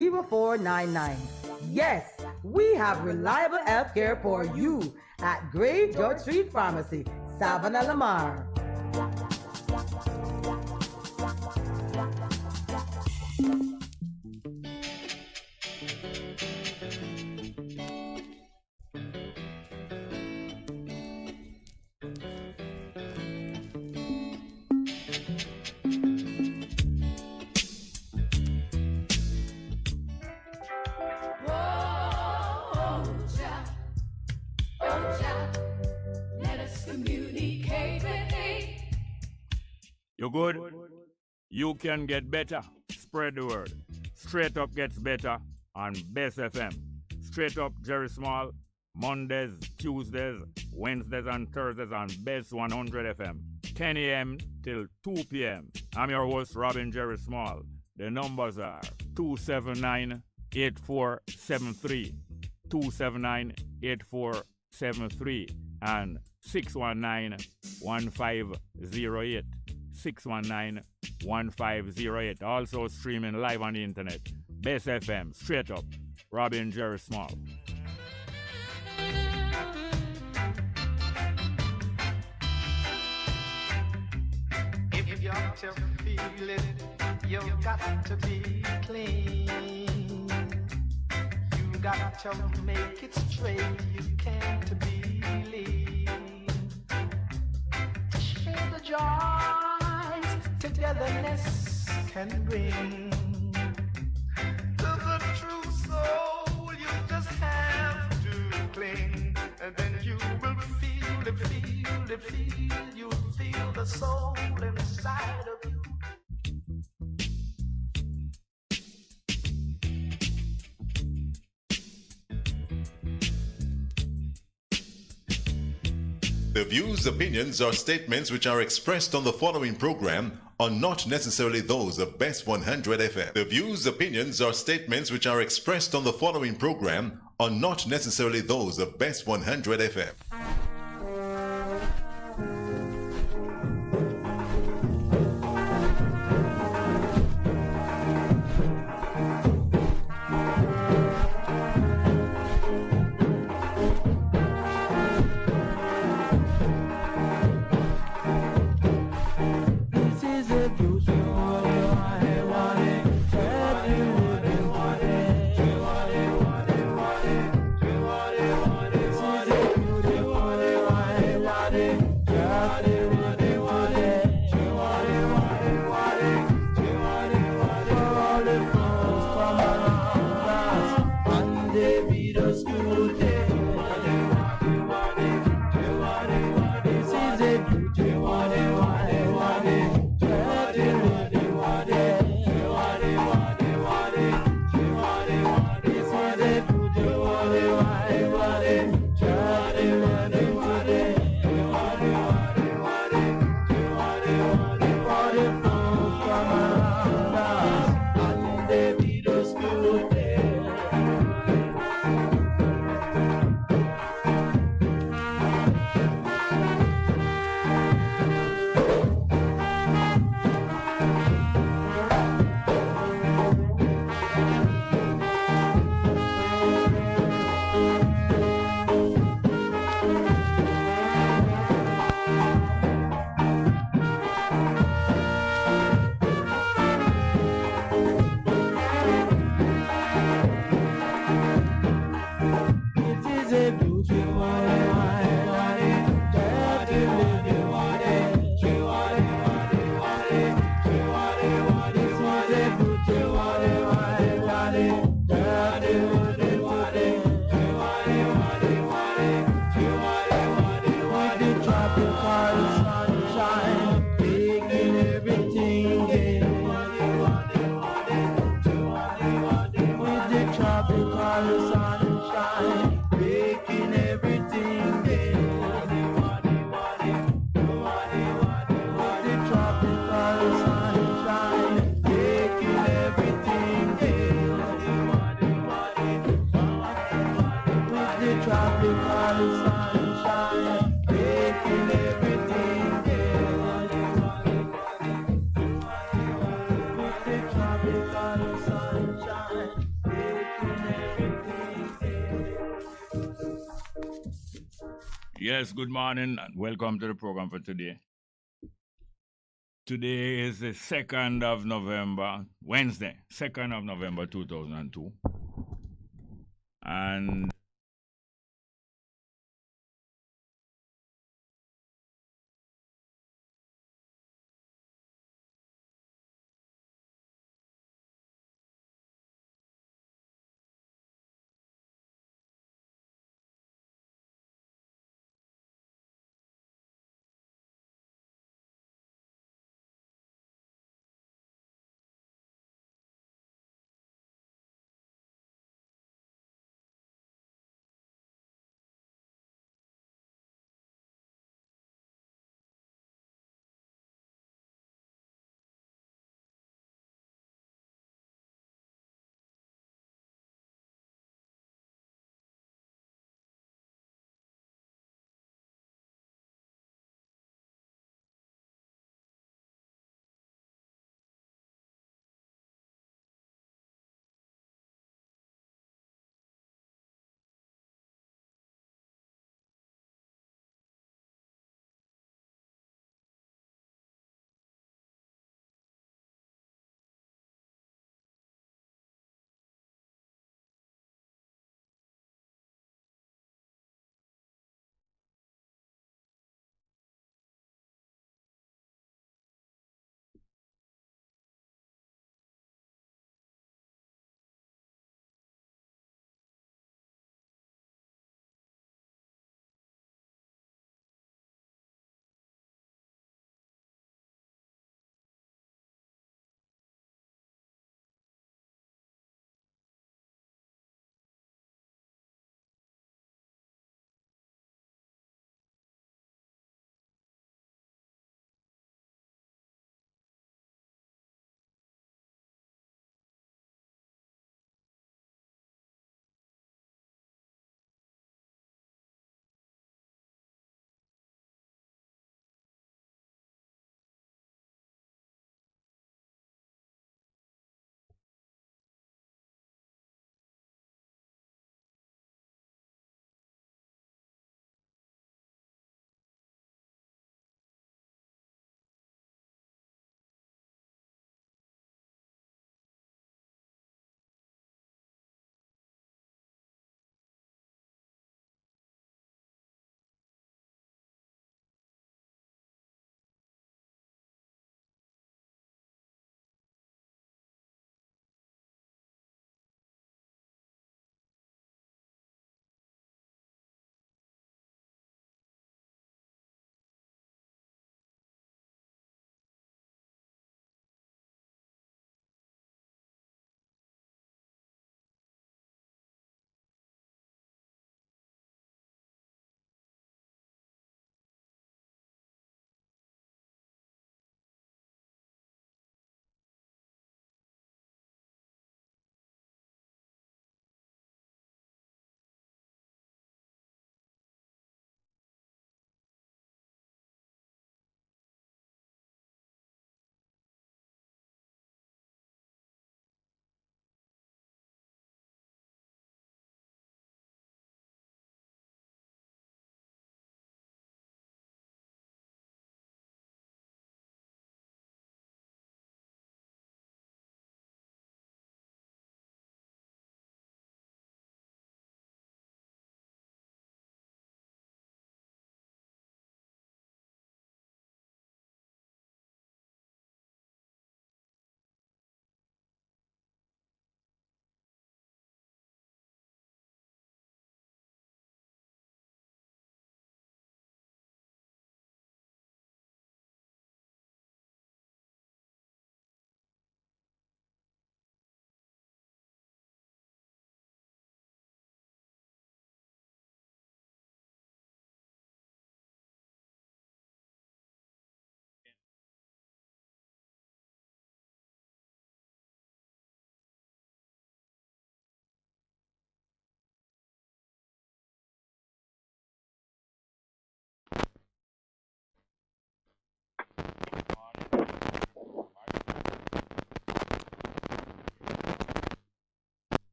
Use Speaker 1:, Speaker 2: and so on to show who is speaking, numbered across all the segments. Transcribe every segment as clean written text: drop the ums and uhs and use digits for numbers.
Speaker 1: 499. Yes, we have reliable health care for you at Great George Street Pharmacy, Savannah, Lamar.
Speaker 2: You good? You can get better. Spread the word. Straight Up gets better on Bess FM. Straight Up Jerry Small, Mondays, Tuesdays, Wednesdays and Thursdays on Bess 100 FM. 10 a.m. till 2 p.m. I'm your host, Robin Jerry Small. The numbers are 279-8473, 279-8473, and 619-1508. 619-1508. Also streaming live on the internet. Bess FM, Straight Up, Robin Jerry Small.
Speaker 3: If you got to feel it, you got to be clean. You got to make it straight, you can't be lean. Share the joys togetherness can bring. To the true soul, you just have to cling. And then you will feel it, you'll feel the soul inside of you.
Speaker 4: The views, opinions, or statements which are expressed on the following program are not necessarily those of Bess 100 FM. The views, opinions, or statements which are expressed on the following program are not necessarily those of Bess 100 FM.
Speaker 2: Yes, good morning and welcome to the program for today. Today is the 2nd of November, Wednesday, 2nd of November 2002. And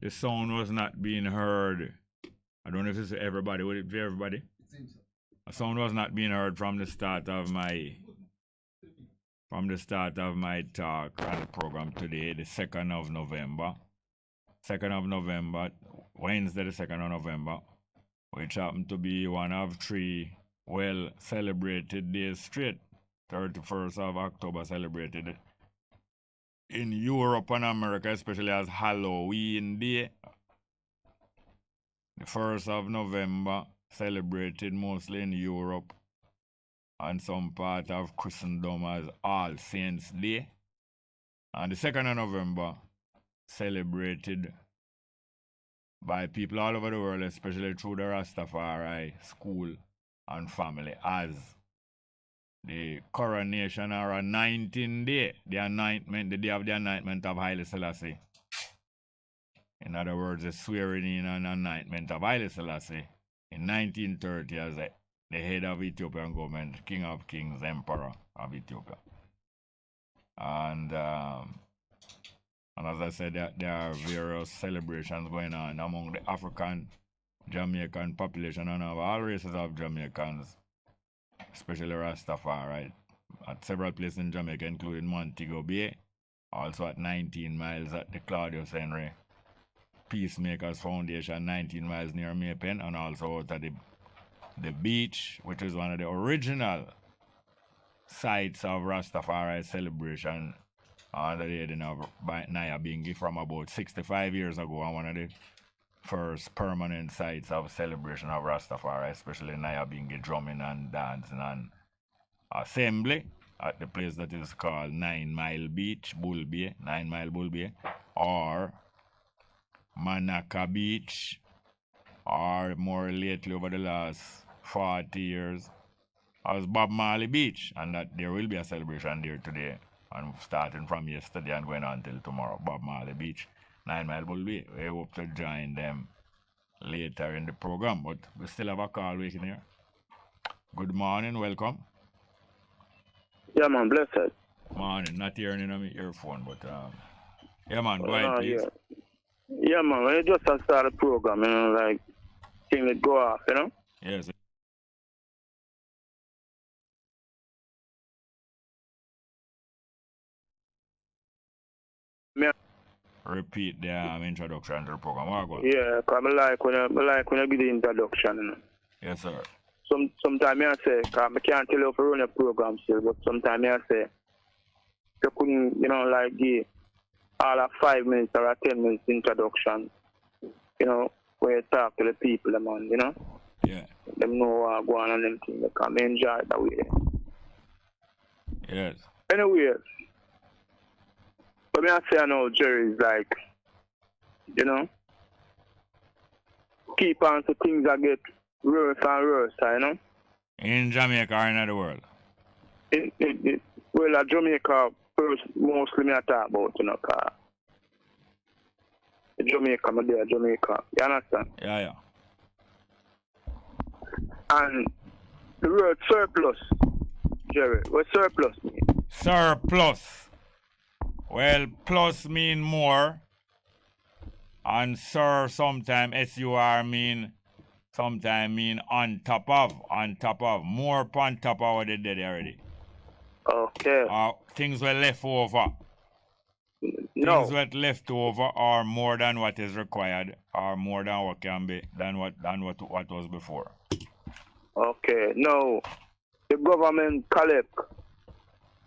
Speaker 2: the sound was not being heard. I don't know if it's everybody. Would it be everybody? The sound was not being heard from the start of my talk on the program today, the 2nd of November. 2nd of November, Wednesday the 2nd of November, which happened to be one of 3 well celebrated days straight. 31st of October celebrated in Europe and America, especially as Halloween Day. The 1st of November celebrated mostly in Europe and some part of Christendom as All Saints Day. And the 2nd of November celebrated by people all over the world, especially through the Rastafari school and family, as the coronation or anointing day, the day of the anointment of Haile Selassie. In other words, the swearing in and anointment of Haile Selassie in 1930 as the head of Ethiopian government, King of Kings, Emperor of Ethiopia. And as I said, there are various celebrations going on among the African Jamaican population and of all races of Jamaicans, especially Rastafari, at several places in Jamaica, including Montego Bay, also at 19 miles at the Claudius Henry Peacemakers Foundation, 19 miles near Maypen, and also out at the beach, which is one of the original sites of Rastafari celebration under the heading of Nyabingi from about 65 years ago, and one of the first permanent sites of celebration of Rastafari, especially Nyabingi drumming and dancing and assembly at the place that is called 9 Mile Beach, Bull Bay, 9 Mile Bull Bay, or Manaka Beach, or more lately over the last 40 years as Bob Marley Beach, and that there will be a celebration there today, and starting from yesterday and going on till tomorrow. Bob Marley Beach, 9 Mile Bull Bay. We hope to join them later in the program, but we still have a call waiting here. Good morning, welcome.
Speaker 5: Yeah, man, blessed.
Speaker 2: Morning, not hearing in my earphone, but yeah, man, go ahead, please.
Speaker 5: Yeah, man, when you just start the program, you know, like, things that go off, you know?
Speaker 2: Yes. Repeat the introduction to the program.
Speaker 5: Yeah, because I like when you give the introduction, you know?
Speaker 2: Yes, sir.
Speaker 5: Sometimes I say, because I can't tell you if you run a program still, but sometimes I say, you couldn't, you know, like give all a 5 minutes or a 10 minutes introduction, you know, where you talk to the people, man, you know?
Speaker 2: Yeah.
Speaker 5: Them know what go on and them things, because I enjoy it that way.
Speaker 2: Yes.
Speaker 5: Anyway, but me I say I know Jerry is like, you know, keep on so things that get worse and worse, you know?
Speaker 2: In Jamaica or in the world?
Speaker 5: Well, at Jamaica, first, mostly me I talk about, you know, because Jamaica, I'm there, Jamaica. You understand?
Speaker 2: Yeah.
Speaker 5: And the word surplus, Jerry, what surplus mean?
Speaker 2: Surplus. Well, plus mean more, and sir sometimes S-U-R sometimes mean on top of, more on top of what they did already.
Speaker 5: Okay.
Speaker 2: Things were left over.
Speaker 5: No.
Speaker 2: Things were left over are more than what is required, or more than what can be, than what was before.
Speaker 5: Okay. No. The government collect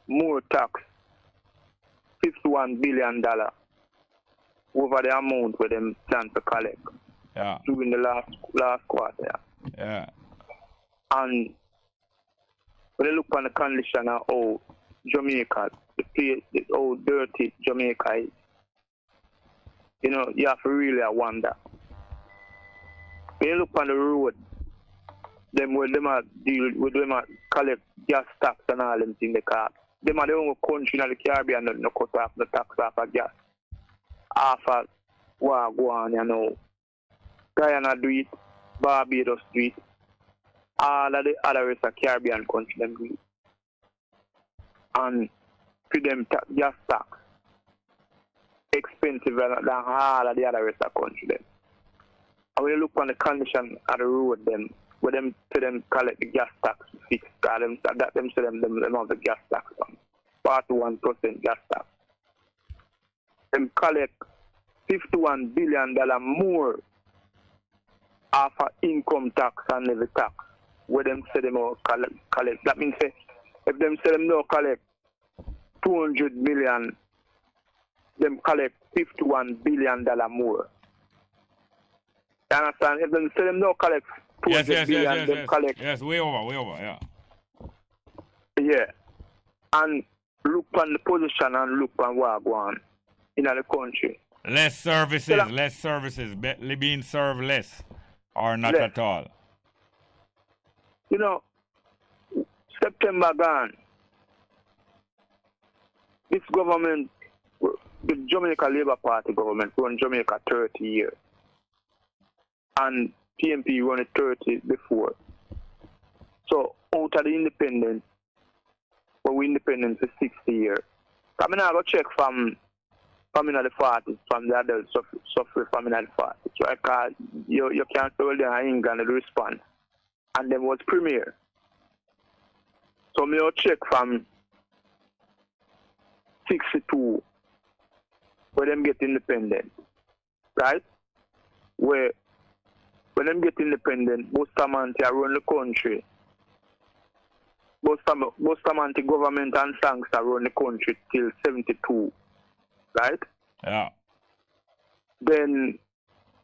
Speaker 5: more tax, $51 billion over the amount where them stand to collect.
Speaker 2: Yeah.
Speaker 5: During the last quarter.
Speaker 2: Yeah.
Speaker 5: And when you look on the condition of how Jamaica, how dirty Jamaica is, you know, you have to really wonder. When you look on the road, them where them are deal with them are collect gas tax and all them things they call. Them are the only country in the Caribbean that no cut off the tax off of gas. Half of what go on, you know. Guyana do it, Barbados do it. All of the other rest of Caribbean countries them do it. And for them gas tax, expensive than all of the other rest of the country. Then. And when you look on the condition of the road, them, where them to them collect the gas tax fixed, them have the gas tax on 41% gas tax. Them collect $51 billion more off of income tax and levy tax. Where them say them all collect. That means if them say them no collect 200 million, them collect $51 billion more. You understand? If them say them no collect 200 billion, them collect.
Speaker 2: Yes, way over, yeah.
Speaker 5: Yeah. And look on the position and look on what go on in the country.
Speaker 2: Less services, being served less or not
Speaker 5: less.
Speaker 2: At all.
Speaker 5: You know, September gone. This government, the Jamaica Labour Party government, run Jamaica 30 years. And PNP run it 30 before. So, out of the independence, we independence for 60 years. I mean, I go check from in the 40s, from the adult suffering from in the 40s. Right? Because you can't tell them in England the response. And then was premier. So, me will check from 62 where them get independent. Right? When them get independent, Bustamante run the country. Bustamante government and thanks run the country till 72. Right?
Speaker 2: Yeah.
Speaker 5: Then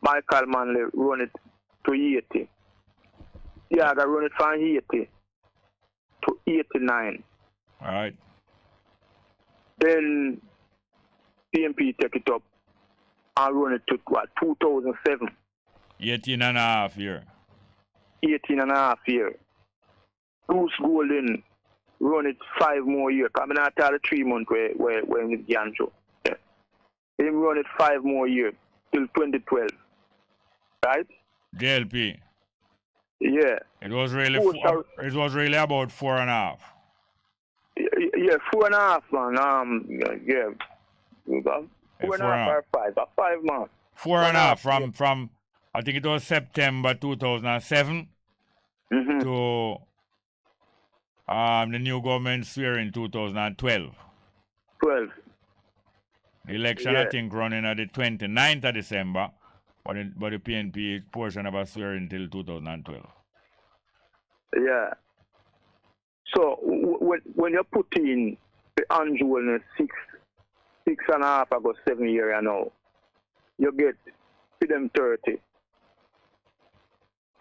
Speaker 5: Michael Manley run it to 80. Yeah, I run it from 80 to 89.
Speaker 2: All right.
Speaker 5: Then PNP take it up and run it to 2007.
Speaker 2: 18 and a half year.
Speaker 5: 18 and a half year. Bruce Golden run it 5 more years. I mean, I tell the 3 months where it's Gancho. Yeah. He run it 5 more years till 2012. Right?
Speaker 2: JLP.
Speaker 5: Yeah.
Speaker 2: It was really about 4.5.
Speaker 5: Yeah, 4.5, man. Yeah. 4.5 or 5. 5 months.
Speaker 2: 4.5 from I think it was September 2007 to the new government swear in 2012.
Speaker 5: 12.
Speaker 2: The election, I think, running at the 29th of December, but the PNP portion of a swear until 2012.
Speaker 5: Yeah. So when you put in the Andrew in 6.5 ago, 7 years now, you get to them 30.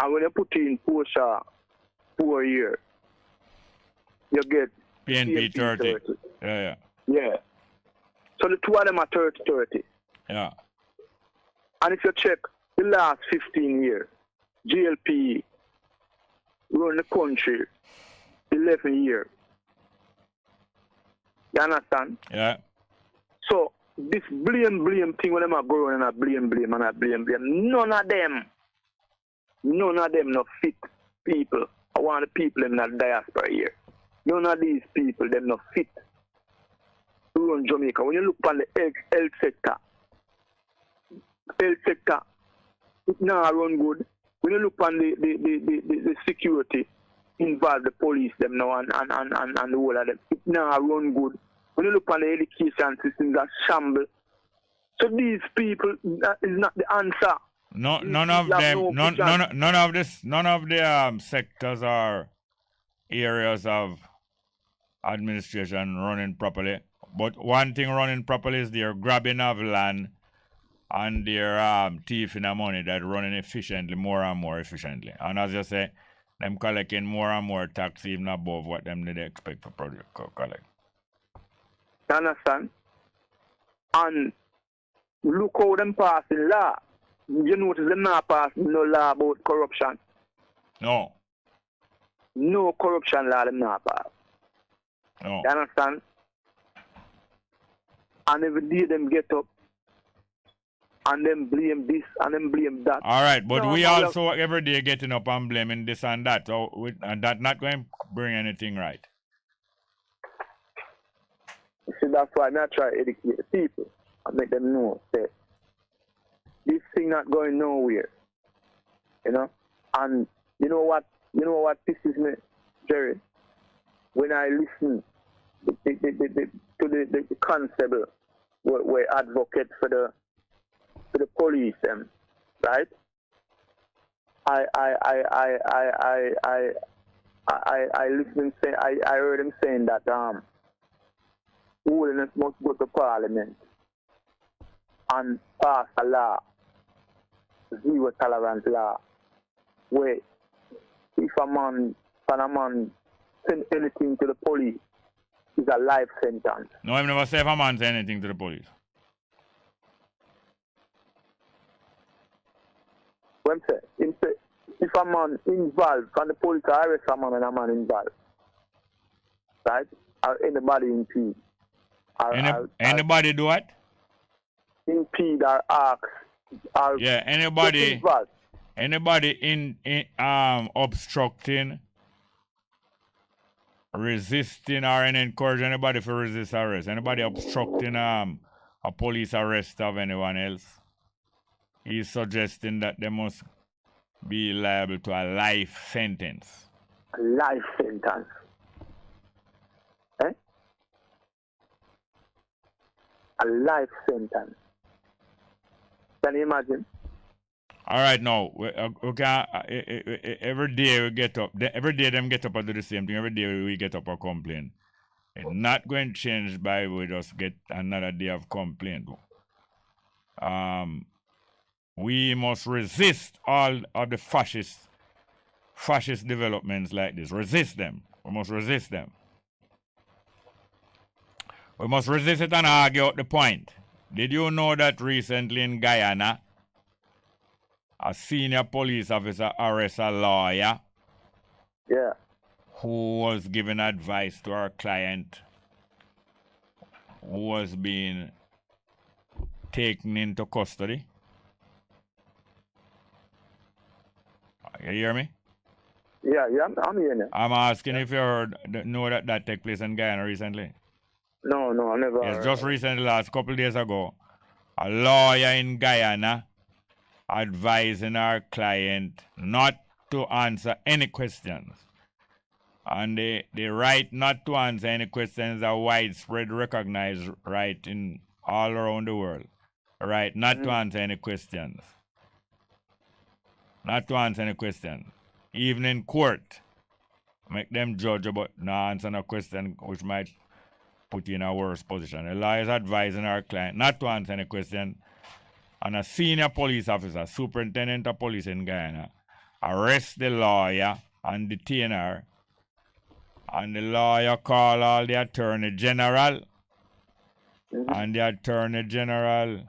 Speaker 5: And when you put in Portia 4 years, you get
Speaker 2: PNP 30. Yeah.
Speaker 5: So the two of them are 30.
Speaker 2: Yeah.
Speaker 5: And if you check the last 15 years, GLP run the country 11 years. You understand?
Speaker 2: Yeah.
Speaker 5: So this blame thing when them are going and blame, none of them no fit people. I want the people in the diaspora here. None of these people, them no fit to run Jamaica. When you look on the health sector, it now run good. When you look on the security, involve the police them now and the whole of them, it now run good. When you look on the education systems that shamble. So these people, that is not the answer.
Speaker 2: None of the sectors or areas of administration running properly. But one thing running properly is their grabbing of land and their thieving of money that running efficiently, more and more efficiently. And as you say, them collecting more and more tax even above what them they expect for project collect.
Speaker 5: You understand? And look how them passing law. You notice them not passing no law about corruption.
Speaker 2: No.
Speaker 5: No corruption law them not pass.
Speaker 2: No.
Speaker 5: You understand? And every day them get up and them blame this and them blame that.
Speaker 2: All right, but we also every day getting up and blaming this and that. So and that not going to bring anything right.
Speaker 5: See, that's why I try to educate the people. and make them know that this thing not going nowhere. You know? And you know what pisses me, Jerry? When I listen to the constable where advocate for the police, right? I listen say I heard him saying that holiness must go to Parliament and pass a law, zero tolerance law, where if a man send anything to the police, it's a life sentence.
Speaker 2: No, I've never said if a man say anything to the police.
Speaker 5: When say if a man involved, can the police arrest a man and a man involved, right? Or anybody impede.
Speaker 2: Anybody do what?
Speaker 5: Impede or ask. Or
Speaker 2: yeah, anybody in obstructing, resisting, or encourage anybody to resist arrest. Anybody obstructing a police arrest of anyone else. He's suggesting that they must be liable to a life sentence.
Speaker 5: A life sentence. Eh? A life sentence. Can you imagine?
Speaker 2: All right, now, we can, every day we get up, every day them get up and do the same thing. Every day we get up and complain. It's not going to change by we just get another day of complaint. We must resist all of the fascist developments like this. Resist them. We must resist them. We must resist it and argue out the point. Did you know that recently in Guyana, a senior police officer arrested a lawyer who was giving advice to our client who was being taken into custody? You hear me?
Speaker 5: Yeah, I'm hearing you.
Speaker 2: I'm asking if you know that took place in Guyana recently.
Speaker 5: No, I never.
Speaker 2: Yes, just recently, last couple of days ago, a lawyer in Guyana advising our client not to answer any questions. And the right not to answer any questions are widespread recognized right in all around the world. Right, not to answer any questions. Not to answer any question. Even in court, make them judge about not answering a question which might put you in a worse position. The lawyer is advising our client not to answer any question. And a senior police officer, superintendent of police in Guyana, arrest the lawyer and detain her. And the lawyer call all the attorney general. And the attorney general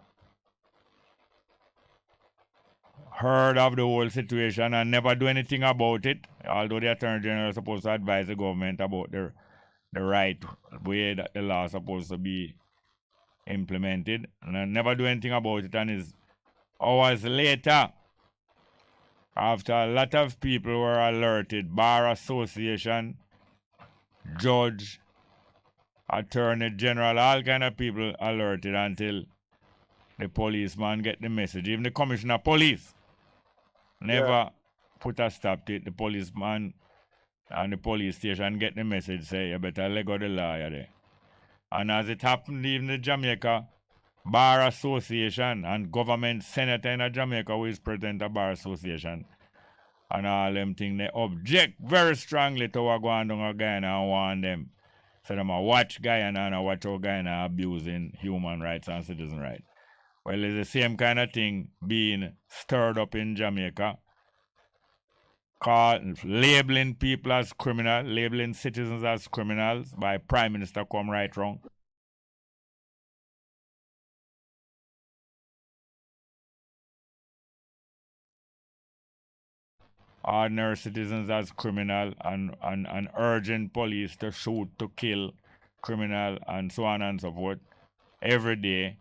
Speaker 2: heard of the whole situation and never do anything about it, although the Attorney General is supposed to advise the government about the right way that the law is supposed to be implemented, and never do anything about it. And is hours later, after a lot of people were alerted, Bar Association, Judge, Attorney General, all kind of people alerted until the policeman get the message. Even the Commissioner of Police never put a stop to it. The policeman and the police station get the message, say, you better let go the lawyer there. And as it happened even in Jamaica, Bar Association and government senator in Jamaica who is president of Bar Association and all them things, they object very strongly to what going on in Guyana and want them. So them watch Guyana and watch how Guyana abusing human rights and citizen rights. Well, it's the same kind of thing being stirred up in Jamaica, labeling people as criminals, labeling citizens as criminals by Prime Minister come right wrong. Ordinary citizens as criminal and urging police to shoot, to kill criminal and so on and so forth every day.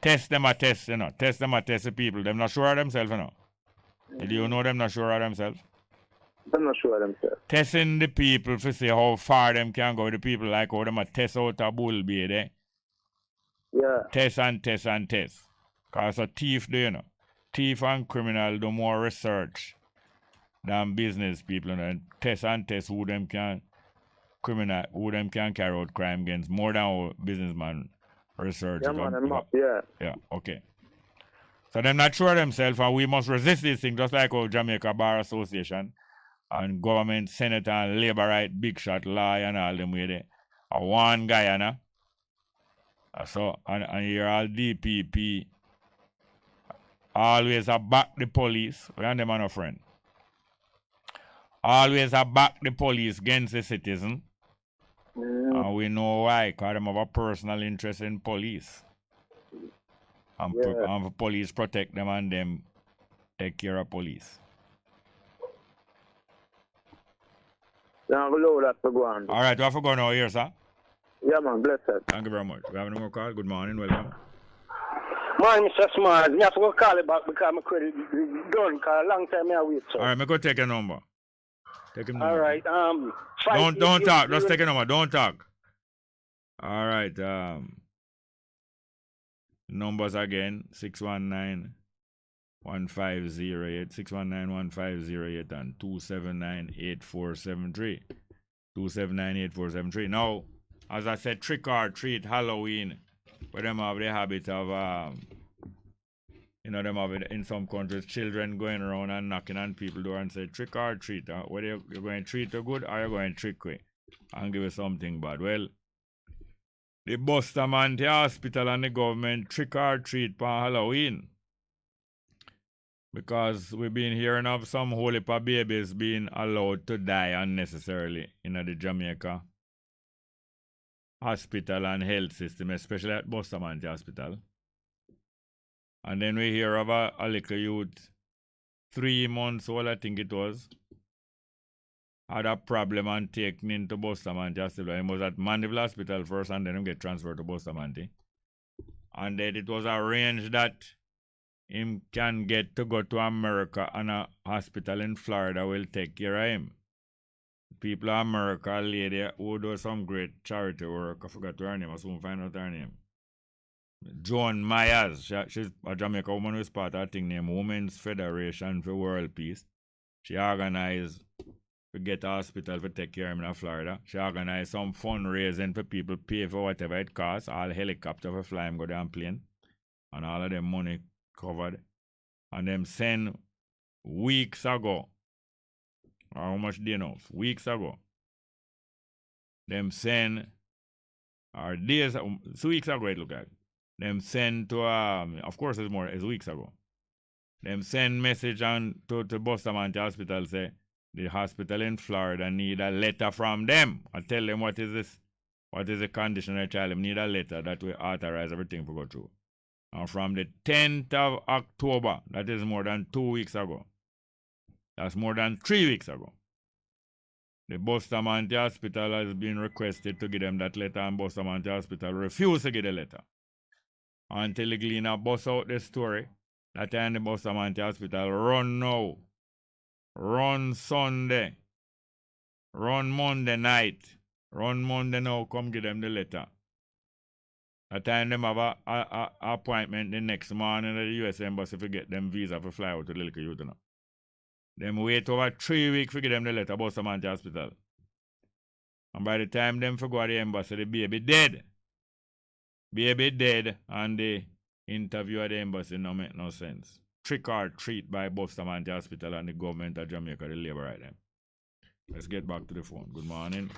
Speaker 2: Test them a test, you know. Test them a test the people. Them not sure of themselves, you know. Did you know them not sure of themselves?
Speaker 5: I'm not sure of themselves.
Speaker 2: Testing the people to see how far them can go. The people like how them a test out a bull be there.
Speaker 5: Yeah.
Speaker 2: Test and test and test. Because a thief do, you know. Thief and criminal do more research than business people. You know. And test who them can carry out crime against more than our businessman research.
Speaker 5: Yeah, man, yeah.
Speaker 2: Yeah, okay. So they're not sure themselves, and we must resist this thing, just like our Jamaica Bar Association and government, senator, and labor right, big shot, law, and all them way there. One guy, you know. So, and you're all DPP, always back the police, we and them are no friend. Always back the police against the citizen. And we know why, because them have a personal interest in police. And, and police protect them and them take care of police.
Speaker 5: Now below that to go on.
Speaker 2: All right, we have to go now here, sir.
Speaker 5: Yeah, man, blessed.
Speaker 2: Thank you very much. We have no more call. Good morning, welcome.
Speaker 6: Morning, Mr. Smart. I have to go call it back because my credit is done, because a long time I wait. So.
Speaker 2: All right, me go take a number. Take a number.
Speaker 6: All right.
Speaker 2: Don't talk. Just take a number. Don't talk. All right. Numbers again: 619-1508, 619-1508, and 279-8473. 279-8473. Now, as I said, trick or treat Halloween, but them have the habit of them have it in some countries, children going around and knocking on people's door and say trick or treat. Whether you're going to treat you good or you're going to trick you and give you something bad. Well, the Bustamante Hospital and the government trick or treat for Halloween. Because we've been hearing of some whole heap of babies being allowed to die unnecessarily in the Jamaica hospital and health system, especially at Bustamante Hospital. And then we hear of a little youth, 3 months old, I think it was, had a problem and taken into Bustamante Hospital. He was at Mandeville Hospital first and then he get transferred to Bustamante. And then it was arranged that him can get to go to America and a hospital in Florida will take care of him. People in America, a lady who does some great charity work, I forgot her name, I soon find out her name. Joan Myers, she's a Jamaica woman who's part of a thing named Women's Federation for World Peace. She organized to get a hospital to take care of him in Florida. She organized some fundraising for people pay for whatever it costs, all helicopter for fly him go down plane, and all of them money covered. And them send weeks ago, or how much do you know? Weeks ago. Them send, or days, 2 weeks ago it look like. Them send to, of course it's weeks ago. Them send message to Bustamante Hospital say, the hospital in Florida need a letter from them. I tell them what is this, what is the condition of the child. Them need a letter that will authorize everything to go through. And from the 10th of October, that is more than 2 weeks ago. That's more than 3 weeks ago. The Bustamante Hospital has been requested to give them that letter, and Bustamante Hospital refused to give the letter. Until the Gleaner bust out the story, that time the Bustamante Hospital run now. Run Sunday. Run Monday night. Run Monday now, come give them the letter. That time them have a appointment the next morning at the US Embassy to get them visa for fly out to the little youth. Them wait over 3 weeks to get them the letter about Bustamante Hospital. And by the time them for go to the embassy, the baby dead. Baby dead, and the interview at the embassy no make no sense. Trick or treat by Bustamante Hospital and the government of Jamaica, the labor right them. Let's get back to the phone. Good morning.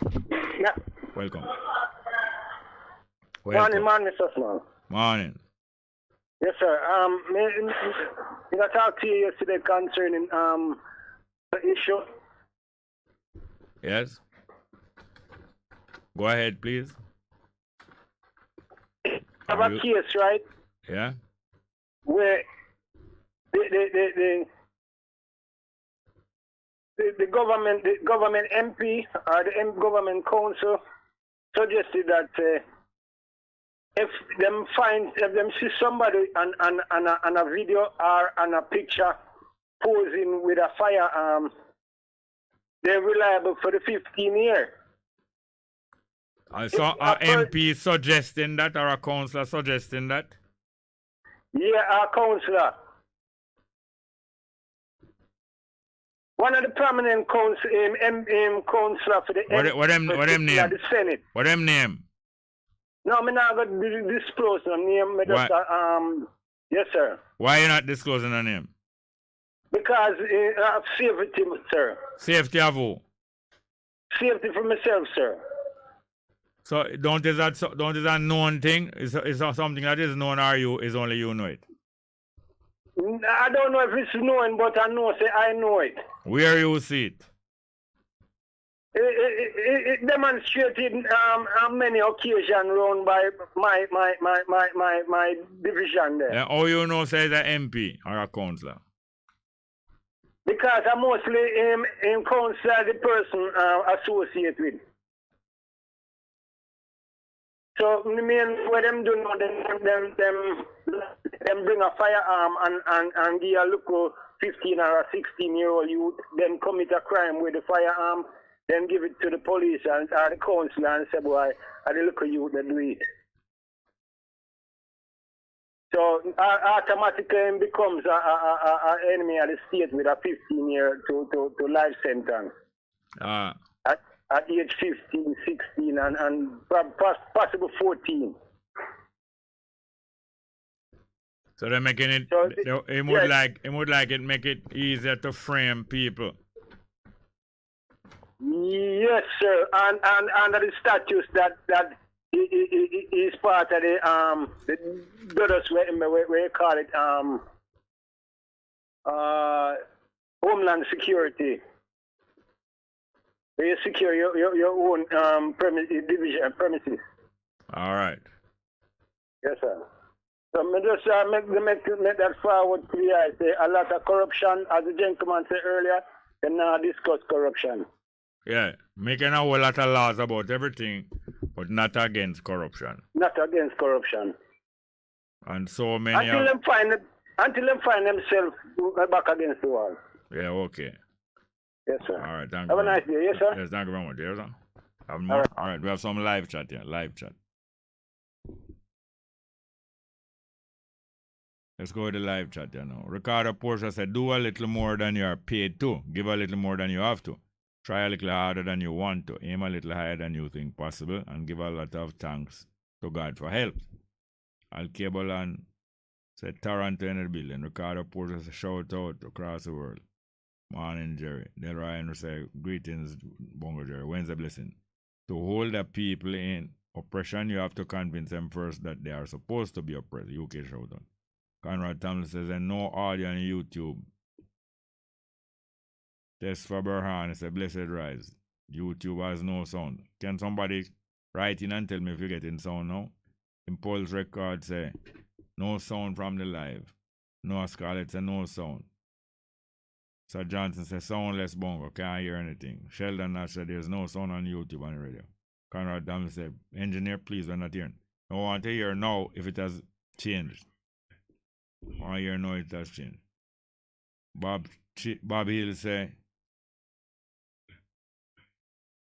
Speaker 6: Yeah.
Speaker 2: Welcome.
Speaker 6: Morning, Mr. Small.
Speaker 2: Morning.
Speaker 6: Yes, sir. I talked to you yesterday concerning the issue.
Speaker 2: Yes. Go ahead, please.
Speaker 6: I have a case, right?
Speaker 2: Yeah.
Speaker 6: Where the government MP or the government council suggested that if them see somebody on a video or on a picture posing with a firearm, they're reliable for the 15 years.
Speaker 2: So our MP suggesting that, or a councillor suggesting that?
Speaker 6: Yeah, our councillor. One of the prominent councillor for the
Speaker 2: What them name?
Speaker 6: the Senate.
Speaker 2: What them name?
Speaker 6: No, I'm not going to disclose the name. Yes, sir.
Speaker 2: Why you not disclosing the name?
Speaker 6: Because of safety, sir.
Speaker 2: Safety of who?
Speaker 6: Safety for myself, sir.
Speaker 2: So don't is that known thing? Is something that is known, or is only you know it?
Speaker 6: I don't know if it's known, but I know it.
Speaker 2: Where you see it?
Speaker 6: It demonstrated on many occasions around by my division there.
Speaker 2: How you know say the MP or a councillor?
Speaker 6: Because I mostly in council the person associated with. So I mean what them do now, them bring a firearm and give a local 15 or a 16-year-old youth, then commit a crime with the firearm, then give it to the police and or the council and say, boy, are the local youth that do it. So automatically it becomes an enemy of the state with a 15-year to life sentence. At age 15, 16, and possible 14.
Speaker 2: So they're making it. So it would like it make it easier to frame people.
Speaker 6: Yes, sir. And under the statutes that is part of the brothers where you call it Homeland Security. Where you secure your own premises.
Speaker 2: All right.
Speaker 6: Yes, sir. So me just make that forward clear. I say a lot of corruption, as the gentleman said earlier, and now discuss corruption.
Speaker 2: Yeah, making a whole lot of laws about everything, but not against corruption.
Speaker 6: Not against corruption.
Speaker 2: And so many
Speaker 6: until them find themselves back against the wall.
Speaker 2: Yeah, okay.
Speaker 6: Yes, sir.
Speaker 2: All right, thank
Speaker 6: you.
Speaker 2: Have
Speaker 6: a nice day, yes, sir.
Speaker 2: Yes, thank you very much. Yes, sir. All right, we have some live chat here. Live chat. Let's go to the live chat here now. Ricardo Portia said, do a little more than you are paid to. Give a little more than you have to. Try a little harder than you want to. Aim a little higher than you think possible. And give a lot of thanks to God for help. Al Cableland said, Toronto in the building. Ricardo Portia said, shout out across the world. Morning, Jerry. Del Ryan will say, greetings, Bongo Jerry. When's the blessing? To hold the people in oppression, you have to convince them first that they are supposed to be oppressed. UK showdown. Conrad Tomlinson says, and no audio on YouTube. Test for Berhan says, blessed rise. YouTube has no sound. Can somebody write in and tell me if you're getting sound now? Impulse Record say, no sound from the live. Noah Scarlett says, no sound. Sir Johnson says, soundless Bongo, can't hear anything. Sheldon Nash said, there's no sound on YouTube on the radio. Conrad Tomlinson said, engineer, please, we're not hearing. I want to hear now if it has changed. I hear now it has changed. Bob Hill say,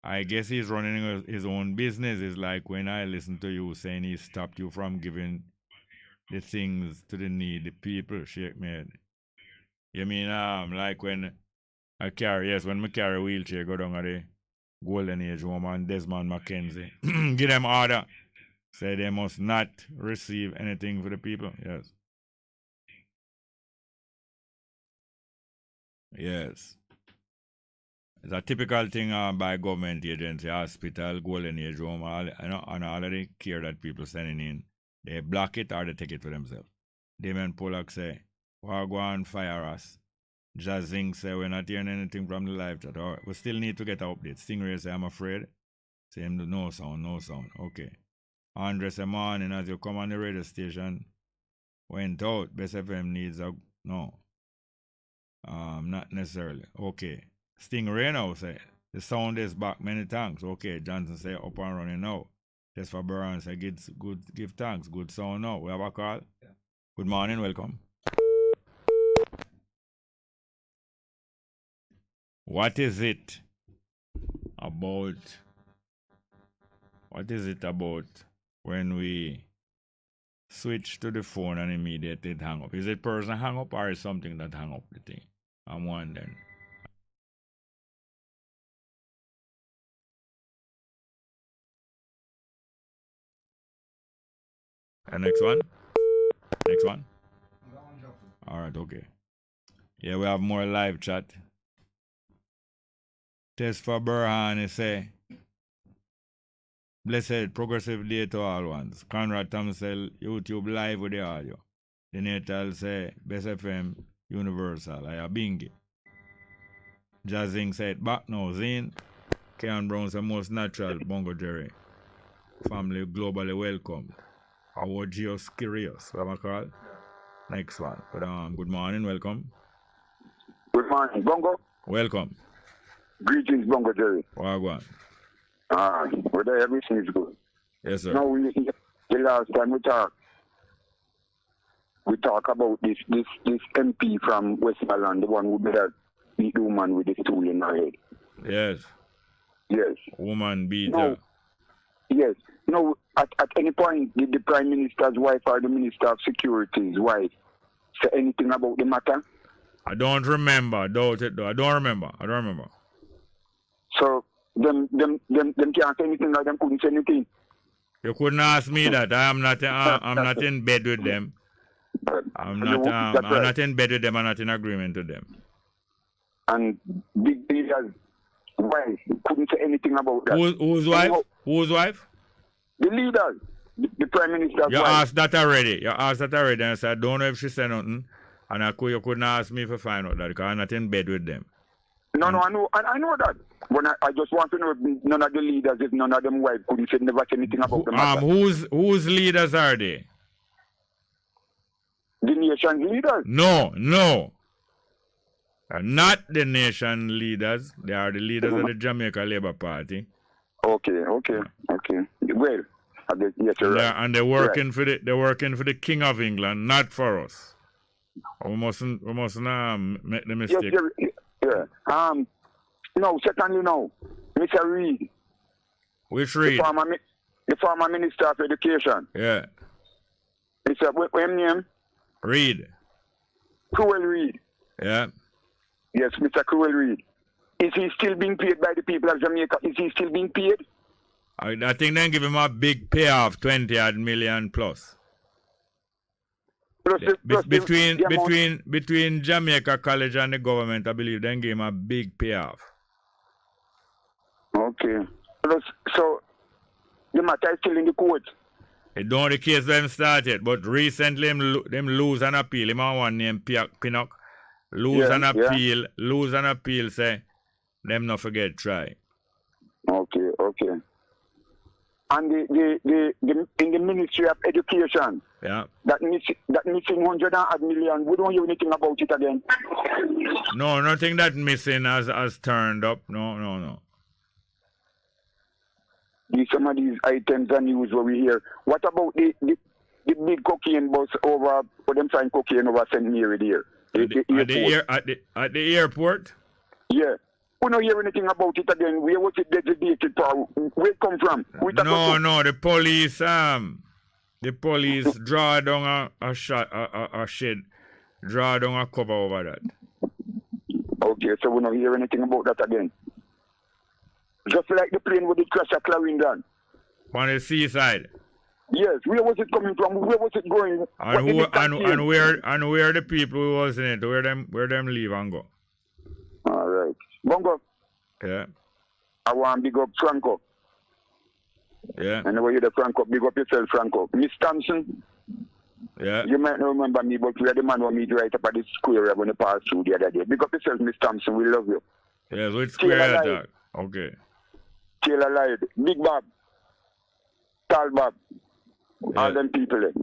Speaker 2: I guess he's running his own business. It's like when I listen to you saying he stopped you from giving the things to the needy people. Shake me head. You mean like when I carry a wheelchair go down at the Golden Age home and Desmond McKenzie. Give them order. Say they must not receive anything for the people. Yes. Yes. It's a typical thing by government agency, hospital, Golden Age home, and all of the care that people sending in. They block it or they take it for themselves. Damien Pollock say, we're going to fire us. Jazzing say, we're not hearing anything from the live chat. Right, we still need to get an update. Stingray say, I'm afraid. Say him, no sound. Okay. Andre say, morning, as you come on the radio station, went out. Bess FM needs a, no. Not necessarily. Okay. Stingray now say, the sound is back, many thanks. Okay, Johnson say, up and running now. Just for Brian say, give thanks, good sound now. We have a call? Yeah. Good morning, welcome. What is it about What is it about when we switch to the phone and immediately it hang up? Is it person hang up or is something that hang up the thing? I'm wondering. And next one? Next one? Alright, okay. Yeah, we have more live chat. Test for Burhan, he say. Blessed, progressive day to all ones. Conrad Thompson, YouTube live with the audio. The natal say, Bess FM, Universal. I have Bingy. Jazzing said, back now, Zane. Keon Brown's the most natural, Bongo Jerry. Family globally welcome. Our Geos Curious, what am I call? Next one. But, good morning, welcome.
Speaker 7: Good morning, Bongo.
Speaker 2: Welcome.
Speaker 7: Greetings, Bongo Jerry.
Speaker 2: Wagwan.
Speaker 7: Whether everything is good.
Speaker 2: Yes, sir.
Speaker 7: Now, the last time we talk about this MP from Westmoreland, the one who beat the woman with the stool in her head.
Speaker 2: Yes.
Speaker 7: Yes.
Speaker 2: Woman beat
Speaker 7: No.
Speaker 2: her.
Speaker 7: Yes. No, at any point, did the Prime Minister's wife or the Minister of Security's wife say anything about the matter?
Speaker 2: I don't remember. Doubt it though. I don't remember.
Speaker 7: So, them can't say anything, or them couldn't say anything.
Speaker 2: You couldn't ask me that. I'm not in bed with them. I'm not in bed with them. I'm not in agreement with them.
Speaker 7: And Big Leader's wife couldn't say anything about that.
Speaker 2: Whose wife? Whose wife?
Speaker 7: The leader, the Prime Minister's wife.
Speaker 2: You asked that already. And I said, I don't know if she said nothing. And you couldn't ask me to find out that because I'm not in bed with them.
Speaker 7: No, I know that. But I just want to know if none of the leaders, if none of them wives couldn't say never say anything about the matter.
Speaker 2: Whose leaders are they?
Speaker 7: The nation's leaders?
Speaker 2: No. They're not the nation leaders. They are the leaders of the Jamaica Labour Party.
Speaker 7: Okay. Well, I guess, yes, you're right.
Speaker 2: And they're working for the King of England, not for us. We mustn't make the mistake.
Speaker 7: Yes, yeah. No, secondly, no. Mr. Reid.
Speaker 2: Which Reid?
Speaker 7: The former Minister of Education.
Speaker 2: Yeah.
Speaker 7: Mr. What's his name?
Speaker 2: Reid.
Speaker 7: Cruel Reid.
Speaker 2: Yeah.
Speaker 7: Yes, Mr. Cruel Reid. Is he still being paid by the people of Jamaica? Is he still being paid?
Speaker 2: I think they give him a big payoff, 20 million plus. Between Jamaica College and the government, I believe they gave him a big payoff.
Speaker 7: Okay. So the matter is still in the court.
Speaker 2: It don't the case them started, but recently them lose an appeal. Him and one named Pinnock. Lose an appeal, say them not forget try.
Speaker 7: Okay. And the in the Ministry of Education,
Speaker 2: yeah,
Speaker 7: that missing 100 million, we don't hear anything about it again.
Speaker 2: No, nothing that missing has turned up. No.
Speaker 7: Some of these items are news where we hear. What about the big cocaine bus over, for them trying cocaine over St. Mary there?
Speaker 2: At the airport?
Speaker 7: Yeah. We don't hear anything about it again. Where was it designated for? Where it come from?
Speaker 2: No. The police draw down a shed, draw down a cover over that.
Speaker 7: Okay, so we don't hear anything about that again. Just like the plane with the crash at Clarendon.
Speaker 2: On the seaside.
Speaker 7: Yes, where was it coming from? Where was it going?
Speaker 2: And where the people who was in it? Where them leave and go?
Speaker 7: All right. Bongo.
Speaker 2: Yeah.
Speaker 7: I want to big up Franco.
Speaker 2: Yeah.
Speaker 7: And the way you're the Franco, big up yourself, Franco. Miss Thompson.
Speaker 2: Yeah.
Speaker 7: You might not remember me, but we are the man who meet right up at the square when you pass through the other day. Big up yourself, Miss Thompson. We love you.
Speaker 2: Yes, which square attack? Okay.
Speaker 7: Taylor Lied, Big Bob, Tall Bob, all them people there.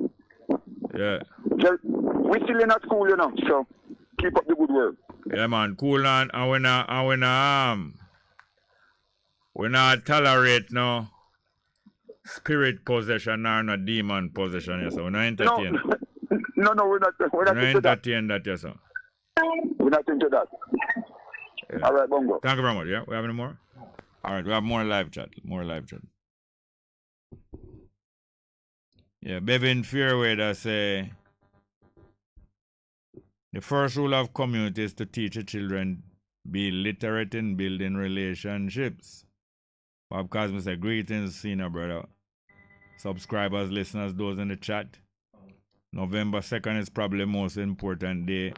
Speaker 2: Yeah.
Speaker 7: We still in a school, so keep up the good work.
Speaker 2: Yeah, man, cool on, and we not tolerate no spirit possession or no demon possession, yes, so we not entertain.
Speaker 7: No, we're not
Speaker 2: entertain that, yes, sir.
Speaker 7: We're not into that. Yeah. All right, Bongo.
Speaker 2: Thank you very much. Yeah, we have any more? All right, we have more live chat. Yeah, Bevin Fairweather say the first rule of community is to teach the children be literate in building relationships. Bob Cosmo said, greetings, senior brother. Subscribers, listeners, those in the chat. November 2nd is probably the most important day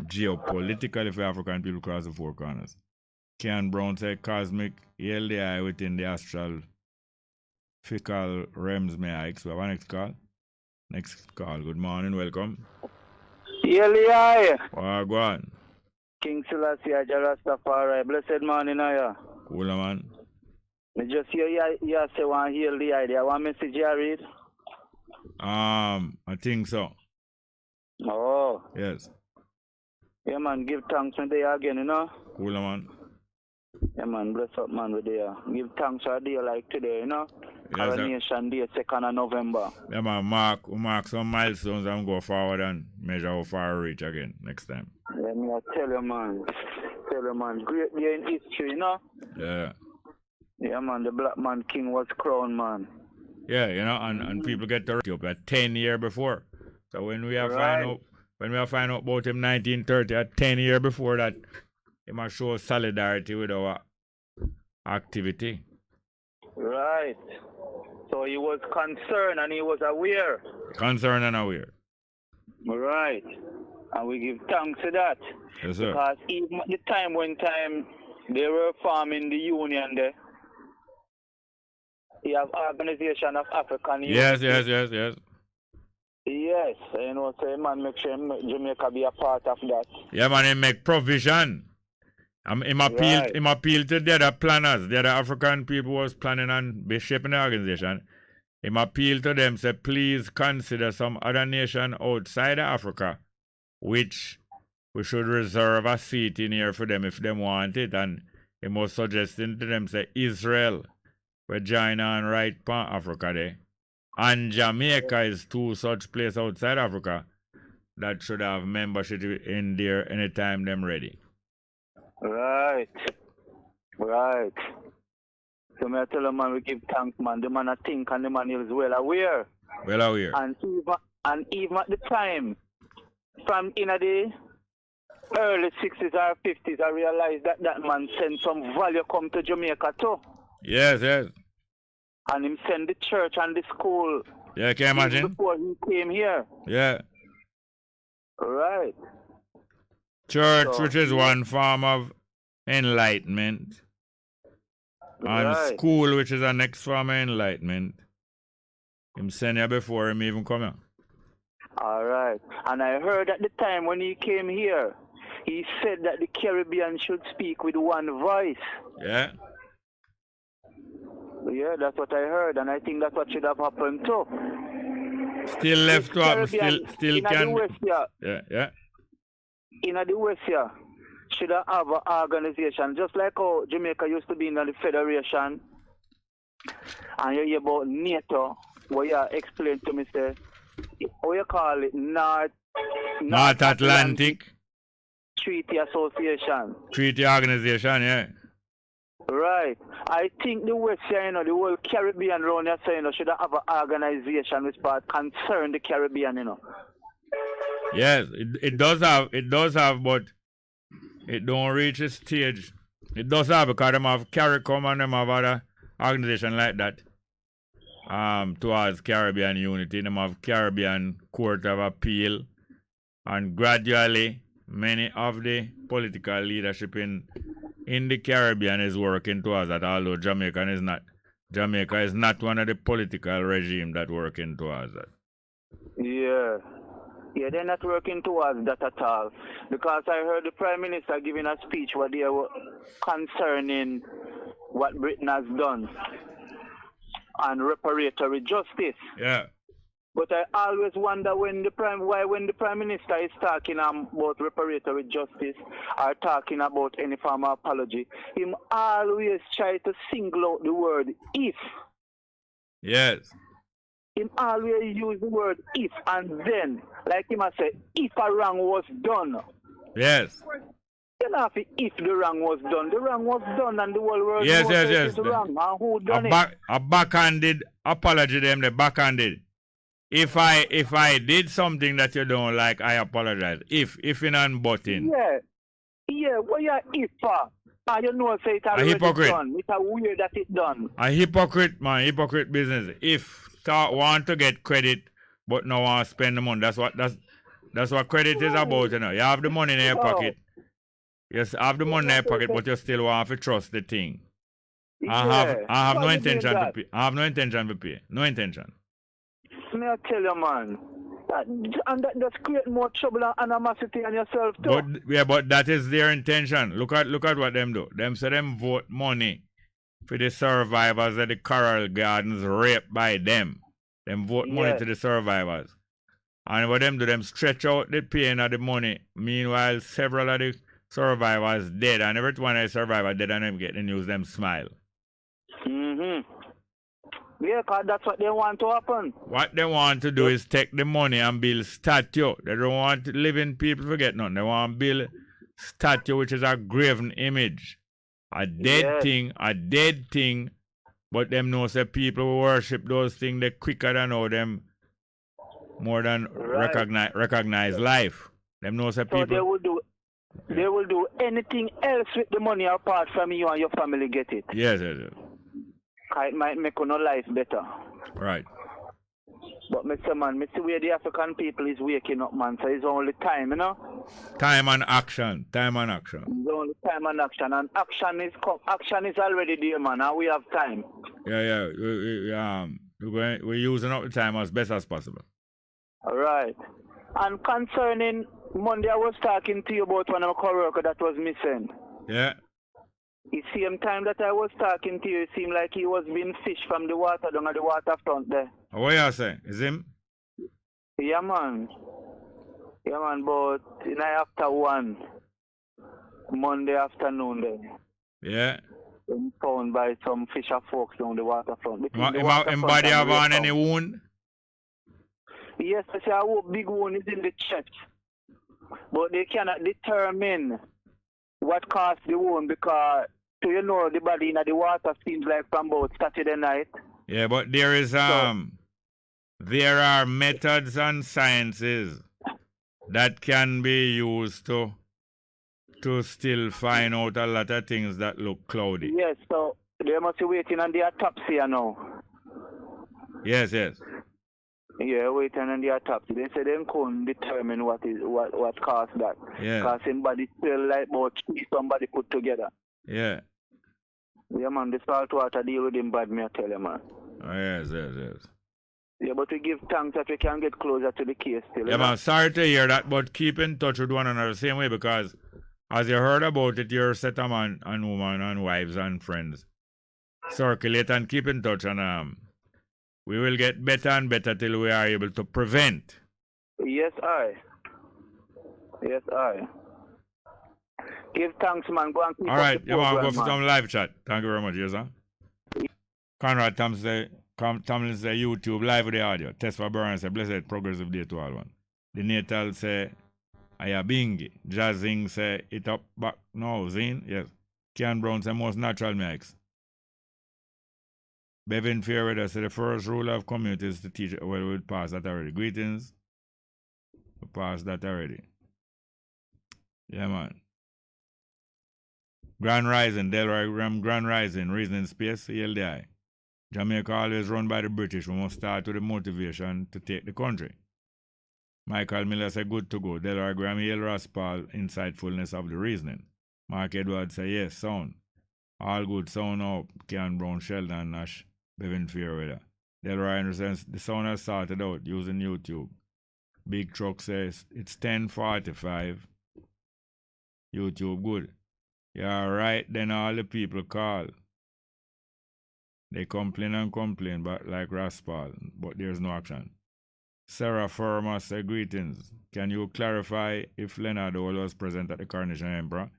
Speaker 2: geopolitically for African people across the four corners. Ken Brown said, cosmic ELDI within the astral fickle realms, may I expect. Our next call. Next call. Good morning, welcome.
Speaker 8: ELDI.
Speaker 2: Go on.
Speaker 8: King Selassie, Rastafari. Blessed morning, Aya.
Speaker 2: Cool, man.
Speaker 8: I just hear you say one ELDI there. One message you read?
Speaker 2: I think so.
Speaker 8: Oh.
Speaker 2: Yes.
Speaker 8: Yeah, man, give thanks for the day again, you know?
Speaker 2: Cool, man.
Speaker 8: Yeah, man, bless up, man, with the give thanks for a day like today, you know?
Speaker 2: Yes,
Speaker 8: Coronation Day, 2nd of November.
Speaker 2: Yeah, man, mark some milestones and go forward and measure how far we reach again next time.
Speaker 8: Let me tell you, man. Great day in history, you know?
Speaker 2: Yeah.
Speaker 8: Yeah, man, the black man king was crowned, man.
Speaker 2: Yeah, you know, and people get to Ethiopia 10 years before. So when we are find out about him 1930, 10 years before that, he must show solidarity with our activity.
Speaker 8: Right. So he was concerned and he was aware.
Speaker 2: Concerned and aware.
Speaker 8: Right. And we give thanks to that.
Speaker 2: Yes, sir.
Speaker 8: Because even at the time when they were forming the union there, you have Organization of African Unity.
Speaker 2: Yes.
Speaker 8: Yes, you know, so man make sure Jamaica be a part of that.
Speaker 2: Yeah, man, he make provision. Him appeal to the other planners, the other African people who was planning on shaping the organization. Him appeal to them, say, please consider some other nation outside of Africa, which we should reserve a seat in here for them if they want it. And he was suggesting to them, say, Israel, where join on right pan Africa there. And Jamaica is two such places outside Africa that should have membership in there anytime them ready.
Speaker 8: Right. So I tell the man we give thanks, man. The man I think and the man is well aware. And even at the time, from in the early 60s or 50s, I realized that man sent some value come to Jamaica too.
Speaker 2: Yes.
Speaker 8: And him send the church and the school.
Speaker 2: Yeah, can you imagine?
Speaker 8: Before he came here.
Speaker 2: Yeah.
Speaker 8: Right.
Speaker 2: Church, which is one form of enlightenment. And school, which is the next form of enlightenment. Him send you before him even come here.
Speaker 8: All right. And I heard at the time when he came here, he said that the Caribbean should speak with one voice.
Speaker 2: Yeah.
Speaker 8: Yeah, that's what I heard, and I think that's what should have happened too.
Speaker 2: Still left to happen, still can.
Speaker 8: The West,
Speaker 2: yeah.
Speaker 8: In the West, should have an organization, just like how Jamaica used to be in the Federation. And you hear about NATO, where you explain to me, say, how you call it, North
Speaker 2: Atlantic
Speaker 8: Treaty Association.
Speaker 2: Treaty Organization, yeah.
Speaker 8: Right. I think the West, the whole Caribbean around here, should have an organization which part concern the Caribbean,
Speaker 2: Yes, it does have, but it don't reach a stage. It does have because them have CARICOM and them have other organization like that. Towards Caribbean unity, them have Caribbean Court of Appeal, and gradually many of the political leadership in the Caribbean is working towards that, although Jamaica is not. Jamaica is not one of the political regime that working towards that.
Speaker 8: Yeah, they're not working towards that at all. Because I heard the Prime Minister giving a speech where they were concerning what Britain has done and reparatory justice.
Speaker 2: Yeah.
Speaker 8: But I always wonder when the Prime Minister is talking about reparatory justice or talking about any form of apology, him always try to single out the word if.
Speaker 2: Yes.
Speaker 8: Him always use the word if, and then, like him I say, if a wrong was done.
Speaker 2: Yes.
Speaker 8: You know if the wrong was done and the whole world
Speaker 2: yes.
Speaker 8: the wrong. And who done it?
Speaker 2: A backhanded apology them, the backhanded. if I did something that you don't like, I apologize. If in and but in.
Speaker 8: Yeah, what you if for? You know say it already done. It's a weird that it's done.
Speaker 2: A hypocrite, man, hypocrite business. If want to get credit but no want to spend the money, that's what credit is about, you know. You have the money in your pocket. Yes, have the money in your pocket, but you still want to trust the thing. I have no intention to pay. I have no intention to pay. No intention.
Speaker 8: May I tell you, man? That's create more trouble and animosity on yourself too.
Speaker 2: But that is their intention. Look at what them do. Them say them vote money for the survivors of the Coral Gardens raped by them. Them vote money to the survivors. And what them do, them stretch out the pain of the money. Meanwhile, several of the survivors dead, and every one of the survivors dead, and them get the news, them smile.
Speaker 8: Yeah, because that's what they want to happen.
Speaker 2: What they want to do is take the money and build statue. They don't want living people to forget nothing. They want to build statue, which is a graven image. A dead thing, but them know say people who worship those things, they quicker than know them more than recognize life. Them know say people.
Speaker 8: So they will do anything else with the money apart from you and your family get it.
Speaker 2: Yes.
Speaker 8: It might make your life better.
Speaker 2: Right.
Speaker 8: But Mr. where the African people is waking up, man. So it's only time, you know?
Speaker 2: Time and action.
Speaker 8: It's only time and action. And action is already there, man. And we have time.
Speaker 2: Yeah. We're using up the time as best as possible.
Speaker 8: All right. And concerning Monday, I was talking to you about one of my co-workers that was missing.
Speaker 2: Yeah.
Speaker 8: The same time that I was talking to you, it seemed like he was being fished from the water down at the waterfront there.
Speaker 2: What you saying? Is him?
Speaker 8: Yeah, man. But after 1 Monday afternoon there.
Speaker 2: Yeah.
Speaker 8: Found by some fisher folks down the waterfront.
Speaker 2: Him body have on any wound?
Speaker 8: Yes, I say a big wound is in the chest. But they cannot determine what caused the wound because the body in the water seems like from about Saturday night.
Speaker 2: Yeah, but there is there are methods and sciences that can be used to still find out a lot of things that look cloudy.
Speaker 8: Yes, so they must be waiting on the autopsy now.
Speaker 2: Yes.
Speaker 8: Yeah, waiting on the autopsy. They say they couldn't determine what caused that.
Speaker 2: Yeah.
Speaker 8: Because somebody still like about somebody put together.
Speaker 2: Yeah.
Speaker 8: Yeah, man, the salt water deal with him bad, me I tell you, man.
Speaker 2: Oh, yes.
Speaker 8: Yeah, but we give thanks that we can get closer to the case still.
Speaker 2: Yeah, man, sorry to hear that, but keep in touch with one another the same way because as you heard about it, your set of man and woman and wives and friends circulate and keep in touch and we will get better and better till we are able to prevent.
Speaker 8: Yes, I. Give thanks, man. Go and keep
Speaker 2: all right, you want to go for
Speaker 8: man.
Speaker 2: some live chat. Thank you very much, yes, sir. Conrad Tomlin say YouTube live with the audio. Test for Burns say blessed progressive day to all one. The Natal say Ayabingi. Jazzing say it up back. No, Zine, yes. Kian Brown say most natural mix. Bevin Fairweather said the first rule of community is to teach. Well, we'll pass that already. Greetings. We'll pass that already. Yeah, man. Grand Rising, Delaware Grand Rising, Reasoning Space, ELDI. Jamaica always run by the British. We must start with the motivation to take the country. Michael Miller said good to go. Delaware Graham Yale Raspal, insightfulness of the reasoning. Mark Edwards said yes, sound. All good, sound up. Kian Brown, Sheldon Nash, Bevin Fairweather. Delaware understands the sound has started out using YouTube. Big Truck says it's 10:45. YouTube good. Yeah, right. Then all the people call. They complain, but like Raspal, but there's no action. Sarah Furma said greetings. Can you clarify if Leonard Hall was present at the Coronation Emperor?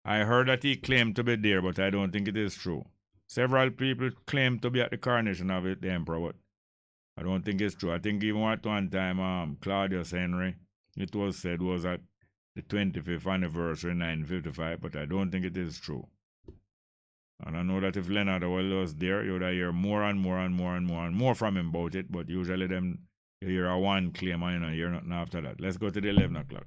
Speaker 2: I heard that he claimed to be there, but I don't think it is true. Several people claim to be at the coronation of the Emperor, but I don't think it's true. I think even at one time, Claudius Henry, it was said was at the 25th anniversary, 1955, but I don't think it is true. And I know that if Leonard Hall was there, you would hear more and more from him about it, but usually them You hear a 1 claim and you know, you're nothing after that. Let's go to the 11 o'clock.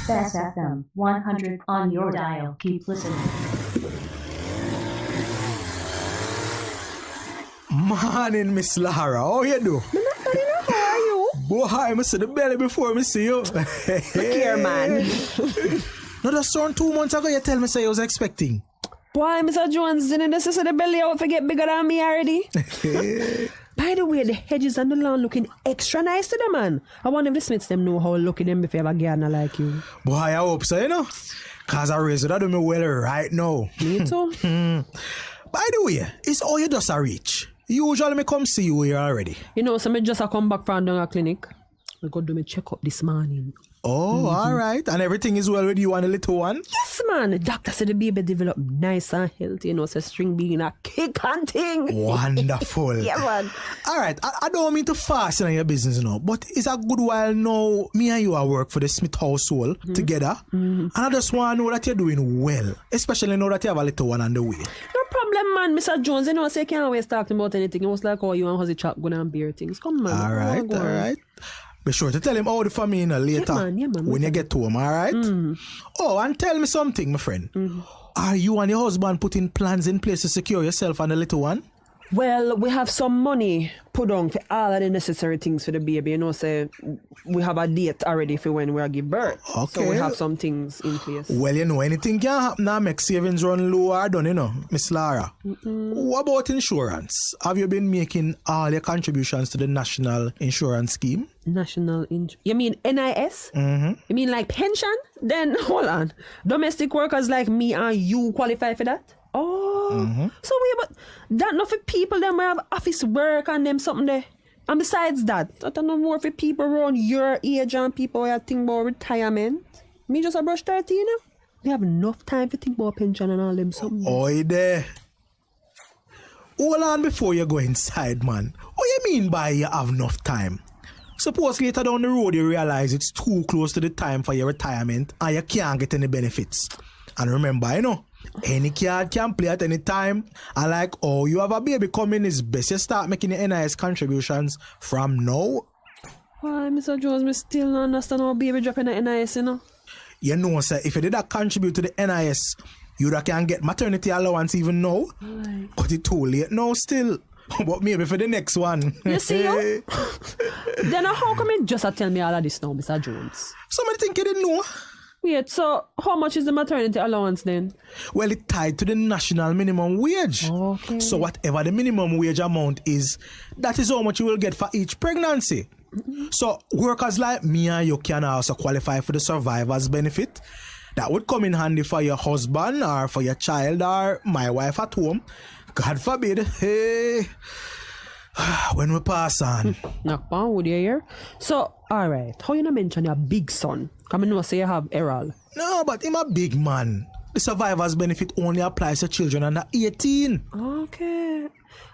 Speaker 9: Bess FM 100 on your dial. Keep listening.
Speaker 10: Morning, Miss Lara. How you do?
Speaker 1: How are you?
Speaker 10: Boy, I see the belly before me see you.
Speaker 1: Look here, man.
Speaker 10: No, that's around 2 months ago you tell me say you was expecting.
Speaker 1: Boy, Mr. Jones, didn't this is the belly out to get bigger than me already? By the way, the hedges and the lawn looking extra nice to them, man. I wonder if the Smiths them know how lucky them if you have a gardener like you.
Speaker 10: Boy, I hope so, you know. Cause I raise that do me well right now.
Speaker 1: Me too.
Speaker 10: By the way, it's all you just a reach. Usually me come see you here already.
Speaker 1: You know, so me just a come back from down a clinic. I go do me check up this morning.
Speaker 10: Oh, all right. And everything is well with you and the little one?
Speaker 1: Yes, man. The doctor said the baby developed nice and healthy. You know, so string being a kick and thing.
Speaker 10: Wonderful.
Speaker 1: Yeah, man.
Speaker 10: All right. I don't mean to fast in your business, you know, but it's a good while now me and you are work for the Smith household together. And I just want to know that you're doing well, especially now that you have a little one on the way.
Speaker 1: No problem, man. Mr. Jones, you know, so you can't always talk about anything. It was like, oh, you and Huzzy Chop going and beer things. Come, man.
Speaker 10: All right. Be sure to tell him all the family later
Speaker 1: yeah, man,
Speaker 10: when you get to him, all right? Oh, and tell me something, my friend. Are you and your husband putting plans in place to secure yourself and the little one?
Speaker 1: Well, we have some money put on for all of the necessary things for the baby. You know, say we have a date already for when we give birth.
Speaker 10: Okay.
Speaker 1: So we have some things in place.
Speaker 10: Well, you know, anything can happen now, make savings run low or done, you know, Miss Lara. What about insurance? Have you been making all your contributions to the National Insurance Scheme?
Speaker 1: You mean NIS? You mean like pension? Then, hold on. Domestic workers like me and you qualify for that? Oh, so but that not for people them have office work and them something there. And besides that, that not more for people around your age and people who think about retirement. Me just a brush 30, you know. We have enough time to think about pension and all them something.
Speaker 10: Oi there. Hold on before you go inside, man. What you mean by you have enough time? Suppose later down the road you realize it's too close to the time for your retirement and you can't get any benefits. And remember, you know, any card can play at any time. And like, oh, you have a baby coming, it's best you start making the NIS contributions from now.
Speaker 1: Why, Mr. Jones, me still don't understand how baby dropping the NIS, you know?
Speaker 10: You know, sir, if you did not contribute to the NIS, you can get maternity allowance even now.
Speaker 1: Right.
Speaker 10: But it's too late now still. But maybe for the next one.
Speaker 1: You see you? Then how come you just tell me all of this now, Mr. Jones?
Speaker 10: Somebody think you didn't know.
Speaker 1: Wait, so how much is the maternity allowance then?
Speaker 10: Well, it's tied to the national minimum wage.
Speaker 1: Okay.
Speaker 10: So whatever the minimum wage amount is, that is how much you will get for each pregnancy. So workers like me and you can also qualify for the survivor's benefit. That would come in handy for your husband or for your child or my wife at home. God forbid. Hey. When we pass on.
Speaker 1: Knock on would you hear? So, alright, how you not mention your big son? Come know say you have Errol.
Speaker 10: No, but him a big man. The survivor's benefit only applies to children under 18.
Speaker 1: Okay.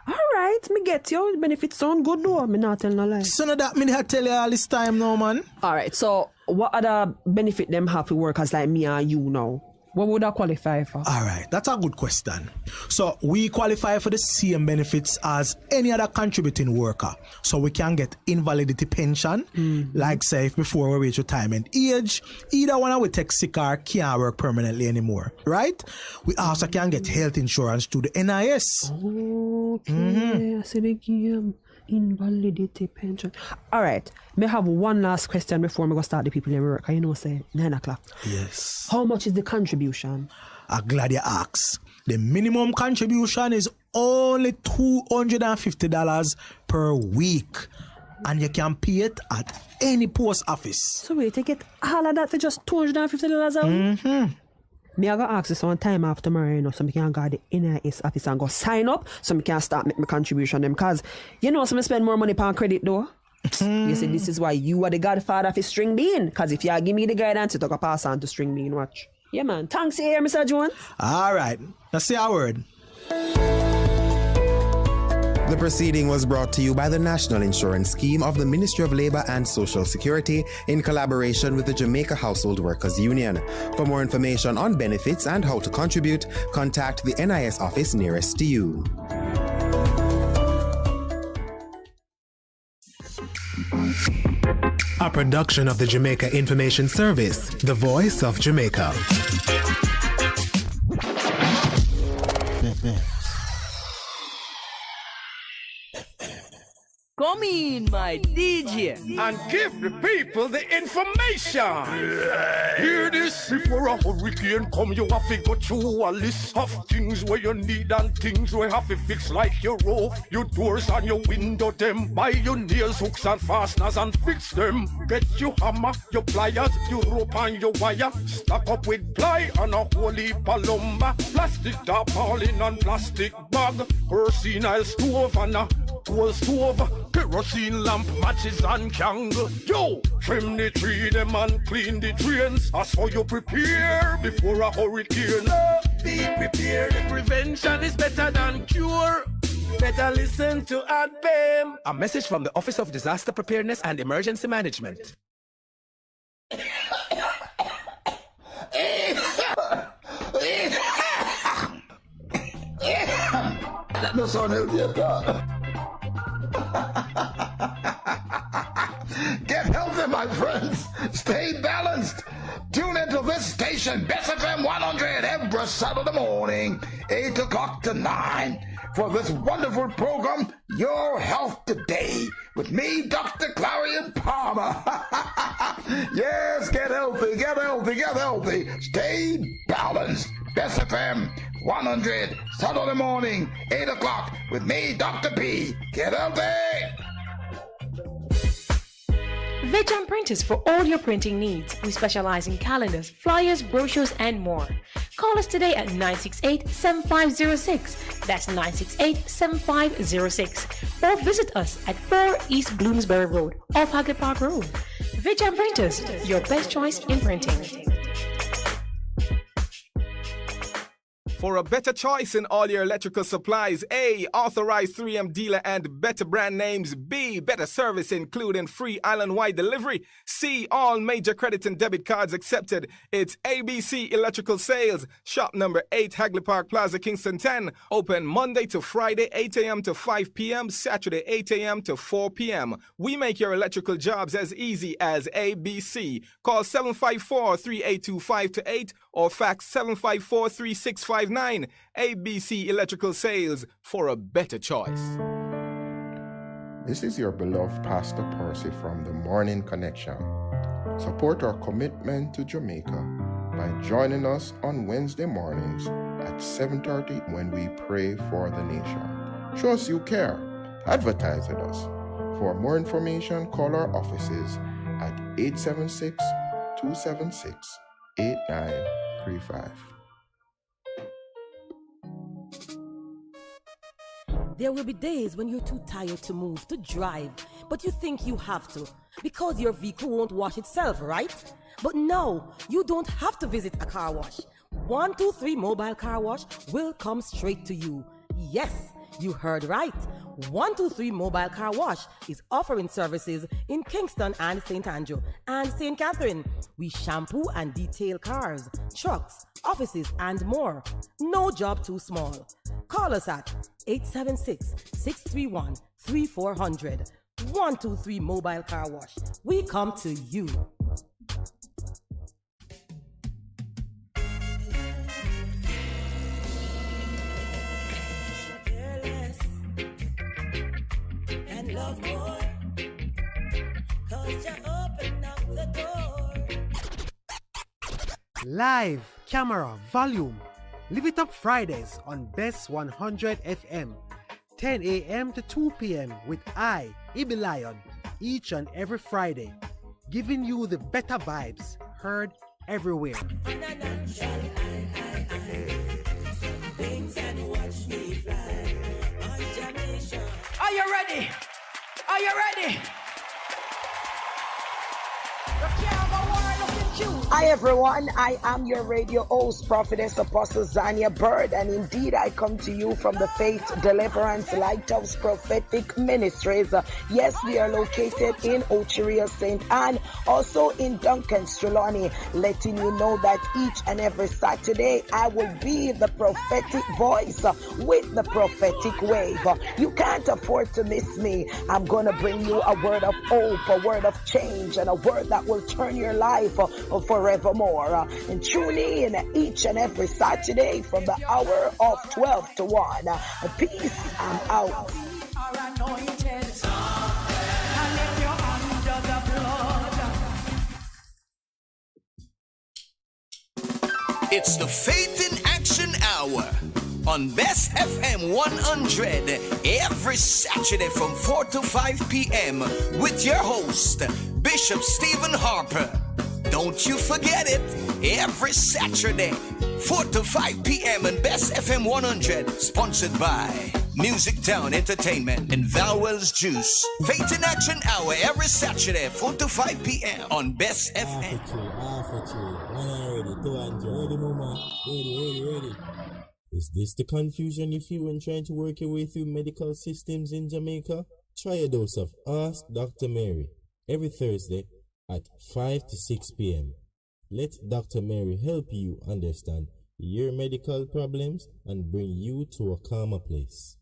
Speaker 1: Alright, me get you. Benefits sound good though. Me not tell no lie.
Speaker 10: So now that me I tell you all this time now, man.
Speaker 1: Alright, so what other benefit them have for workers like me and you now? What would I qualify for?
Speaker 10: All right, that's a good question. So we qualify for the same benefits as any other contributing worker. So we can get invalidity pension, like say if before we reach retirement age, either one we take sick or can't work permanently anymore, right? We also can get health insurance through the NIS.
Speaker 1: Okay, I see the game. Invalidity pension. All right, may have one last question before we go start the people in work. You know, say 9 o'clock.
Speaker 10: Yes.
Speaker 1: How much is the contribution?
Speaker 10: I'm glad you asked. The minimum contribution is only $250 per week. And you can pay it at any post office.
Speaker 1: So wait, you get all of that for just $250 a week? Me I go ask you some time after tomorrow, you know, so I can go to the NIS office and go sign up so I can start make my contribution them. Cause you know, so I spend more money on credit though. You see, this is why you are the godfather of string bean. Cause if you give me the guidance, you talk pass on to string bean, watch. Yeah man, thanks here, Mr. Jones.
Speaker 10: Alright, let's say our word.
Speaker 11: The proceeding was brought to you by the National Insurance Scheme of the Ministry of Labour and Social Security in collaboration with the Jamaica Household Workers Union. For more information on benefits and how to contribute, contact the NIS office nearest to you.
Speaker 12: A production of the Jamaica Information Service, the voice of Jamaica.
Speaker 13: Come in, my DJ,
Speaker 14: and give the people the information. Hear this? Before a hurricane come, you have to go through a list of things where you need and things where you have to fix, like your roof, your doors and your window them. Buy your nails, hooks and fasteners and fix them. Get your hammer, your pliers, your rope and your wire. Stock up with ply and a whole heap of lumber. Plastic tarpaulin and plastic bag. Kerosene stove and a coal stove. Kerosene lamp, matches and candle. Yo, trim the tree them and clean the drains. As for you prepare before a hurricane. So be prepared. Prevention is better than cure. Better listen to ADBAM.
Speaker 12: A message from the Office of Disaster Preparedness and Emergency Management.
Speaker 15: That no sound healthy at all. Get healthy, my friends. Stay balanced. Tune into this station, Bess FM 100, every Saturday morning, 8 o'clock to 9, for this wonderful program, Your Health Today, with me, Dr. Clarion Palmer. Yes, get healthy, get healthy, get healthy. Stay balanced. Bess FM 100, Saturday morning, 8 o'clock, with me, Dr. P. Get healthy.
Speaker 16: Vejan Printers for all your printing needs. We specialize in calendars, flyers, brochures, and more. Call us today at 968-7506. That's 968-7506. Or visit us at 4 East Bloomsbury Road, off Hagley Park Road. Vejan Printers, your best choice in printing.
Speaker 17: For a better choice in all your electrical supplies, A, authorized 3M dealer and better brand names. B, better service including free island-wide delivery. C, all major credit and debit cards accepted. It's ABC Electrical Sales. Shop number 8, Hagley Park Plaza, Kingston 10. Open Monday to Friday, 8 a.m. to 5 p.m. Saturday, 8 a.m. to 4 p.m. We make your electrical jobs as easy as ABC. Call 754-3825-8 or fax 754-3659. ABC Electrical Sales, for a better choice.
Speaker 18: This is your beloved Pastor Percy from the Morning Connection. Support our commitment to Jamaica by joining us on Wednesday mornings at 7:30 when we pray for the nation. Show us you care. Advertise with us. For more information, call our offices at 876-276-8935.
Speaker 19: There will be days when you're too tired to move, to drive, but you think you have to because your vehicle won't wash itself, right? But no, you don't have to visit a car wash. 123 Mobile Car Wash will come straight to you. Yes, you heard right. 123 Mobile Car Wash is offering services in Kingston and St. Andrew and St. Catherine. We shampoo and detail cars, trucks, offices, and more. No job too small. Call us at 876-631-3400. 123 Mobile Car Wash. We come to you.
Speaker 20: And love more, 'cause you open up the door.
Speaker 12: Live, camera, volume.
Speaker 21: Live It Up Fridays on Bess 100 FM, 10 a.m. to 2 p.m. with I, Ibi Lion, each and every Friday, giving you the better vibes heard everywhere.
Speaker 13: Are you ready? Are you ready?
Speaker 22: Hi everyone, I am your radio host, Prophetess Apostle Zania Bird, and indeed I come to you from the Faith Deliverance Lighthouse Prophetic Ministries. Yes, we are located in Ochiria, St. Anne, also in Duncan, Trelawney, letting you know that each and every Saturday I will be the prophetic voice with the prophetic wave. You can't afford to miss me. I'm going to bring you a word of hope, a word of change, and a word that will turn your life forevermore. And tune in each and every Saturday from the hour of 12 to 1. Peace, I'm out.
Speaker 23: It's the Faith in Action Hour on Best FM 100 every Saturday from 4 to 5 p.m. with your host, Bishop Stephen Harper. Don't you forget it, every Saturday, 4 to 5 p.m. on Best FM 100, sponsored by Music Town Entertainment and Vowels Juice. Faith in Action Hour every Saturday, 4 to 5 p.m. on Best FM.
Speaker 24: Ready. Is this the confusion you feel when trying to work your way through medical systems in Jamaica? Try a dose of Ask Dr. Mary every Thursday at 5 to 6 p.m. Let Dr. Mary help you understand your medical problems and bring you to a calmer place.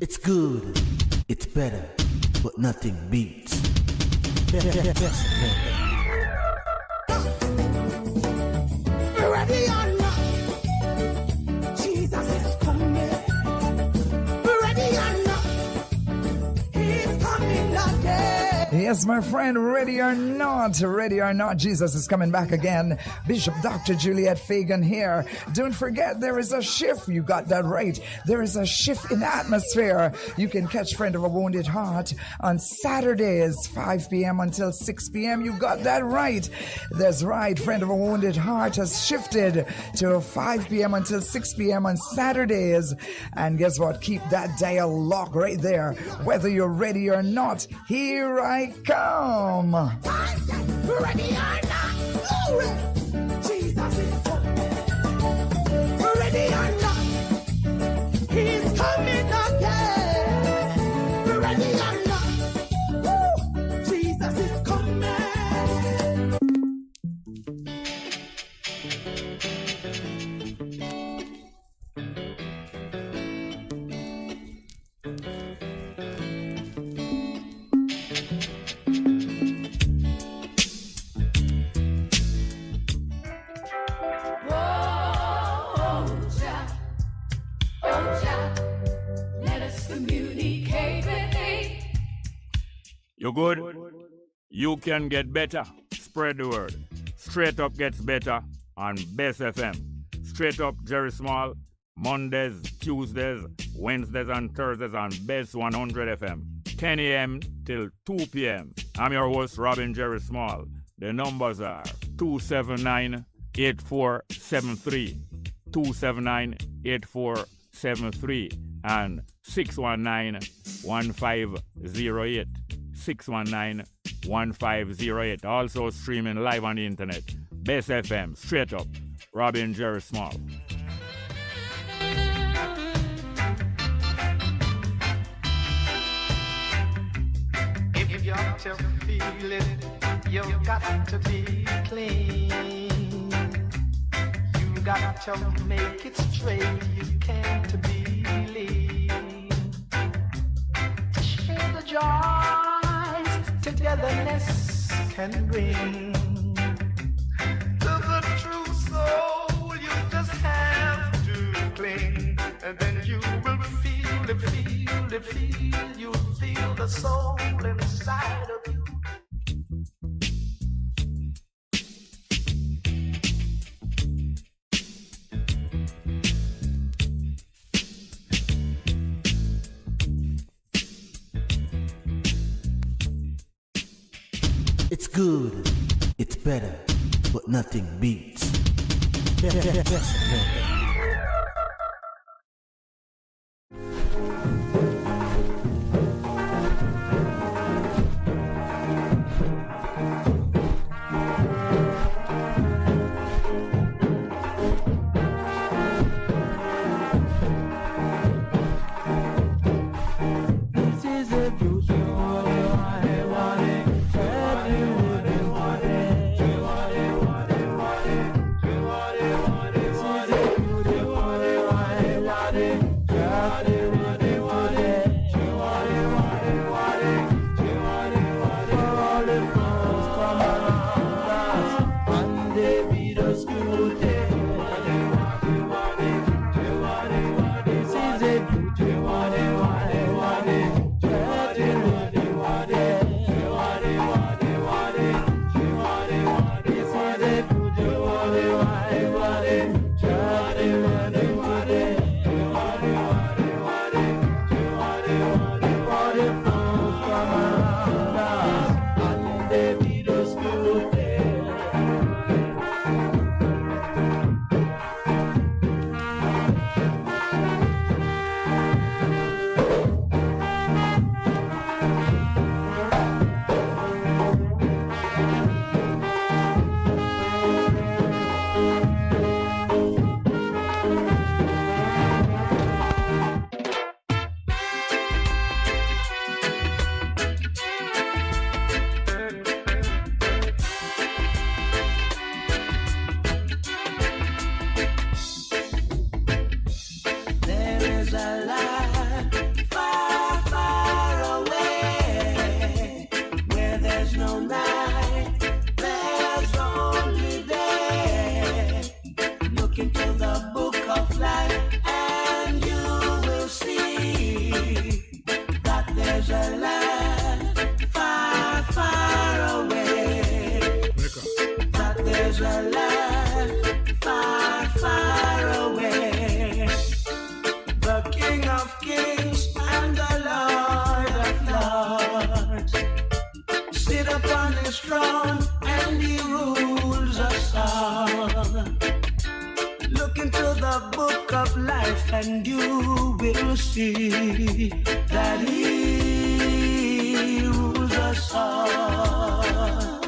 Speaker 25: It's good, it's better, but nothing beats.
Speaker 3: Ready or not, Jesus is coming. Ready or not, He's coming again.
Speaker 26: Yes, my friend, ready or not, Jesus is coming back again. Bishop Dr. Juliet Fagan here. Don't forget, there is a shift. You got that right. There is a shift in the atmosphere. You can catch Friend of a Wounded Heart on Saturdays, 5 p.m. until 6 p.m. You got that right. That's right. Friend of a Wounded Heart has shifted to 5 p.m. until 6 p.m. on Saturdays. And guess what? Keep that dialogue right there. Whether you're ready or not, here I come.
Speaker 3: Ready or not, glory. Jesus is coming. Ready or not, He's coming again. Ready or not, woo, Jesus is coming.
Speaker 2: You good? You can get better. Spread the word. Straight Up gets better on Bess FM. Straight Up Jerry Small, Mondays, Tuesdays, Wednesdays and Thursdays on Bess 100 FM. 10 a.m. till 2 p.m. I'm your host, Robin Jerry Small. The numbers are 279-8473, 279-8473, and 619-1508. 619-1508. Also streaming live on the internet. Bess FM, Straight Up, Robin Jerry Small.
Speaker 3: If you're to feel it, you've got to be clean. You got to make it straight. You can't believe. Share the joys togetherness can bring. To the true soul, you just have to cling, and then you will feel the feeling. you feel the soul inside of you.
Speaker 25: It's good, it's better, but nothing beats.
Speaker 3: And you will see that He rules us all.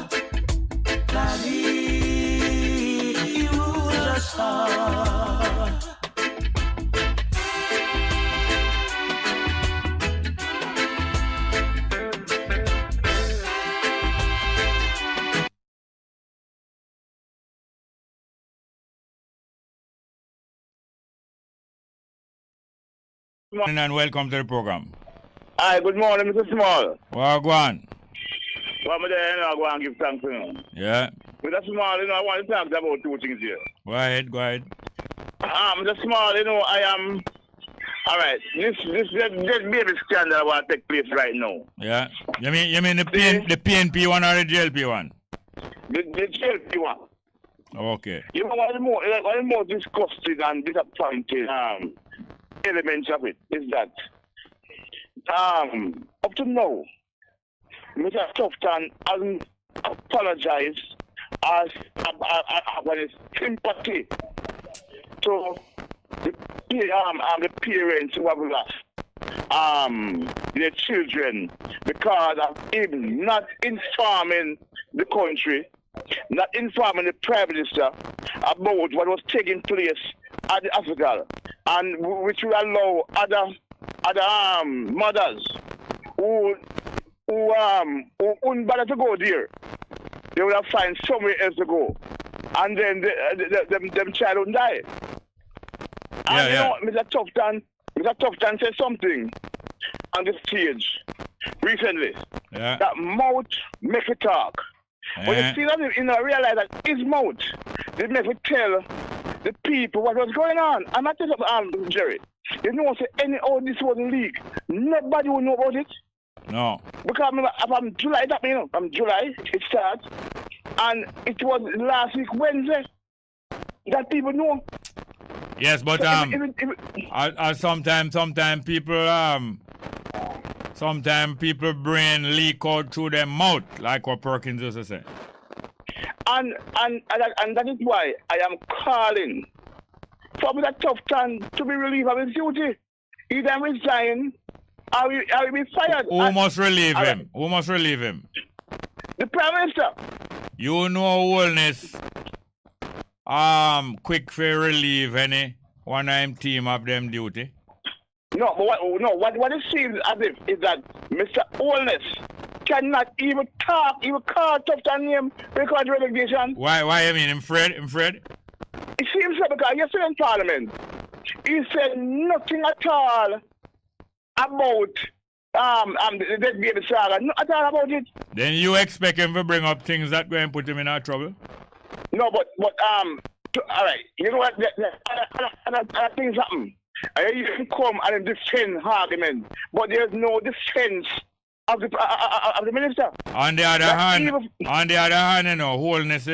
Speaker 3: That He rules us all.
Speaker 2: Good morning and welcome to the program.
Speaker 4: Hi, good morning, Mr. Small.
Speaker 2: Well, go on.
Speaker 4: Well, I'm there, I go and give thanks to you.
Speaker 2: Yeah.
Speaker 4: Mr. Small, I want to talk about two things here.
Speaker 2: Go ahead.
Speaker 4: Mr. Small, I am... All right, this baby scandal will take place right now.
Speaker 2: Yeah. You mean the PNP one or the JLP one?
Speaker 4: The JLP one.
Speaker 2: Okay.
Speaker 4: You know what the more disgusting and disappointing elements of it is that up to now, Mr. Tufton hasn't apologized as his sympathy to the parents who have lost their children because of him not informing the country, not informing the Prime Minister about what was taking place at the hospital, and which will allow other mothers who wouldn't bother to go there. They would have find somewhere else to go, and then them child would die. And you know, Mr. Tufton said something on the stage recently.
Speaker 2: Yeah.
Speaker 4: That mouth make it talk. But you see that, realize that his mouth did make it tell the people what was going on. I'm not telling Jerry. You know, say any all this was a leak. Nobody will know about it.
Speaker 2: No.
Speaker 4: Because from July, that means from July it starts, and it was last week Wednesday that people know.
Speaker 2: Yes, but sometimes people brain leak out through their mouth, like what Perkins used to say.
Speaker 4: And that is why I am calling for that tough time to be relieved of his duty. Either resign or he be fired.
Speaker 2: Who must relieve him? Who must relieve him?
Speaker 4: The Prime Minister.
Speaker 2: You know wholeness. Quick for relieve any one of them team of them duty.
Speaker 4: No, but what it seems as if is that Mr. Wholeness cannot even talk, even call tough time name because relegation.
Speaker 2: Why you mean him Fred?
Speaker 4: It seems so because yesterday in Parliament he said nothing at all about the dead baby saga. Not at all about it.
Speaker 2: Then you expect him to bring up things that going to put him in our trouble?
Speaker 4: No, but all right. You know what? Other things happen. You can come and defend argument, but there's no defense of the minister.
Speaker 2: On the other hand, you know, wholeness,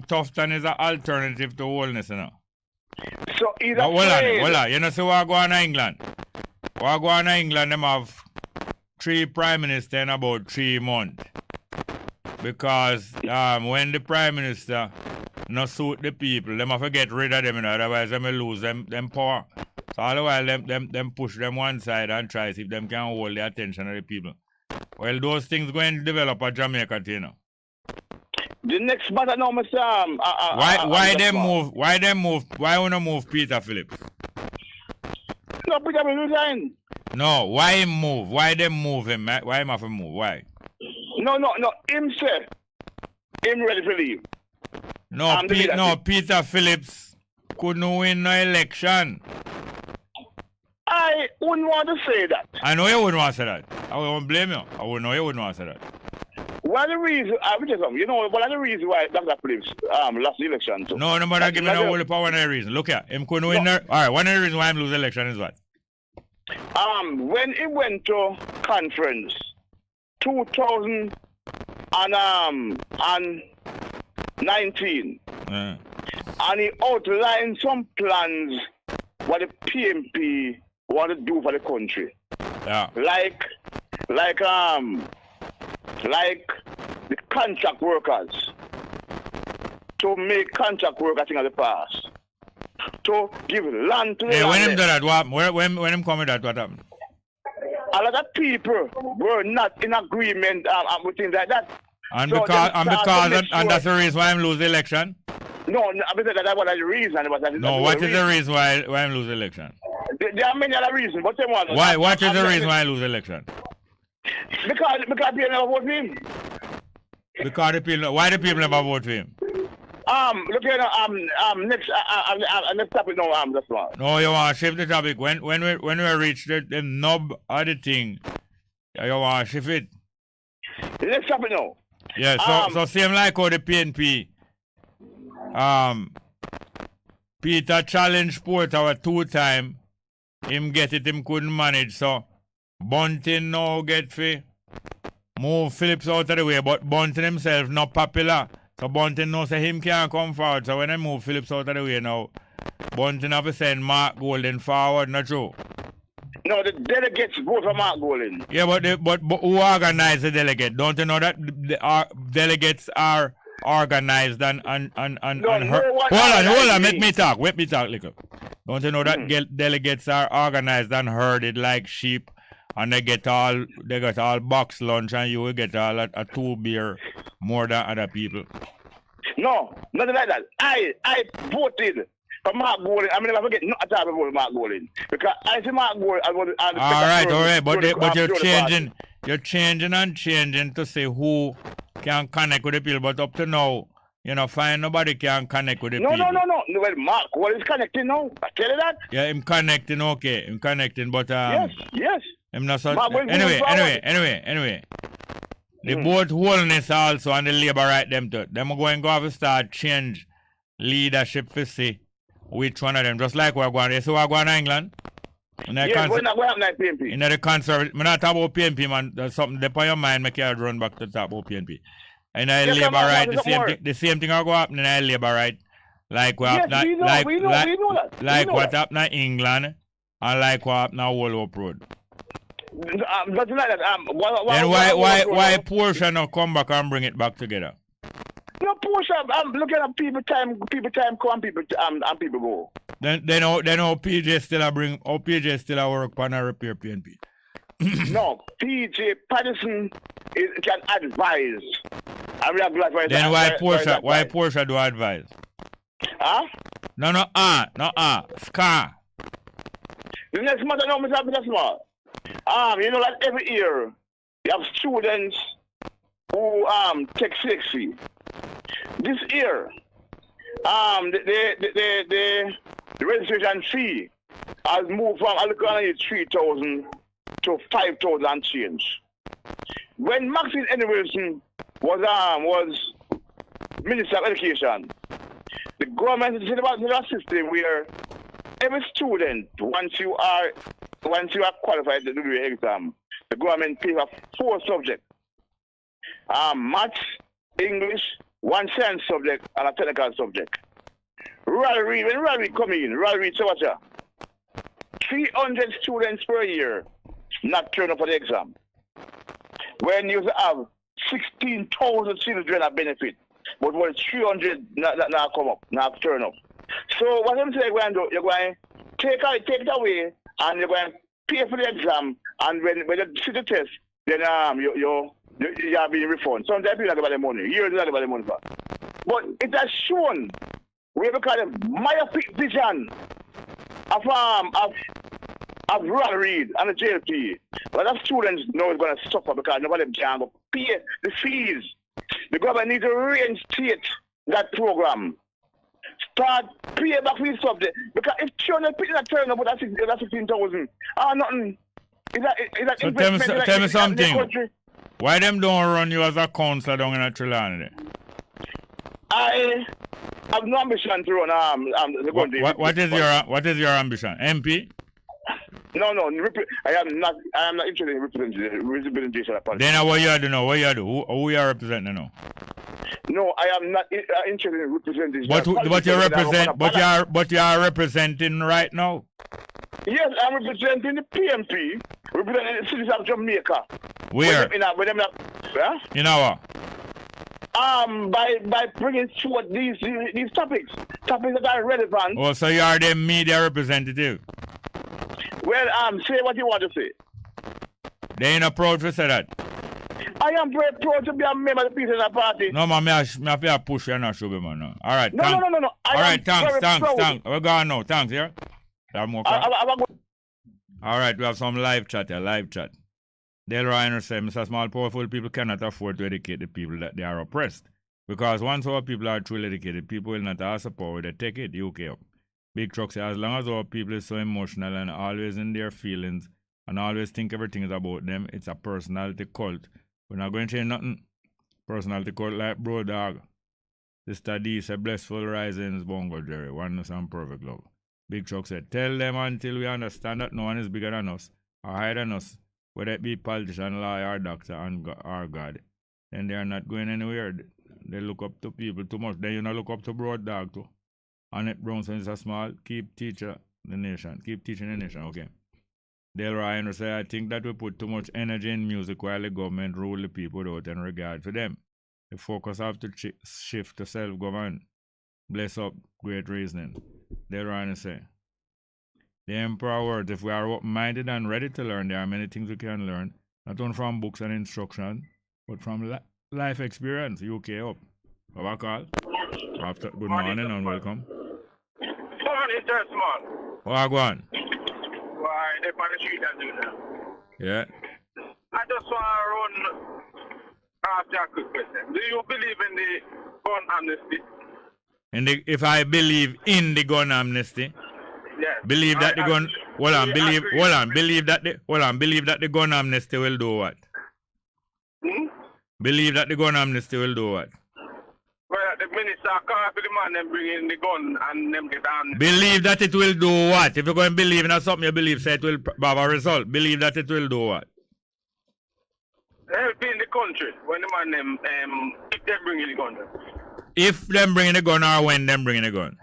Speaker 2: Tufton is an alternative to wholeness, you know.
Speaker 4: So either
Speaker 2: hold on. You know, so what go on in England? What go on in England, them have 3 prime ministers in about 3 months. Because when the prime minister not suit the people, them have to get rid of them, you know, otherwise they may lose them power. So all the while them push them one side and try to see if them can hold the attention of the people. Well, those things going to develop at Jamaica, you know.
Speaker 4: The next matter now, Mr.
Speaker 2: Why them move? Why wanna move Peter Phillips?
Speaker 4: No, Peter will resign.
Speaker 2: No, why him move? Why them move him? Why him have to move? Why?
Speaker 4: No. Him said him ready to leave.
Speaker 2: No, Peter Phillips couldn't win no election.
Speaker 4: I wouldn't want to say that.
Speaker 2: I know you wouldn't want to say that. I won't blame you. I would know you wouldn't want to say that.
Speaker 4: One of the reasons, one of the reasons why Dr. Phillips lost the election too.
Speaker 2: No, but I give me no whole power. One of the reasons. Look here, him couldn't win. All right, one of the reasons why him lose the election is what?
Speaker 4: When he went to conference 2019, and he outlined some plans what the PMP want to do for the country.
Speaker 2: Yeah.
Speaker 4: Like the contract workers, to make contract work a thing of the past, to give land to the
Speaker 2: when him
Speaker 4: land.
Speaker 2: do that, when him come with that, what happened?
Speaker 4: A lot of people were not in agreement with things like that.
Speaker 2: And
Speaker 4: so
Speaker 2: that's the reason why him lose the election?
Speaker 4: No, because that was the reason.
Speaker 2: What is the reason why him lose the election?
Speaker 4: There are many other reasons, but them one.
Speaker 2: Why? What is the reason why he lose the election?
Speaker 4: Because people never vote for him.
Speaker 2: Why the people never vote for him?
Speaker 4: Look here, next topic now, that's one.
Speaker 2: No, you want to shift the topic. When we reach the nub of the thing, you want to shift it.
Speaker 4: Next topic now.
Speaker 2: Yeah, so same like how the PNP, Peter challenged Porter 2 times. Him get it, him couldn't manage, so Bunting now get fi move Phillips out of the way, but Bunting himself not popular. So Bunting knows that him can't come forward. So when I move Phillips out of the way now, Bunting have to send Mark Golden forward, not true?
Speaker 4: No, the delegates vote for Mark Golden.
Speaker 2: Yeah, but who organized the delegate? Don't you know that the delegates are organized and heard? Hold on, let me talk, little. Don't you know that delegates are organized and herded like sheep, and they get all box lunch, and you will get all a 2 beer more than other people?
Speaker 4: No, nothing like that. I voted for Mark Golden. I mean, never forget not to vote for Mark Golden, because I see Mark Golden. All
Speaker 2: right, but you're changing to say who can connect with the people, but up to now, find nobody can connect with the people.
Speaker 4: No. Well, Mark Golden is connecting now. I tell you that.
Speaker 2: Yeah, I'm connecting, okay. I'm connecting, but
Speaker 4: yes.
Speaker 2: I'm not so. Anyway. The both wholeness also and the labor right them too. Them are going to have to start change leadership to see which one of them. Just like we're going. You see we're going to England?
Speaker 4: Yes, we're not going to have PNP.
Speaker 2: In the conservative, I'm not talking about PNP, man. There's something there on your mind, make you run back to talk about PNP. And I
Speaker 4: Yes,
Speaker 2: Labour right,
Speaker 4: man,
Speaker 2: the same thing will go happen in Labour right. Like what
Speaker 4: yes,
Speaker 2: happened,
Speaker 4: we know that.
Speaker 2: Like what happened in England, and like what happened in Wallop Road.
Speaker 4: Nothing like that.
Speaker 2: Then why Porsche not come back and bring it back together?
Speaker 4: No, Porsche. I'm looking at people time come, people go.
Speaker 2: Then PJ still a work on a repair PNP.
Speaker 4: No, PJ Patterson can advise.
Speaker 2: Then why Porsche do advise?
Speaker 4: Huh?
Speaker 2: No, Scar.
Speaker 4: The next matter now, Mr. Small. You know, like every year, you have students who take sexy. This year, the registration fee has moved from 3,000 to 5,000 change. When Maxine Wilson was Minister of Education, the government is about a system where every student, once you are qualified to do the exam, the government pays for 4 subjects: maths, English, 1 science subject, and a technical subject. When Raleigh come in, Raleigh, so what's that? 300 students per year not turn up for the exam. When you have 16,000 children that benefit, but when 300 not come up, not turn up. So what I'm saying, you're going to take it away, and you're going to pay for the exam, and when you see the test, then you are being refunded. Sometimes you don't get the money. Years you don't get the money for. But it has shown we have a myopic vision of Ronald Reid and the JLP. But that students know it's going to suffer because nobody can go pay the fees. The government needs to reinstate that program. Start pay back for the subject. Because if children people that turn up with that 16,000, nothing.
Speaker 2: So tell me something. Why them don't run you as a councillor down in Trelawney?
Speaker 4: I have no ambition to run
Speaker 2: what is your ambition? MP?
Speaker 4: No, I am not interested in representation of politics.
Speaker 2: Then what you do now? What you do? Who you are representing now?
Speaker 4: No, I am not interested in representation.
Speaker 2: But you are representing right now.
Speaker 4: Yes, I'm representing the PMP, representing the citizens of Jamaica.
Speaker 2: Where? In our?
Speaker 4: By bringing forward these topics that are relevant.
Speaker 2: Oh, so you are the media representative.
Speaker 4: Well, say what you want to say.
Speaker 2: They ain't not proud to say that.
Speaker 4: I am very proud to be a member of the Peace Party.
Speaker 2: No, man, I have to push you and show me, man. No. All right,
Speaker 4: No.
Speaker 2: All right, thanks. We're going now. Thanks, yeah? Have more all right, we have some live chat here, Del Ryan said, Mr. Small, powerful people cannot afford to educate the people that they are oppressed. Because once our people are truly educated, people will not ask for power, they take it, UK up. Big Truck says, as long as our people is so emotional and always in their feelings and always think everything is about them, it's a personality cult. We're not going to change nothing. Personality cult like Bro Dog. Sister D said, blessful risings, Bongo Jerry, oneness and perfect love. Big Truck said, tell them until we understand that no one is bigger than us or higher than us, whether it be politician, lawyer, or doctor, or God. Then they are not going anywhere. They look up to people too much. Then you not look up to Broad Dog too. Annette Brownson is a small, keep teaching the nation, okay. Del Ryan will say, I think that we put too much energy in music while the government rule the people without any regard for them. The focus have to shift to self-government. Bless up, great reasoning. Del Ryan will say, the emperor words, if we are open-minded and ready to learn, there are many things we can learn, not only from books and instruction, but from life experience. UK up. Have a call? Good morning and welcome.
Speaker 1: Morning, sir, Small.
Speaker 2: Oh, go on.
Speaker 1: Why, they're on the street and do that.
Speaker 2: Yeah.
Speaker 1: I just want to ask you a quick question. Do you believe in the gun amnesty?
Speaker 2: If I believe in the gun amnesty,
Speaker 1: yes.
Speaker 2: Believe that the gun. Believe that the gun amnesty will do what?
Speaker 1: Hmm?
Speaker 2: Believe that the gun amnesty will do what?
Speaker 1: Well, the minister call for the man them bring in the gun and them get on.
Speaker 2: Believe that it will do what? If you're going to believe in something you believe, say it will have a result. Believe that it will do what?
Speaker 1: Help in the country when the man them if them bring in the gun.
Speaker 2: If them bring in the gun or when them bring in the gun?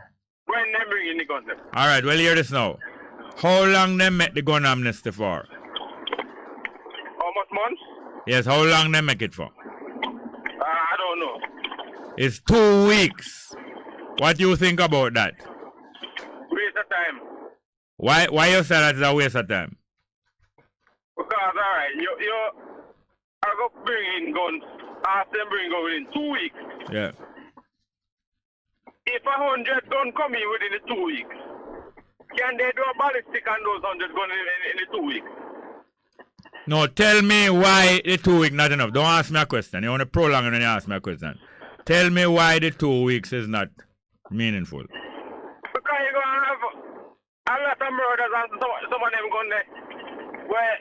Speaker 1: When them bring in the gun.
Speaker 2: Alright, well hear this now. How long them make the gun amnesty for?
Speaker 1: Almost months?
Speaker 2: Yes, how long them make it for?
Speaker 1: I don't know.
Speaker 2: It's 2 weeks. What do you think about that?
Speaker 1: Waste of time.
Speaker 2: Why you say that is a waste of time?
Speaker 1: Because alright, you I go bring in guns after them bring gun within 2 weeks.
Speaker 2: Yeah.
Speaker 1: If 100 gun come in within the 2 weeks, can they do a ballistic on those 100 guns in the 2 weeks?
Speaker 2: No, tell me why the 2 weeks not enough. Don't ask me a question. You want to prolong it when you ask me a question. Tell me why the 2 weeks is not meaningful.
Speaker 1: Because you're going to have a lot of murders and some of them going there where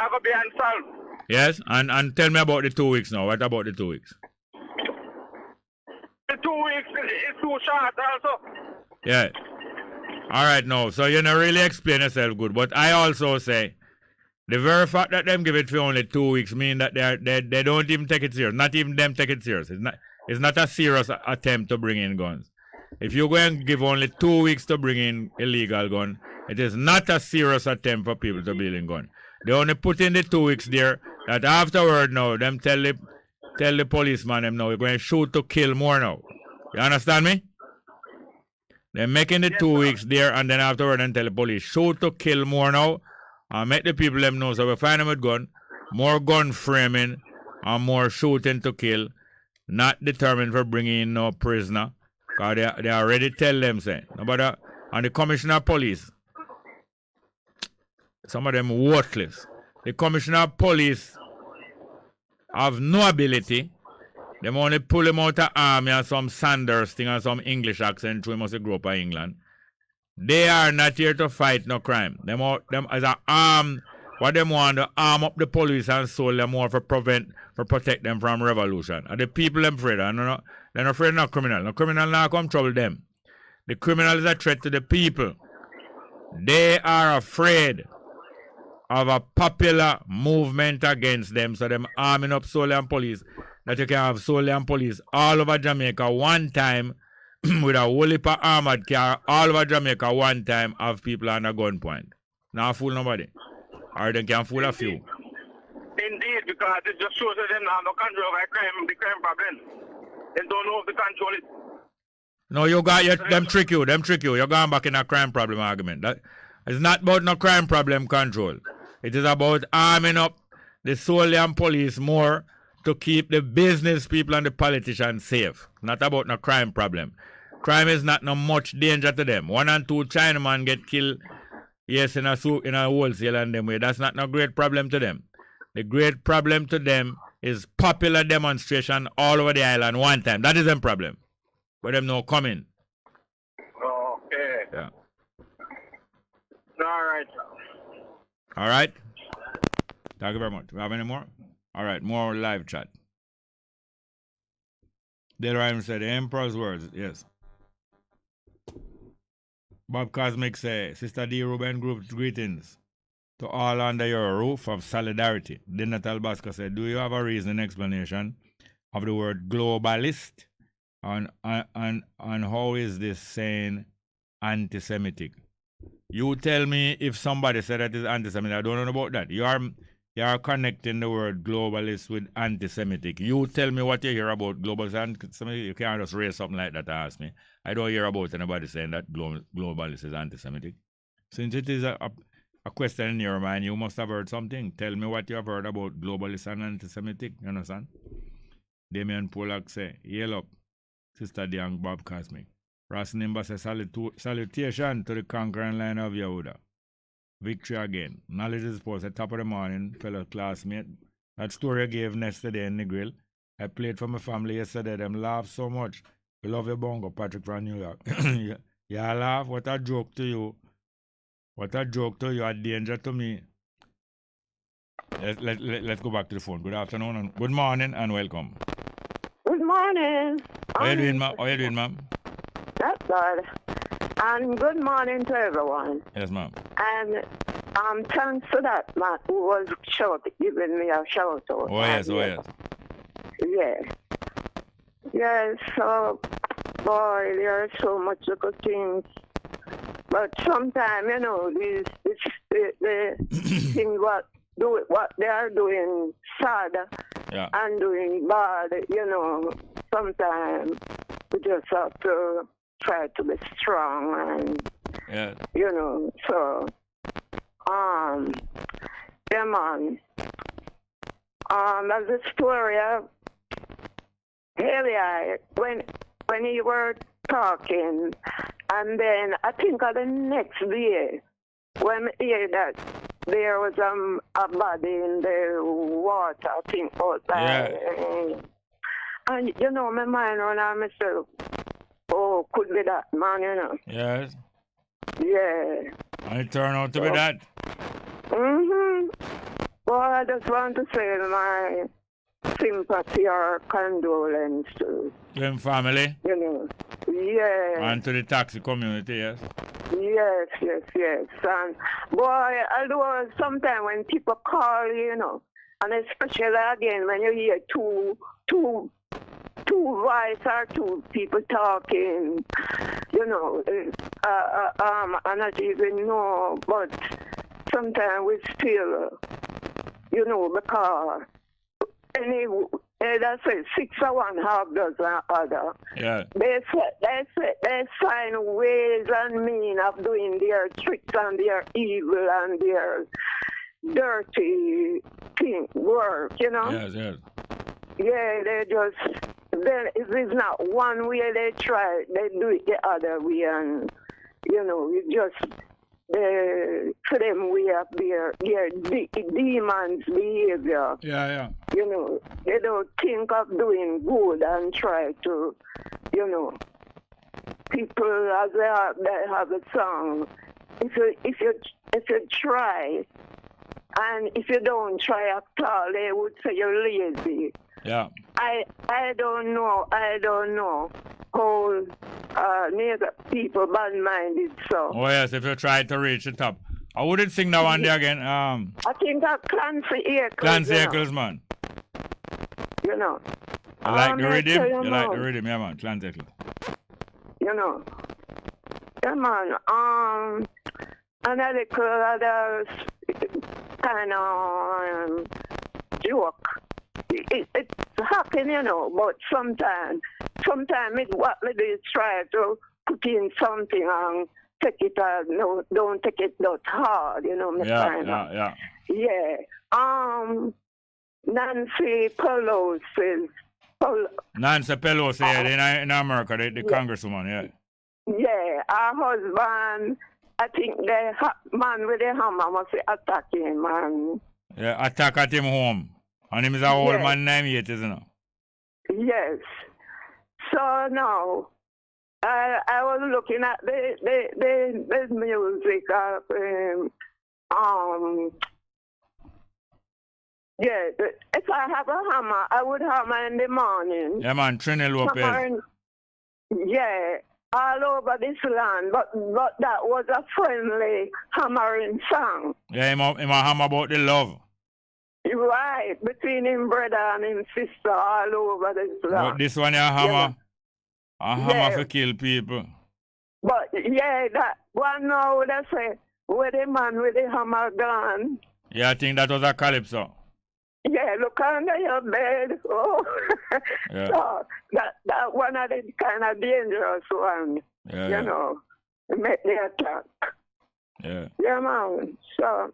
Speaker 1: I go be unsolved.
Speaker 2: Yes, and tell me about the 2 weeks now. What about the 2 weeks?
Speaker 1: The 2 weeks is too short also.
Speaker 2: Yeah. Alright now, so you don't really explain yourself good. But I also say the very fact that them give it for only 2 weeks mean that they don't even take it serious. Not even them take it serious. It's not a serious attempt to bring in guns. If you go and give only 2 weeks to bring in illegal gun, it is not a serious attempt for people to build in gun. They only put in the 2 weeks there that afterward now, them tell the policeman them now, you're going to shoot to kill more now. You understand me? They're making the 2 weeks there and then afterward and tell the police, shoot to kill more now and make the people them know so we find them with gun, more gun framing and more shooting to kill, not determined for bringing in no prisoner. Because they already tell them, say, nobody, and the commissioner of police, some of them worthless. The commissioner of police have no ability. They only pull him out of army and some Sanders thing and some English accent, so he must grow up in England. They are not here to fight no crime. Them as a arm, what them want to arm up the police and soul them more for protect them from revolution. And the people them afraid. They're not afraid of no criminal. No criminal now come trouble them. The criminal is a threat to the people. They are afraid of a popular movement against them, so them arming up solely and police, that you can have solely and police all over Jamaica one time with a whole heap of armored car all over Jamaica one time have people on a gunpoint. Not fool nobody. Or they can fool a few.
Speaker 1: Indeed, because it just shows that them have no control over the crime problem. They don't know if they control it.
Speaker 2: No, them trick you. You're going back in a crime problem argument. That it's not about no crime problem control. It is about arming up the soldier and police more to keep the business people and the politicians safe. Not about no crime problem. Crime is not no much danger to them. 1 and 2 Chinaman get killed, yes, in a wholesale and them way. That's not no great problem to them. The great problem to them is popular demonstration all over the island one time. That is them problem. But them no coming.
Speaker 1: Okay.
Speaker 2: Yeah.
Speaker 1: Alright.
Speaker 2: Alright? Thank you very much. We have any more? Alright, more live chat. Delrime said, the Emperor's words, yes. Bob Cosmic say, Sister D. Ruben Group, greetings to all under your roof of solidarity. Dinatal Basco said, do you have a reason explanation of the word globalist? And how is this saying anti-Semitic? You tell me if somebody said that is anti-Semitic. I don't know about that. You are connecting the word globalist with anti-Semitic. You tell me what you hear about globalist and anti-Semitic. You can't just raise something like that and ask me. I don't hear about anybody saying that globalist is anti-Semitic. Since it is a question in your mind, you must have heard something. Tell me what you have heard about globalist and anti-Semitic. You understand? Damian Polak say, yell up, Sister Diang Bob Cosmic. Ross Nimba says, salutation to the conquering line of Yehuda. Victory again. Knowledge is supposed at top of the morning, fellow classmate. That story I gave yesterday in the grill. I played for my family yesterday. Them laugh so much. We love your Bongo, Patrick from New York. Yeah, laugh. What a joke to you. What a joke to you. A danger to me. Let's go back to the phone. Good afternoon and good morning and welcome.
Speaker 5: Good morning.
Speaker 2: How you doing, ma'am? How you doing, ma'am?
Speaker 5: That's good. And good morning to everyone.
Speaker 2: Yes, ma'am.
Speaker 5: And thanks to that man who was giving me a shout out.
Speaker 2: Oh, yes, oh, yes.
Speaker 5: Yeah. Yes, so, boy, there are so much good things. But sometimes, you know, the things what they are doing sad and doing bad, you know, sometimes we just have to try to be strong and, you know, so, yeah, man. There's a story of Haley, when you were talking, and then I think of the next day, when I hear that there was a body in the water, I think, outside. And, you know, my mind run on myself, oh, could be that man, you know.
Speaker 2: Yes.
Speaker 5: Yeah.
Speaker 2: And it turned out to be that.
Speaker 5: Mm-hmm. Well, I just want to say my sympathy or condolence to
Speaker 2: them family.
Speaker 5: You know. Yeah.
Speaker 2: And to the taxi community, yes.
Speaker 5: Yes. And boy, although sometimes when people call, you know, and especially again when you hear two voice or two people talking, you know, I not even know, but sometimes we still, you know, because that's it, 6 or 1 half dozen other.
Speaker 2: Yeah.
Speaker 5: They find ways and means of doing their tricks and their evil and their dirty work, you know?
Speaker 2: Yes.
Speaker 5: Yeah, they just, then if it's not one way they try, they do it the other way, and, you know, it just, for them way up their demons behavior.
Speaker 2: Yeah.
Speaker 5: You know, they don't think of doing good and try to, you know, people as they have a song. If you try, and if you don't try at all, they would say you're lazy.
Speaker 2: Yeah.
Speaker 5: I don't know how people bad-minded so.
Speaker 2: Oh yes, if you try to reach the top. I wouldn't sing that one there again.
Speaker 5: I think that Clancy Eccles.
Speaker 2: Clancy Eccles, man.
Speaker 5: You know.
Speaker 2: You like the rhythm? You like the rhythm, yeah, man. Clancy Eccles.
Speaker 5: You know. Yeah, man. Another other kind of joke. It's happening, you know, but sometimes it's what they do is try to put in something and take it don't take it that hard, you know.
Speaker 2: Yeah.
Speaker 5: Nancy Pelosi.
Speaker 2: Nancy Pelosi, in America, the congresswoman, yeah.
Speaker 5: Yeah, her husband, I think the man with the hammer must be attacking him, and
Speaker 2: yeah, attack at him home. And him is a old man named yet, isn't it?
Speaker 5: Yes. So now, I was looking at the music of if I have a hammer, I would hammer in the morning.
Speaker 2: Yeah, man, Trini Lopez.
Speaker 5: Yeah, all over this land, but that was a friendly hammering song.
Speaker 2: Yeah, him a hammer about the love.
Speaker 5: Right, between him brother and him sister all over this land.
Speaker 2: But this one a hammer. A hammer for kill people.
Speaker 5: But yeah, that one now would I say, where the man with the hammer gone.
Speaker 2: Yeah, I think that was a calypso.
Speaker 5: Yeah, look under your bed. Oh.
Speaker 2: Yeah.
Speaker 5: So that one of the kind of dangerous one.
Speaker 2: Yeah,
Speaker 5: you know, make the attack.
Speaker 2: Yeah.
Speaker 5: Yeah, man. So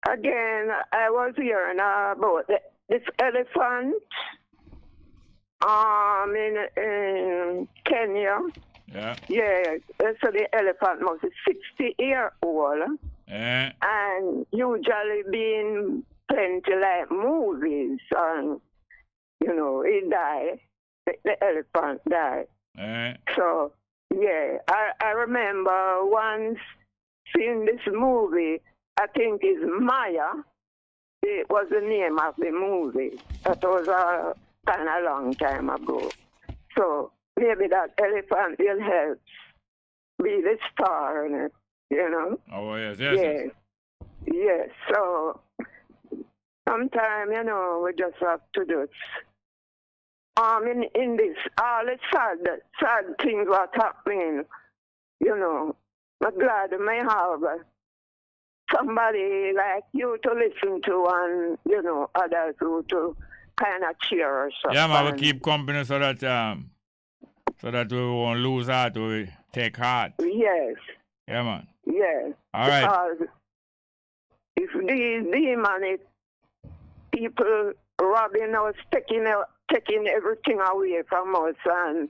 Speaker 5: again, I was hearing about this elephant in Kenya.
Speaker 2: Yeah.
Speaker 5: Yeah, so the elephant must be 60-year-old.
Speaker 2: Yeah.
Speaker 5: And usually being plenty like movies, and, you know, he died. The elephant died.
Speaker 2: Yeah.
Speaker 5: So, yeah, I remember once seeing this movie, I think it's Maya. It was the name of the movie. That was a kind of long time ago. So maybe that elephant will help be the star in it, you know?
Speaker 2: Oh, yes.
Speaker 5: Yes. Yes. So sometimes, you know, we just have to do in this all the sad things what happening, you know. I'm glad I may have somebody like you to listen to and, you know, others who to kind of cheer us up.
Speaker 2: Yeah, man, we keep company so that we won't lose heart, we take heart.
Speaker 5: Yes.
Speaker 2: Yeah, man.
Speaker 5: Yes.
Speaker 2: All right.
Speaker 5: Because if these demons, people robbing us, taking everything away from us, and,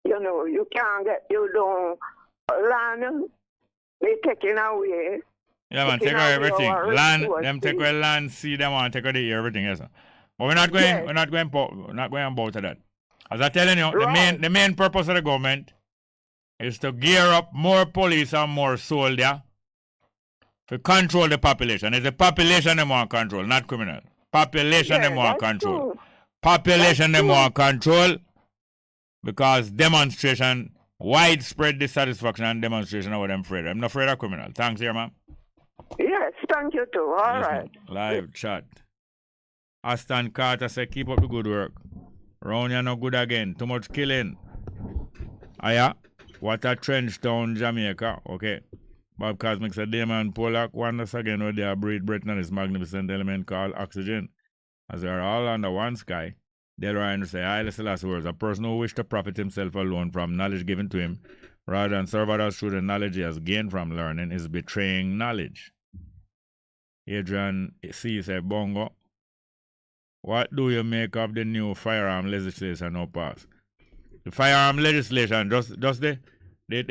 Speaker 5: you know, you can't get, you don't land, they taking away.
Speaker 2: Yeah, man, take away everything. Land, them take away land, see them and take away everything, yes. But we're not going about to that. As I'm telling you, the main purpose of the government is to gear up more police and more soldiers to control the population. It's the population they want control, not criminal. Population they want control. Population they want control because demonstration, widespread dissatisfaction and demonstration of what I'm afraid. I'm not afraid of criminal. Thanks, here, man.
Speaker 5: Yes, thank you too. All right.
Speaker 2: Live chat. Aston Carter said, keep up the good work. Round you no good again. Too much killing. Aya, what a trench town, Jamaica. Okay. Bob Cosmic said, Damon Pollock wonders again where they are breathe breath on this magnificent element called oxygen. As they are all under one sky, Del Ryan say, I the last words. A person who wishes to profit himself alone from knowledge given to him, rather than serve others through the knowledge he has gained from learning, is betraying knowledge. Adrian C. said, Bongo, what do you make of the new firearm legislation now passed? The firearm legislation, just the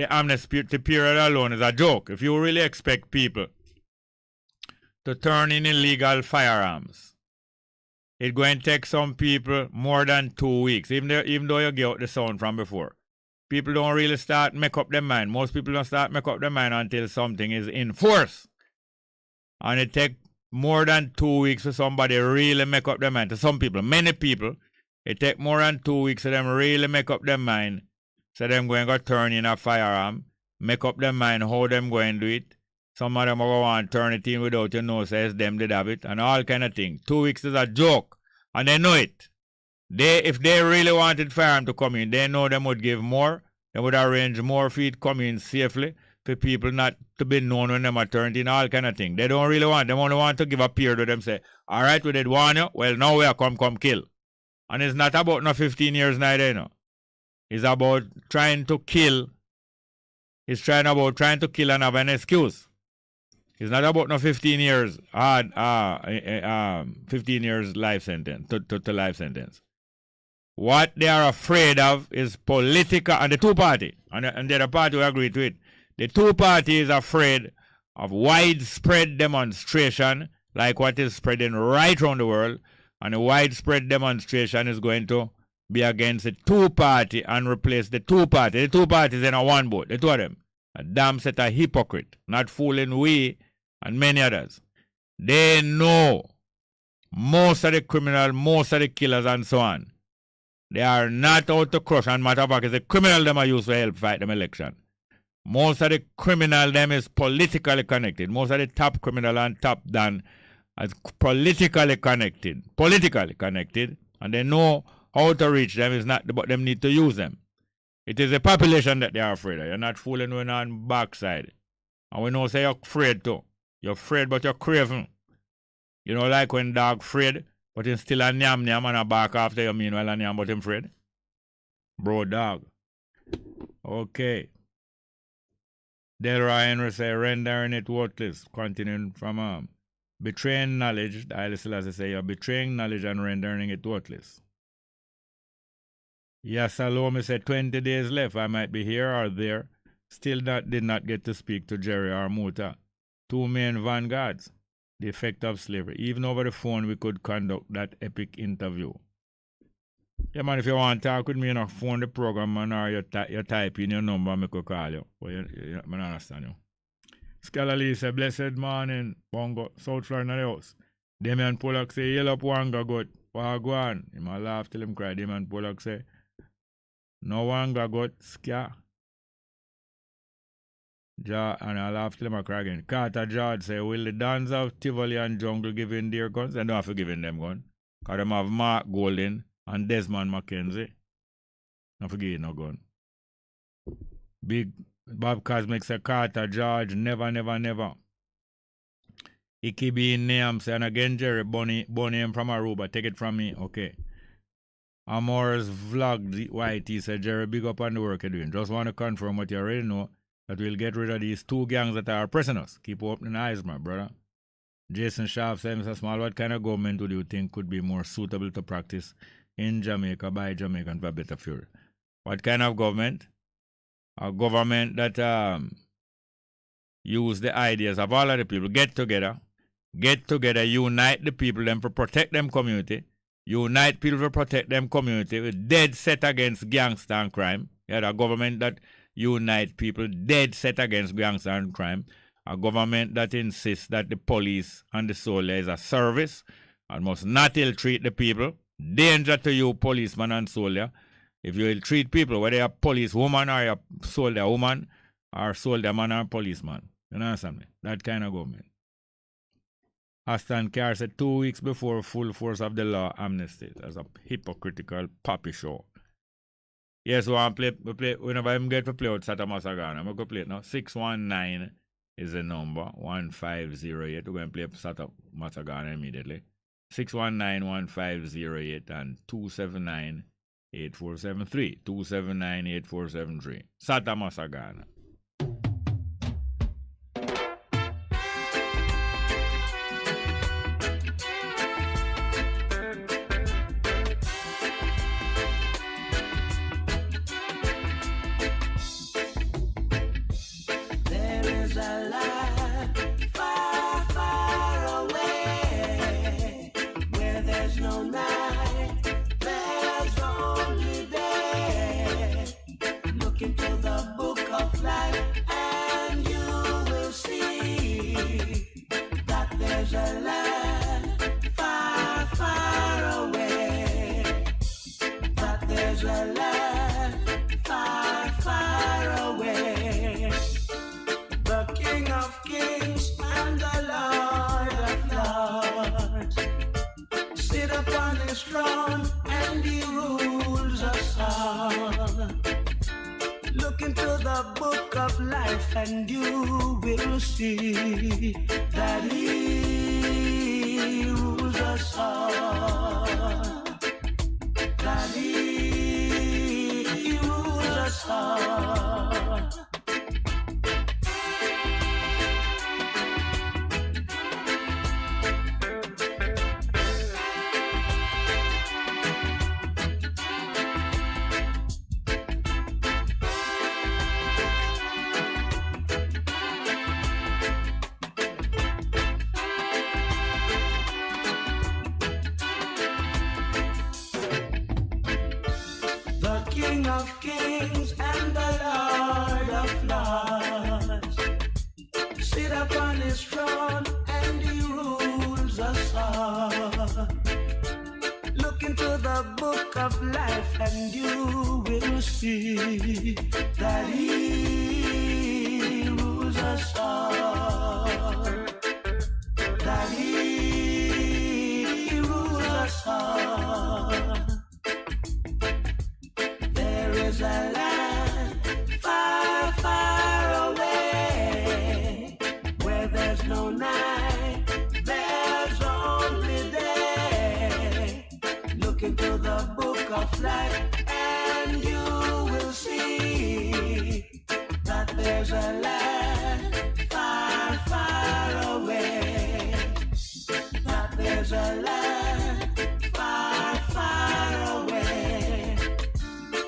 Speaker 2: amnesty period alone is a joke. If you really expect people to turn in illegal firearms, it's going to take some people more than 2 weeks, even though you get out the sound from before. People don't really start make up their mind. Most people don't start make up their mind until something is in force. And it takes more than 2 weeks for somebody really make up their mind. To some people, many people, it takes more than 2 weeks for them really make up their mind. So them going to turn in a firearm, make up their mind how them going to do it. Some of them are going to turn it in without you know, says them did have it, and all kind of things. 2 weeks is a joke, and they know it. If they really wanted firearm to come in, they know them would give more. They would arrange more for it come in safely for people not to be known when them are turned in, all kind of thing. They don't really want. They only want to give a period to them say, all right, we did warn you. Well, now we are come kill. And it's not about no 15 years neither, you know. It's about trying to kill. It's trying to kill and have an excuse. It's not about no 15 years 15 years life sentence to life sentence. What they are afraid of is political, and the two party, and the other party will agree to it. The two parties are afraid of widespread demonstration, like what is spreading right around the world, and a widespread demonstration is going to be against the two party and replace the two party. The two parties in a one boat, the two of them. A damn set of hypocrite, not fooling we and many others. They know most of the criminals, most of the killers and so on. They are not out to crush, and matter of fact, it's the criminal them are used to help fight them election. Most of the criminal them is politically connected. Most of the top criminal and top dan is politically connected, and they know how to reach them. Is not but them need to use them. It is the population that they are afraid of. You're not fooling when on backside. And we know say you're afraid too. You're afraid but you're craving. You know, like when dog afraid, but he's still a nyam and a bark after you meanwhile a nyam but him afraid. Bro dog. Okay. Delroy Henry say rendering it worthless. Continuing from betraying knowledge. I still say you're betraying knowledge and rendering it worthless. Yes, Salome said 20 days left. I might be here or there. Still did not get to speak to Jerry or Muta. Two main vanguards. The effect of slavery. Even over the phone, we could conduct that epic interview. Yeah, man, if you want to talk with me, you know, phone the program, man, or you type in your number, I could call you. But I don't understand you. Scholarly say, blessed morning, Bongo, South Florida the house. Damian Pollock say, yell up Wanga good. Wagwan. He might laugh till him cry. Damian Pollock say, No one got scare. And I'll have to them again. Carter George say, will the dance of Tivoli and Jungle give in their guns? They don't have to give in them guns. Because them have Mark Golden and Desmond McKenzie. Don't forget no gun. Big Bob Cosmic say, Carter George, never. He keep being named, saying again, Jerry, Bonnie him from Aruba, take it from me, okay. Amor's vlog, Whitey said, Jerry, big up on the work you're doing. Just want to confirm what you already know, that we'll get rid of these two gangs that are oppressing us. Keep opening eyes, my brother. Jason Sharp said, Mr. Small, what kind of government would you think could be more suitable to practice in Jamaica by Jamaicans for better fury? What kind of government? A government that use the ideas of all of the people, get together, unite the people, them for protect them community, unite people for protect them community, with dead set against gangster and crime. Yeah, a government that unite people, dead set against gangster and crime. A government that insists that the police and the soldier is a service and must not ill-treat the people. Danger to you, policeman and soldier. If you ill-treat people, whether you're a police woman or a soldier woman, or soldier man or policeman. You understand me? That kind of government. Aston Carr said 2 weeks before full force of the law amnesty. That's a hypocritical poppy show. Yes, we want to play whenever I'm going to play out Sata Masagana. I'm going to play it now. 619 is the number. 1508. We're going to play Sata Masagana immediately. 619-1508 and 279-8473. 279-8473. Sata Masagana.
Speaker 3: And you will see that he rules us all. That he rules us all. And you will see that he rules us all. That he rules us all. There is a land far, far away where there's no night, there's only day. Look into the book of life and you will see that there's a land far, far away. That there's a land far, far away.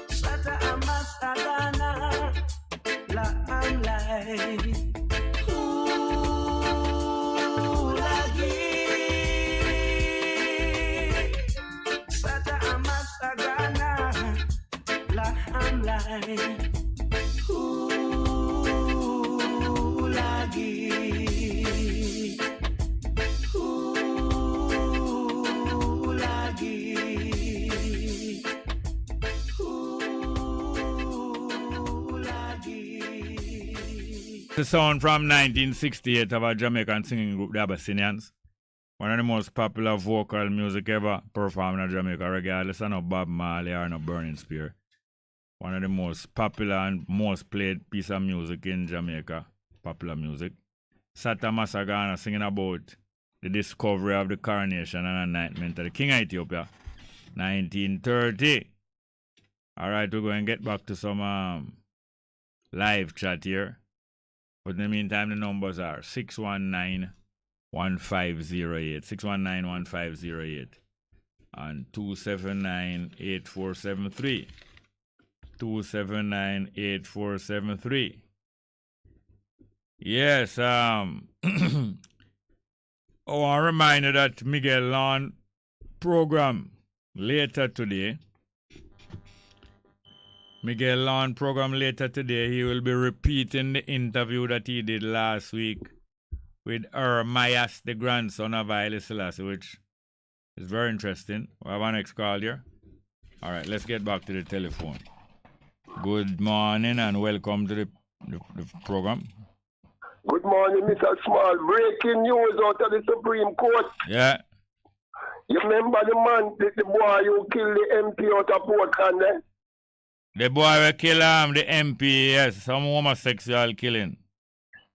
Speaker 3: Sata Amasagana La Amlai.
Speaker 2: The sound from 1968 of a Jamaican singing group, the Abyssinians. One of the most popular vocal music ever performed in Jamaica, regardless of no Bob Marley or no Burning Spear. One of the most popular and most played piece of music in Jamaica, popular music. Sata Masagana singing about the discovery of the coronation and anointment of the King of Ethiopia, 1930. All right, we're going to get back to some live chat here. But in the meantime, the numbers are 619-1508, 619-1508, and 279-8473. 279-8473. Yes, oh, I remind you that Miguel Lawn program later today. Miguel Lawn program later today. He will be repeating the interview that he did last week with Mayas, the grandson of Haile Selassie, which is very interesting. We have our next call here. All right, let's get back to the telephone. Good morning and welcome to the program.
Speaker 6: Good morning, Mr. Small. Breaking news out of the Supreme Court.
Speaker 2: Yeah.
Speaker 6: You remember the man, the boy who killed the MP out of Portland, eh?
Speaker 2: The boy will kill the MP, yes, some homosexual killing.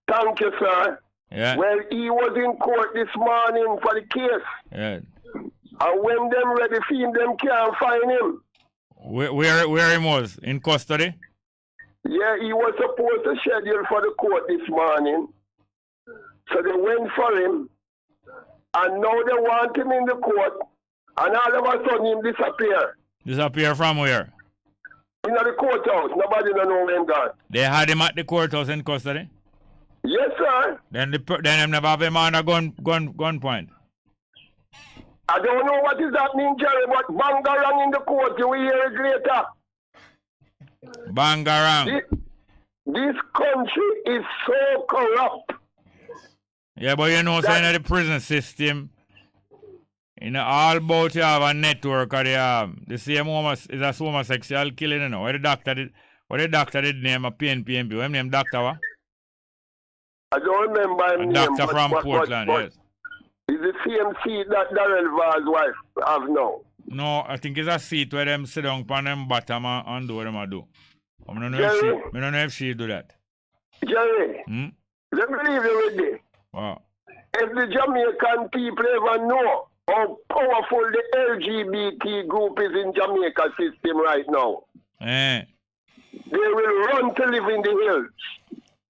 Speaker 6: Thank you, sir.
Speaker 2: Yeah.
Speaker 6: Well, he was in court this morning for the case.
Speaker 2: Yeah.
Speaker 6: And when them ready for him, them can't find him.
Speaker 2: Where he was? In custody?
Speaker 6: Yeah, he was supposed to schedule for the court this morning. So they went for him. And now they want him in the court. And all of a sudden him disappear.
Speaker 2: Disappear from where?
Speaker 6: In the courthouse. Nobody don't know where he gone.
Speaker 2: They had him at the courthouse in custody?
Speaker 6: Yes, sir.
Speaker 2: Then them never have him on a gun point.
Speaker 6: I don't know what is happening, Jerry, but Bangarang in the court, you will hear it later.
Speaker 2: Bangarang.
Speaker 6: This country is so corrupt.
Speaker 2: Yeah, but you know, saying the prison system, you know, all about you have a network of the same is a homosexual killing, you know. What the doctor did name a PNP. What name doctor what?
Speaker 6: I don't remember him name.
Speaker 2: Doctor from Portland, yes.
Speaker 6: Is the same seat that Darrell Vaz wife have now?
Speaker 2: No, I think it's a seat where them sit down on them bottom and do what them do. I don't know if she do that.
Speaker 6: Jerry, let me leave you with this.
Speaker 2: Wow.
Speaker 6: If the Jamaican people ever know how powerful the LGBT group is in Jamaica system right now, they will run to live in the hills.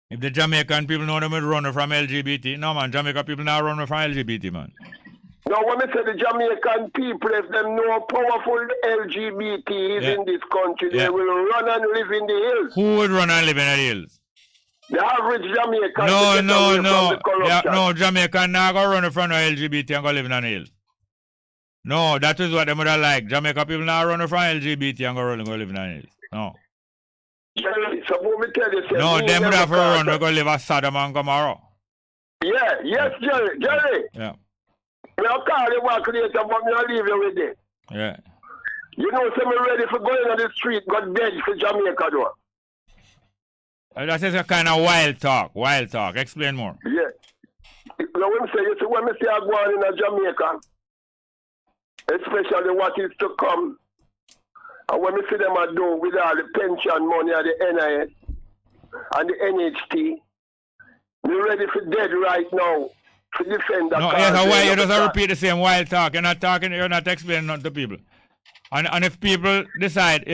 Speaker 2: If the Jamaican people know them will run from LGBT, no man, Jamaican people now run from LGBT, man.
Speaker 6: Now when I say the Jamaican people, if them know how powerful the LGBT is in this country, they will run and live in the hills.
Speaker 2: Who would run and live in the hills?
Speaker 6: The average Jamaican.
Speaker 2: No, Jamaican now go run from the LGBT and go live in the hills. No, that is what they would have like. Jamaica people now run from LGBT and go live in the hills. No.
Speaker 6: Jerry, so let me tell you something.
Speaker 2: No, them would have to run and go live at Sodom and Gomorrah.
Speaker 6: Yeah, yes, Jerry.
Speaker 2: Yeah.
Speaker 6: I'll call you back later, but I'll leave you with it.
Speaker 2: Yeah.
Speaker 6: You know, so I'm ready for going on the street, got dead for Jamaica, though.
Speaker 2: That is a kind of wild talk. Explain more.
Speaker 6: Yeah. Now, when I say I'm going in Jamaica, especially what is to come, and when I see them I do with all the pension money and the NIS and the NHT, we're ready for dead right now to defend that.
Speaker 2: No, yes, why you just repeat the same wild talk? You're not explaining nothing to people. And if people decide,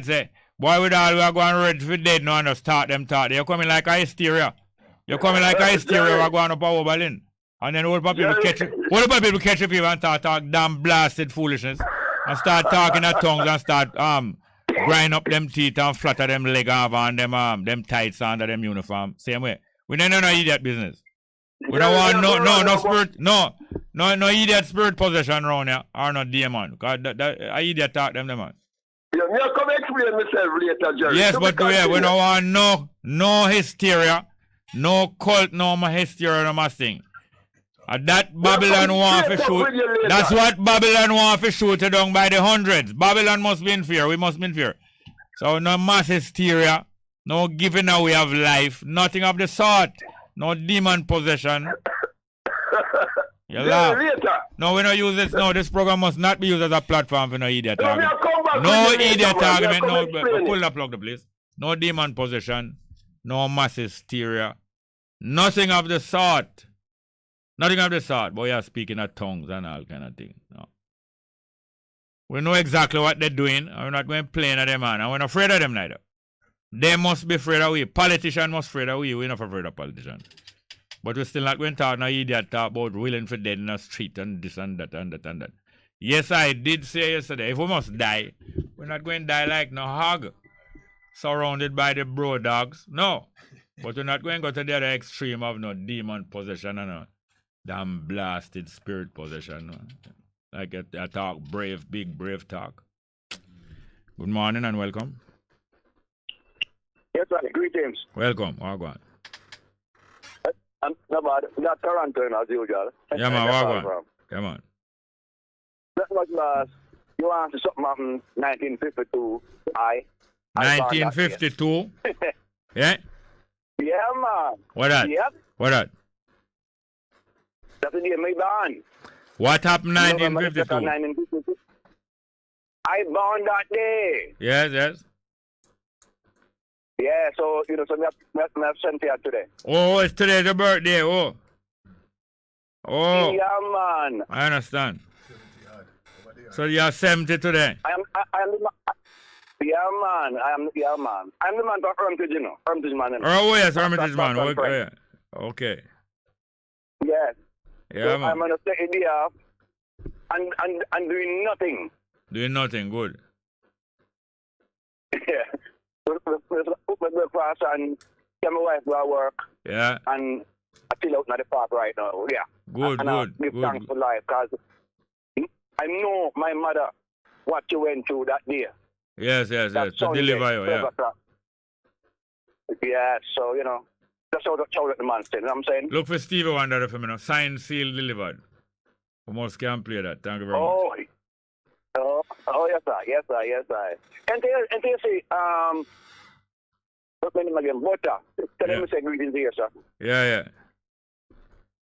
Speaker 2: say, boy, with all we are going ready for dead now and just talk, you're coming like a hysteria. We're going up over Berlin. And then what about people catch people and talk damn blasted foolishness and start talking at tongues and start grind up them teeth and flutter them leg off and them tights under them uniform. Same way. We don't know idiot business. We don't want no spirit, no idiot spirit possession around here or no demon. Because that idiot talk them man.
Speaker 6: Yeah, me come explain myself later, Jerry.
Speaker 2: Yes, but we don't want no hysteria, no cult, no hysteria, no más thing. And that Babylon want to shoot. That's what Babylon want to shoot down by the hundreds. Babylon must be in fear. We must be in fear. So no mass hysteria, No giving away of life. Nothing of the sort. No demon possession. You laugh. No, we don't use this. No, this program must not be used as a platform for no idiot argument. No idiot argument. No, pull the plug, please. No demon possession. No mass hysteria. Nothing of the sort. Nothing of the sort. Boy, you're speaking of tongues and all kind of thing. No. We know exactly what they're doing. And we're not going to play at them, man. And we're not afraid of them neither. They must be afraid of we. Politicians must be afraid of we. We're not afraid of politicians. But we're still not going to talk no idiot talk about willing for dead in the street and this and that and that and that. Yes, I did say yesterday, if we must die, we're not going to die like no hog. Surrounded by the bro dogs. No. But we're not going to go to the other extreme of no demon possession and no damn blasted spirit possession. No. Like a talk, brave, big brave talk. Good morning and welcome.
Speaker 7: Yes, sir. Greetings.
Speaker 2: Welcome. Wagwan.
Speaker 7: No bad. Not Toronto as usual.
Speaker 2: Yeah, man. Wagwan. Come on.
Speaker 7: That much, boss. You want to something happened 1952.
Speaker 2: 1952? Yeah?
Speaker 7: Yeah, man.
Speaker 2: What that?
Speaker 7: Yep.
Speaker 2: What that?
Speaker 7: That's the day me born.
Speaker 2: What happened 1952?
Speaker 7: I born that day.
Speaker 2: Yes, yes.
Speaker 7: Yeah, so, you know, so me have sent here today.
Speaker 2: Oh, it's today's your birthday, oh. Oh.
Speaker 7: Yeah, man.
Speaker 2: I understand. So you're 70 today?
Speaker 7: I am the man. Yeah, man. Yeah, man. I'm the man for Hermitage, you know. Hermitage man. You know.
Speaker 2: Oh, yes, Hermitage man. Okay. Okay.
Speaker 7: Yes.
Speaker 2: Yeah,
Speaker 7: so
Speaker 2: man.
Speaker 7: I'm going to take a day off and doing nothing.
Speaker 2: Doing nothing, good.
Speaker 7: Yeah. Put my breakfast and get my wife to work.
Speaker 2: Yeah.
Speaker 7: And I chill out in the park right now. Yeah.
Speaker 2: Good,
Speaker 7: and
Speaker 2: good.
Speaker 7: Give
Speaker 2: good.
Speaker 7: thanks for life because I know my mother what you went through that day.
Speaker 2: Yes, yes, yes. To deliver you, yeah.
Speaker 7: Yeah, so, you know, that's how the man said, you know what I'm saying?
Speaker 2: Look for Stevie Wonder for me, signed, sealed, delivered. We must can play that. Thank you very much.
Speaker 7: Oh, yes, sir. Yes, sir. Yes, sir. And you see, what's my name again? Butter. Tell him to say greetings here, sir.
Speaker 2: Yeah, yeah.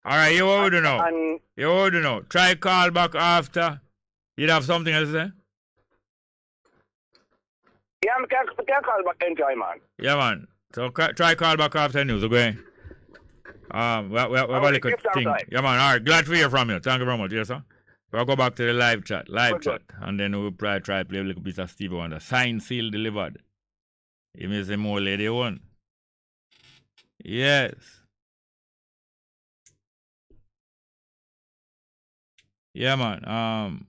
Speaker 2: All right, you would know. You would know. Try call back after. You'd have something else to say?
Speaker 7: Yeah, I can call back anytime, man.
Speaker 2: Yeah, man. So try call back after news, okay? We have a little thing. Yeah, man. All right. Glad to hear from you. Thank you very much. Yes, sir. We'll go back to the live chat. And then we'll try play a little bit of Stevie Wonder. Signed, sealed, delivered. You may say more lady one. Yes. Yeah, man.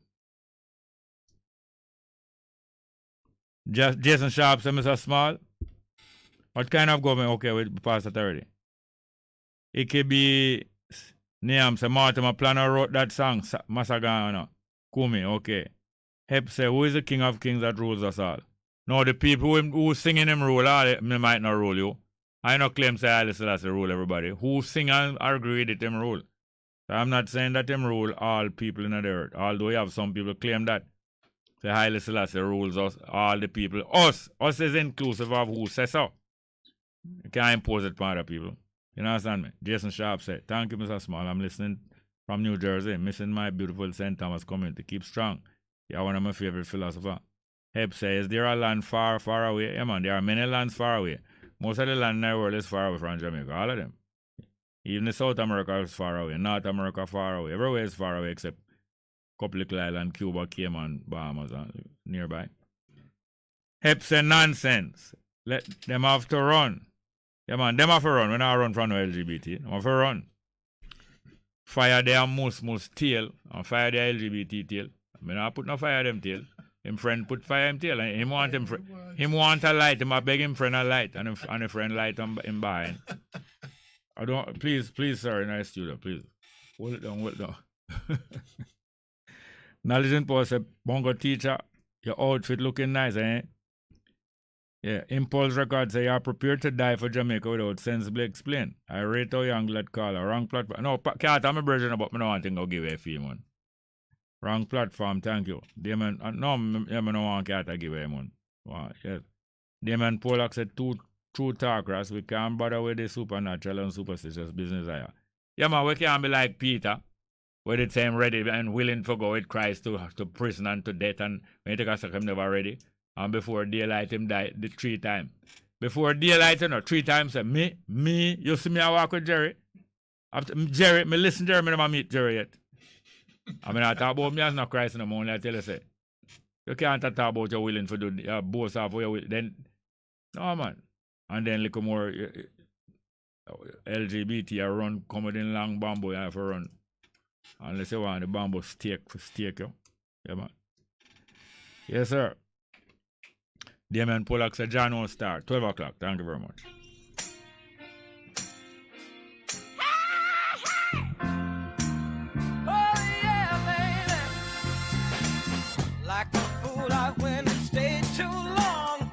Speaker 2: Jason Sharp said, Mr. Small. What kind of government? Okay, we passed that already. It could be name say Martin Planner wrote that song, Masagana. Kumi, okay. Hep say, who is the king of kings that rules us all? No, the people who singing him rule, they might not rule you. I no claim say Haile Selassie rule everybody. Who sing and agree that him rule. So I'm not saying that him rule all people in the earth. Although you have some people claim that. Say Haile Selassie rules us, all the people. Us is inclusive of who says so. You can't impose it on other people. You understand me? Jason Sharp said, thank you, Mr. Small. I'm listening from New Jersey, missing my beautiful St. Thomas community. Keep strong. You're one of my favorite philosophers. Heb says, is there a land far, far away? Yeah, man, there are many lands far away. Most of the land in the world is far away from Jamaica. All of them. Even the South America is far away. North America far away. Everywhere is far away except a couple little islands, Cuba, Cayman, Bahamas, nearby. Heb say nonsense. Let them have to run. Yeah, man, them have to run. When I run from the LGBT, them have to run. Fire their moose tail and fire their LGBT tail. I mean, I put no fire them tail. Him friend put fire him tail. And him want a light. Him a beg him friend a light. And a friend light him behind. I don't, please, sir, in our studio, please. Hold it down. Knowledge and Power said, Bongo teacher, your outfit looking nice, eh? Yeah, Impulse Records say you are prepared to die for Jamaica without sensibly explain. I rate how young let call a wrong platform. No, can't have my version about me no want to give a fee, man. Wrong platform, thank you. Damon, no, I don't want cat to give away, man. Wow, yes. Damon Pollock said two true talk, Ross. We can't bother with the supernatural and superstitious business here. Yeah, man, we can't be like Peter, with the same ready and willing to go with Christ to prison and to death, and when he take a second, him never ready. And before daylight, him died the 3 times. Before daylight, 3 times, say, me, you see me, I walk with Jerry. After Jerry, me listen to Jerry, me never meet Jerry yet. I mean, I talk about me as not Christ no more, only I tell you, say, you can't talk about you're willing to do both of your will. Then, no, man. And then, little more LGBT, I run, come with in long bamboo, you have to run. Unless you want the bamboo steak, you. Yeah, man. Yes, sir. Damien Pollack said, John won't start. 12 o'clock. Thank you very much.
Speaker 13: Like a fool, I went and stayed too long.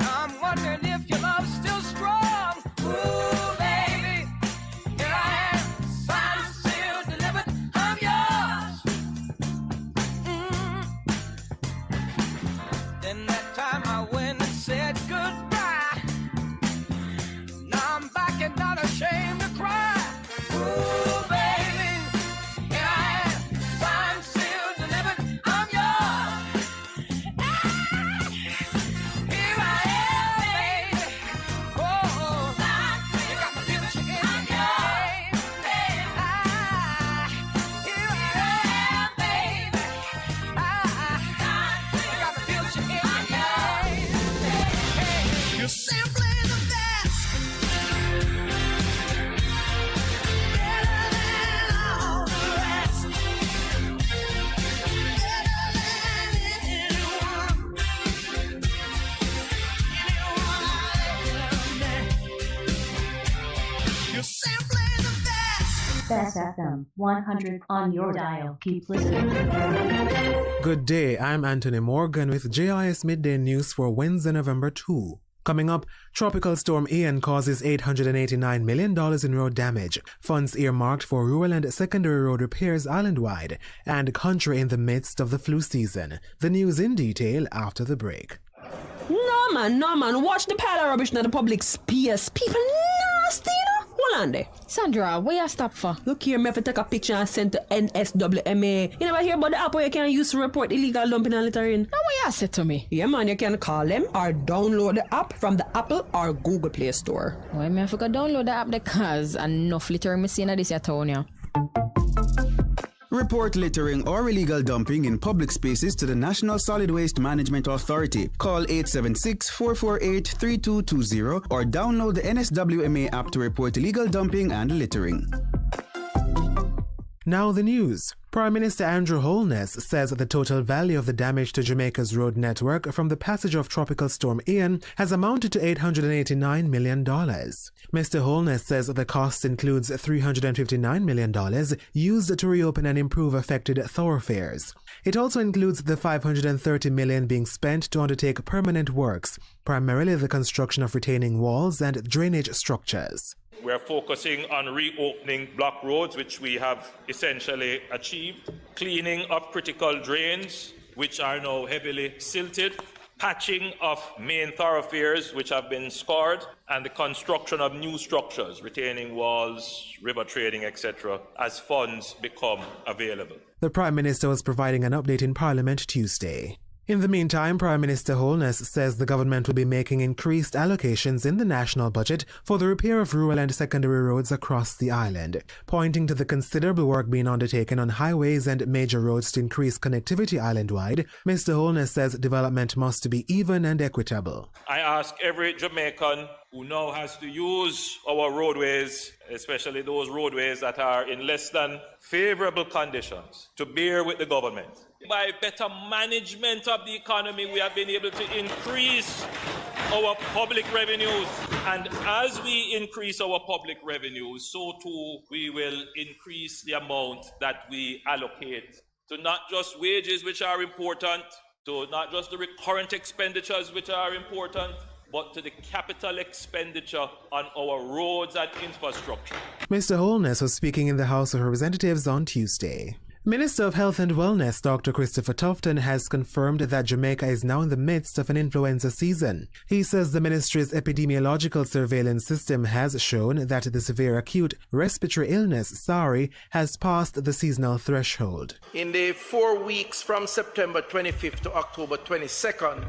Speaker 13: I'm wondering if your love's still strong. Ooh, baby, here I am, signed, sealed, delivered, I'm yours. Then that time I went and said goodbye. Now I'm back and not ashamed to cry. Ooh, baby, here I am, signed, sealed, delivered, I'm yours. Here I am, baby. Oh, you got my future in your hand. Here I am, baby. You got my future in your hand. You're simply the best. Better than all the rest. Better than anyone. Anyone I've ever met. You're simply the best.
Speaker 8: Bess FM 100 on your dial. Keep listening.
Speaker 12: Good day, I'm Anthony Morgan with JIS Midday News for Wednesday, November 2. Coming up, Tropical Storm Ian causes $889 million in road damage, funds earmarked for rural and secondary road repairs island-wide, and country in the midst of the flu season. The news in detail after the break.
Speaker 9: No man, watch the pile of rubbish in the public space. People nasty, you know? Hold on there.
Speaker 10: Sandra, where you stop for?
Speaker 9: Look here, me have to take a picture and send to NSWMA. You never hear about the app where you can use to report illegal dumping and littering?
Speaker 10: Now what you say to me?
Speaker 9: Yeah man, you can call them or download the app from the Apple or Google Play Store.
Speaker 10: Well, me have to go download the app because enough littering me seeing this here town, yeah.
Speaker 11: Report littering or illegal dumping in public spaces to the National Solid Waste Management Authority. Call 876-448-3220 or download the NSWMA app to report illegal dumping and littering.
Speaker 12: Now the news. Prime Minister Andrew Holness says the total value of the damage to Jamaica's road network from the passage of Tropical Storm Ian has amounted to $889 million. Mr. Holness says the cost includes $359 million used to reopen and improve affected thoroughfares. It also includes the $530 million being spent to undertake permanent works, primarily the construction of retaining walls and drainage structures.
Speaker 14: We're focusing on reopening block roads, which we have essentially achieved, cleaning of critical drains, which are now heavily silted, patching of main thoroughfares, which have been scarred, and the construction of new structures, retaining walls, river trading, etc., as funds become available.
Speaker 12: The Prime Minister was providing an update in Parliament Tuesday. In the meantime, Prime Minister Holness says the government will be making increased allocations in the national budget for the repair of rural and secondary roads across the island, pointing to the considerable work being undertaken on highways and major roads to increase connectivity island-wide. Mr. Holness says development must be even and equitable.
Speaker 14: I ask every Jamaican who now has to use our roadways, especially those roadways that are in less than favorable conditions, to bear with the government. By better management of the economy, we have been able to increase our public revenues. And as we increase our public revenues, so too we will increase the amount that we allocate to not just wages, which are important, to not just the recurrent expenditures, which are important, but to the capital expenditure on our roads and infrastructure.
Speaker 12: Mr. Holness was speaking in the House of Representatives on Tuesday. Minister of Health and Wellness Dr. Christopher Tufton has confirmed that Jamaica is now in the midst of an influenza season. He says the ministry's epidemiological surveillance system has shown that the severe acute respiratory illness, SARI, has passed the seasonal threshold.
Speaker 15: In the 4 weeks from September 25th to October 22nd,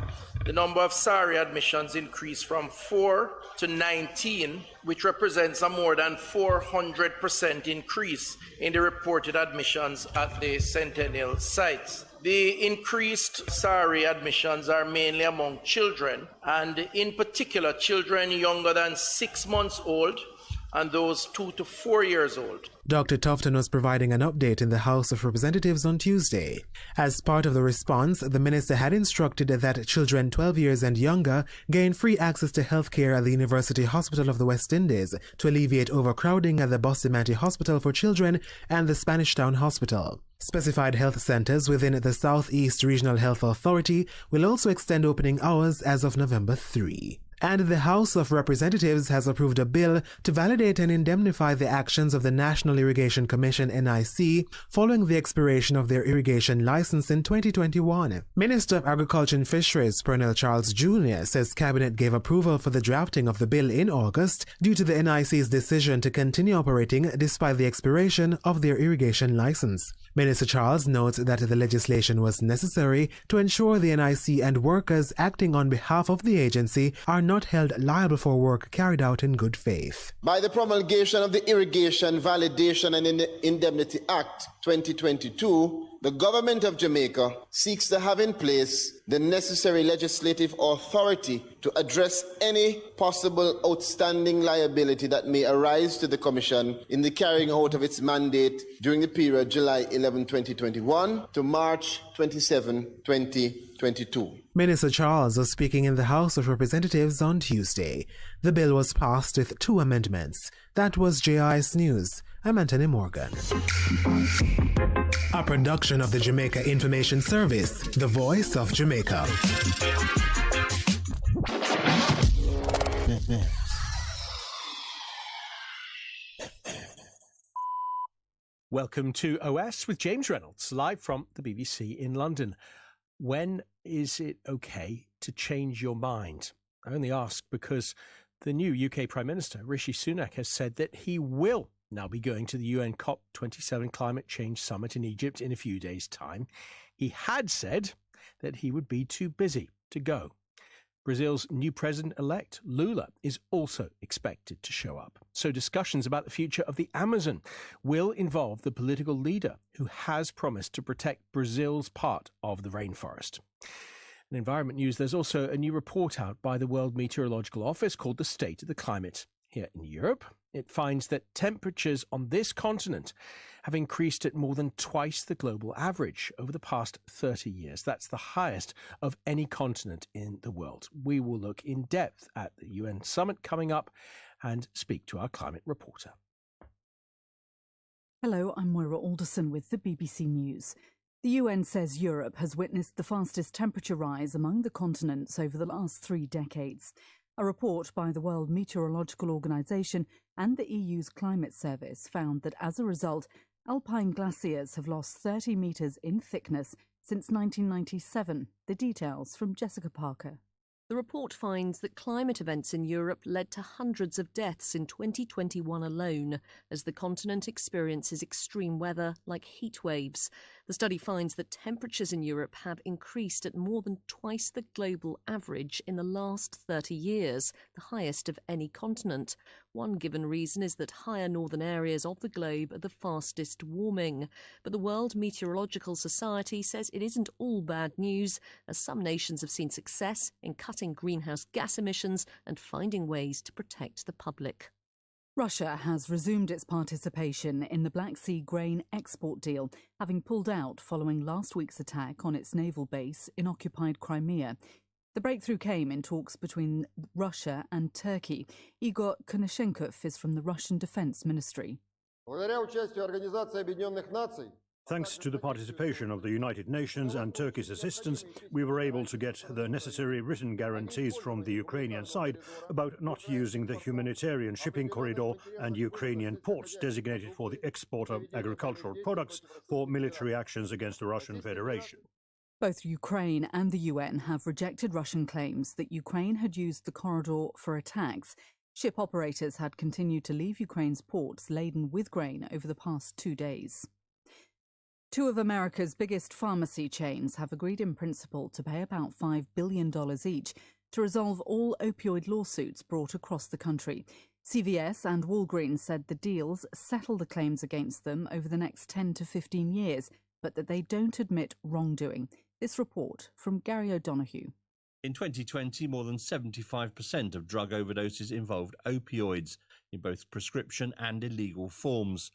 Speaker 15: the number of SARI admissions increased from 4 to 19, which represents a more than 400% increase in the reported admissions at the Centennial sites. The increased SARI admissions are mainly among children, and in particular children younger than 6 months old and those 2 to 4 years old.
Speaker 12: Dr. Tufton was providing an update in the House of Representatives on Tuesday. As part of the response, the minister had instructed that children 12 years and younger gain free access to health care at the University Hospital of the West Indies to alleviate overcrowding at the Bustamante Hospital for Children and the Spanish Town Hospital. Specified health centers within the Southeast Regional Health Authority will also extend opening hours as of November 3. And the House of Representatives has approved a bill to validate and indemnify the actions of the National Irrigation Commission (NIC) following the expiration of their irrigation license in 2021. Minister of Agriculture and Fisheries Pernell Charles Jr. says Cabinet gave approval for the drafting of the bill in August due to the NIC's decision to continue operating despite the expiration of their irrigation license. Minister Charles notes that the legislation was necessary to ensure the NIC and workers acting on behalf of the agency are not held liable for work carried out in good faith.
Speaker 16: By the promulgation of the Irrigation Validation and Indemnity Act 2022, the government of Jamaica seeks to have in place the necessary legislative authority to address any possible outstanding liability that may arise to the Commission in the carrying out of its mandate during the period July 11, 2021 to March 27, 2022.
Speaker 12: Minister Charles was speaking in the House of Representatives on Tuesday. The bill was passed with 2 amendments. That was JIS News. I'm Anthony Morgan. A production of the Jamaica Information Service, the voice of Jamaica.
Speaker 17: Welcome to OS with James Reynolds, live from the BBC in London. When is it okay to change your mind? I only ask because the new UK Prime Minister, Rishi Sunak, has said that he will now be going to the UN COP27 Climate Change Summit in Egypt in a few days' time. He had said that he would be too busy to go. Brazil's new president-elect, Lula, is also expected to show up. So discussions about the future of the Amazon will involve the political leader who has promised to protect Brazil's part of the rainforest. In environment news, there's also a new report out by the World Meteorological Office called The State of the Climate. Here in Europe, it finds that temperatures on this continent have increased at more than twice the global average over the past 30 years. That's the highest of any continent in the world. We will look in depth at the UN summit coming up and speak to our climate reporter.
Speaker 18: Hello, I'm Moira Alderson with the BBC News. The UN says Europe has witnessed the fastest temperature rise among the continents over the last 3 decades. A report by the World Meteorological Organization and the EU's Climate Service found that as a result, alpine glaciers have lost 30 metres in thickness since 1997. The details from Jessica Parker.
Speaker 19: The report finds that climate events in Europe led to hundreds of deaths in 2021 alone, as the continent experiences extreme weather like heat waves. The study finds that temperatures in Europe have increased at more than twice the global average in the last 30 years, the highest of any continent. One given reason is that higher northern areas of the globe are the fastest warming. But the World Meteorological Society says it isn't all bad news, as some nations have seen success in cutting greenhouse gas emissions and finding ways to protect the public.
Speaker 18: Russia has resumed its participation in the Black Sea grain export deal, having pulled out following last week's attack on its naval base in occupied Crimea. The breakthrough came in talks between Russia and Turkey. Igor Konashenkov is from the Russian Defense Ministry.
Speaker 20: Thanks to the participation of the United Nations and Turkey's assistance, we were able to get the necessary written guarantees from the Ukrainian side about not using the humanitarian shipping corridor and Ukrainian ports designated for the export of agricultural products for military actions against the Russian Federation.
Speaker 18: Both Ukraine and the UN have rejected Russian claims that Ukraine had used the corridor for attacks. Ship operators had continued to leave Ukraine's ports laden with grain over the past 2 days. Two of America's biggest pharmacy chains have agreed in principle to pay about $5 billion each to resolve all opioid lawsuits brought across the country. CVS and Walgreens said the deals settle the claims against them over the next 10 to 15 years, but that they don't admit wrongdoing. This report from Gary O'Donoghue.
Speaker 21: In 2020, more than 75% of drug overdoses involved opioids in both prescription and illegal forms.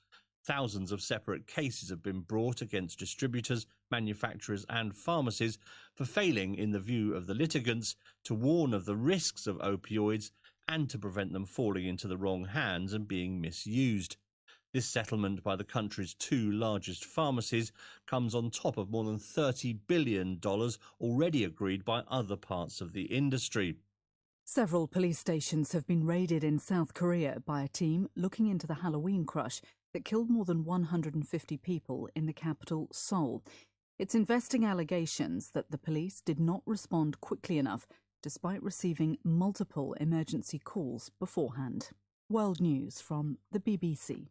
Speaker 21: Thousands of separate cases have been brought against distributors, manufacturers and pharmacies for failing, in the view of the litigants, to warn of the risks of opioids and to prevent them falling into the wrong hands and being misused. This settlement by the country's two largest pharmacies comes on top of more than $30 billion already agreed by other parts of the industry.
Speaker 18: Several police stations have been raided in South Korea by a team looking into the Halloween crush that killed more than 150 people in the capital, Seoul. It's investing allegations that the police did not respond quickly enough, despite receiving multiple emergency calls beforehand. World News from the BBC.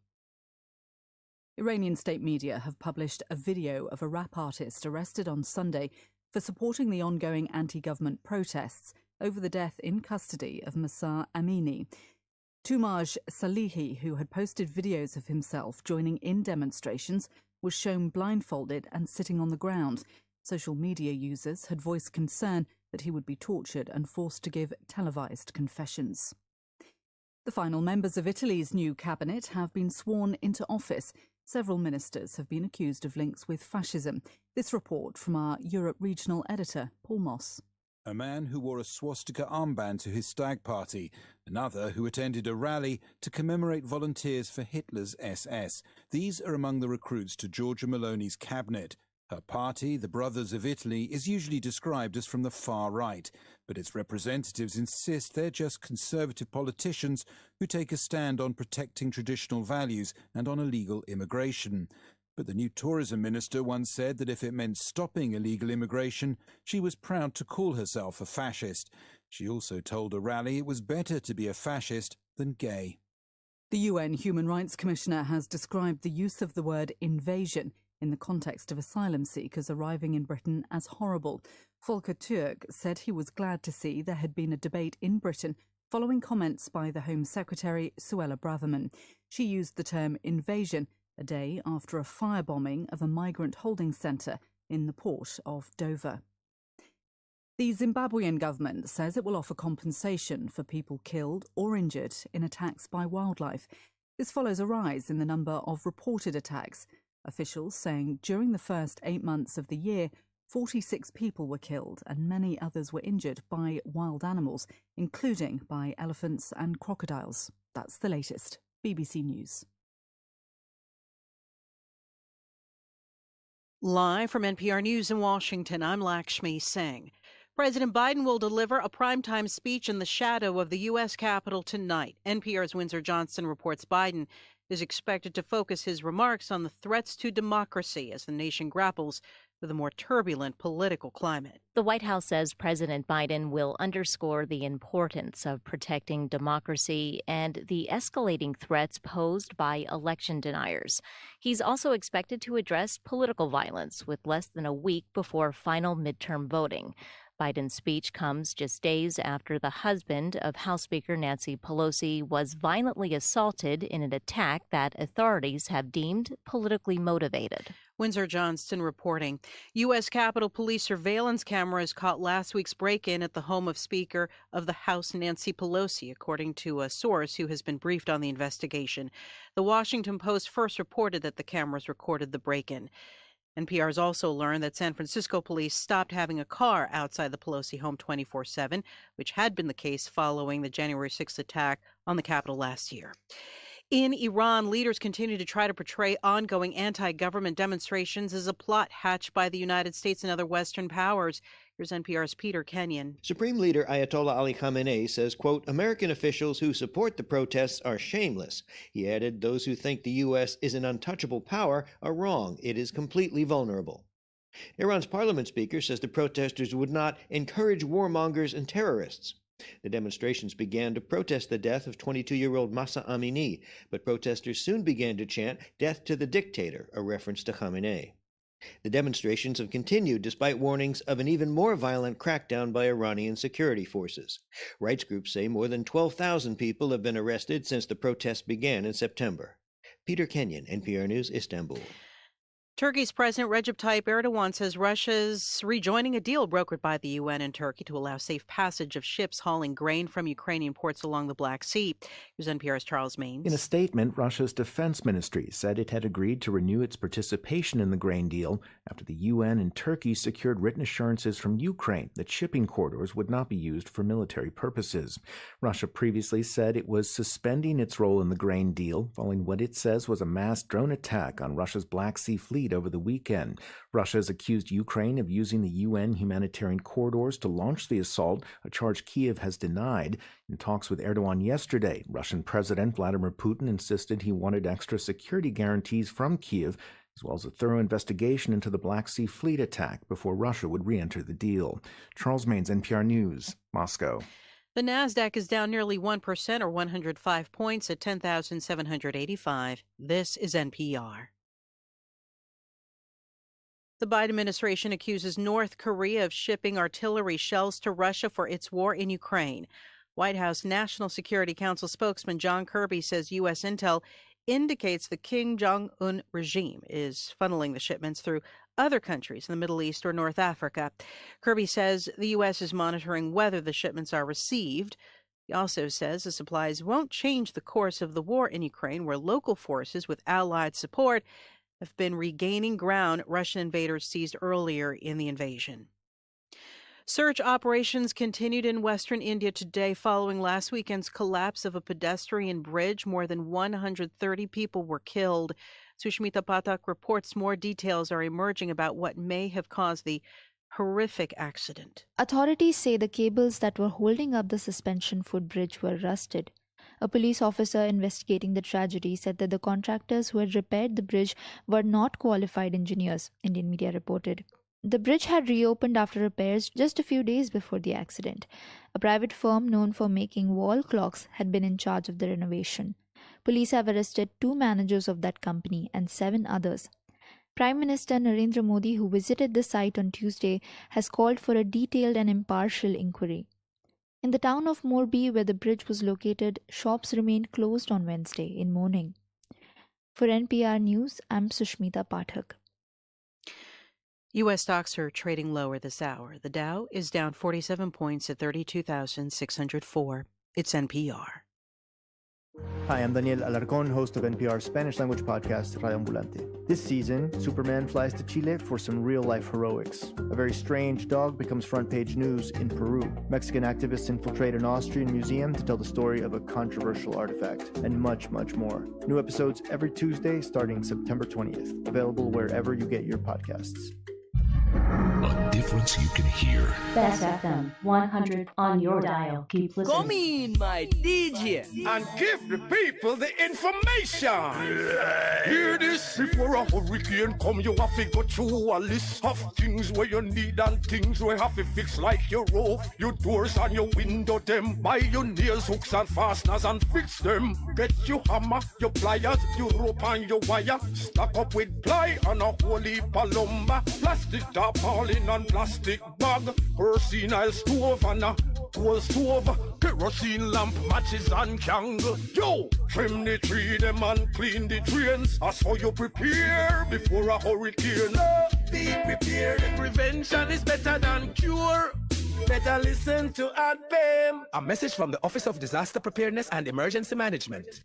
Speaker 18: Iranian state media have published a video of a rap artist arrested on Sunday for supporting the ongoing anti-government protests over the death in custody of Mahsa Amini. Tumaj Salihi, who had posted videos of himself joining in demonstrations, was shown blindfolded and sitting on the ground. Social media users had voiced concern that he would be tortured and forced to give televised confessions. The final members of Italy's new cabinet have been sworn into office. Several ministers have been accused of links with fascism. This report from our Europe regional editor, Paul Moss.
Speaker 22: A man who wore a swastika armband to his stag party, another who attended a rally to commemorate volunteers for Hitler's SS. These are among the recruits to Giorgia Meloni's cabinet. Her party, the Brothers of Italy, is usually described as from the far right, but its representatives insist they're just conservative politicians who take a stand on protecting traditional values and on illegal immigration. But the new tourism minister once said that if it meant stopping illegal immigration, she was proud to call herself a fascist. She also told a rally it was better to be a fascist than gay.
Speaker 18: The UN Human Rights Commissioner has described the use of the word invasion in the context of asylum seekers arriving in Britain as horrible. Volker Turk said he was glad to see there had been a debate in Britain following comments by the Home Secretary, Suella Braverman. She used the term invasion a day after a firebombing of a migrant holding centre in the port of Dover. The Zimbabwean government says it will offer compensation for people killed or injured in attacks by wildlife. This follows a rise in the number of reported attacks. Officials saying during the first 8 months of the year, 46 people were killed and many others were injured by wild animals, including by elephants and crocodiles. That's the latest. BBC News.
Speaker 23: Live from NPR News in Washington, I'm Lakshmi Singh. President Biden will deliver a primetime speech in the shadow of the U.S. Capitol tonight. NPR's Windsor Johnston reports Biden is expected to focus his remarks on the threats to democracy as the nation grapples with a more turbulent political climate.
Speaker 24: The White House says President Biden will underscore the importance of protecting democracy and the escalating threats posed by election deniers. He's also expected to address political violence with less than a week before final midterm voting. Biden's speech comes just days after the husband of House Speaker Nancy Pelosi was violently assaulted in an attack that authorities have deemed politically motivated.
Speaker 23: Windsor Johnston reporting. U.S. Capitol Police surveillance cameras caught last week's break-in at the home of Speaker of the House Nancy Pelosi, according to a source who has been briefed on the investigation. The Washington Post first reported that the cameras recorded the break-in. NPR has also learned that San Francisco police stopped having a car outside the Pelosi home 24/7, which had been the case following the January 6th attack on the Capitol last year. In Iran, leaders continue to try to portray ongoing anti-government demonstrations as a plot hatched by the United States and other Western powers. Here's NPR's Peter Kenyon.
Speaker 1: Supreme Leader Ayatollah Ali Khamenei says, quote, American officials who support the protests are shameless. He added, those who think the U.S. is an untouchable power are wrong. It is completely vulnerable. Iran's parliament speaker says the protesters would not encourage warmongers and terrorists. The demonstrations began to protest the death of 22-year-old Mahsa Amini, but protesters soon began to chant, death to the dictator, a reference to Khamenei. The demonstrations have continued despite warnings of an even more violent crackdown by Iranian security forces. Rights groups say more than 12,000 people have been arrested since the protests began in September. Peter Kenyon, NPR News, Istanbul.
Speaker 23: Turkey's President Recep Tayyip Erdogan says Russia's rejoining a deal brokered by the UN and Turkey to allow safe passage of ships hauling grain from Ukrainian ports along the Black Sea. Here's NPR's Charles Maines.
Speaker 3: In a statement, Russia's defense ministry said it had agreed to renew its participation in the grain deal after the UN and Turkey secured written assurances from Ukraine that shipping corridors would not be used for military purposes. Russia previously said it was suspending its role in the grain deal following what it says was a mass drone attack on Russia's Black Sea fleet over the weekend. Russia has accused Ukraine of using the UN humanitarian corridors to launch the assault, a charge Kyiv has denied. In talks with Erdogan yesterday, Russian President Vladimir Putin insisted he wanted extra security guarantees from Kyiv, as well as a thorough investigation into the Black Sea fleet attack before Russia would re-enter the deal. Charles Maines, NPR News, Moscow.
Speaker 23: The Nasdaq is down nearly 1% or 105 points at 10,785. This is NPR. The Biden administration accuses North Korea of shipping artillery shells to Russia for its war in Ukraine. White House National Security Council spokesman John Kirby says U.S. intel indicates the Kim Jong-un regime is funneling the shipments through other countries in the Middle East or North Africa. Kirby says the U.S. is monitoring whether the shipments are received. He also says the supplies won't change the course of the war in Ukraine, where local forces with Allied support have been regaining ground Russian invaders seized earlier in the invasion. Search operations continued in western India today following last weekend's collapse of a pedestrian bridge. More than 130 people were killed. Sushmita Pathak reports more details are emerging about what may have caused the horrific accident.
Speaker 4: Authorities say the cables that were holding up the suspension footbridge were rusted. A police officer investigating the tragedy said that the contractors who had repaired the bridge were not qualified engineers, Indian media reported. The bridge had reopened after repairs just a few days before the accident. A private firm known for making wall clocks had been in charge of the renovation. Police have arrested 2 managers of that company and 7 others. Prime Minister Narendra Modi, who visited the site on Tuesday, has called for a detailed and impartial inquiry. In the town of Morbi, where the bridge was located, shops remained closed on Wednesday in mourning. For NPR News, I'm Sushmita Pathak.
Speaker 23: U.S. stocks are trading lower this hour. The Dow is down 47 points at 32,604. It's NPR.
Speaker 5: Hi, I'm Daniel Alarcón, host of NPR's Spanish-language podcast, Radio Ambulante. This season, Superman flies to Chile for some real-life heroics. A very strange dog becomes front-page news in Peru. Mexican activists infiltrate an Austrian museum to tell the story of a controversial artifact, and much, much more. New episodes every Tuesday starting September 20th. Available wherever you get your podcasts.
Speaker 25: A difference you can hear.
Speaker 8: Bess FM 100 on your dial. Keep listening.
Speaker 26: Come in, my DJ, and give the people the information. Hear this: before a hurricane come, you have to go through a list of things where you need and things where have to fix, like your roof, your doors and your window them. Buy your nails, hooks and fasteners and fix them. Get your hammer, your pliers, your rope and your wire. Stack up with ply and a whole heap of lumber. Plastic tarpaulin and plastic bag. Kerosene oil stove and a coal stove. Kerosene lamp, matches and candle. Yo, trim the tree them and clean the drains. As for you prepare before a hurricane. Be prepared. Prevention is better than cure. Better listen to ADPEM. A message from the Office of Disaster Preparedness and Emergency Management.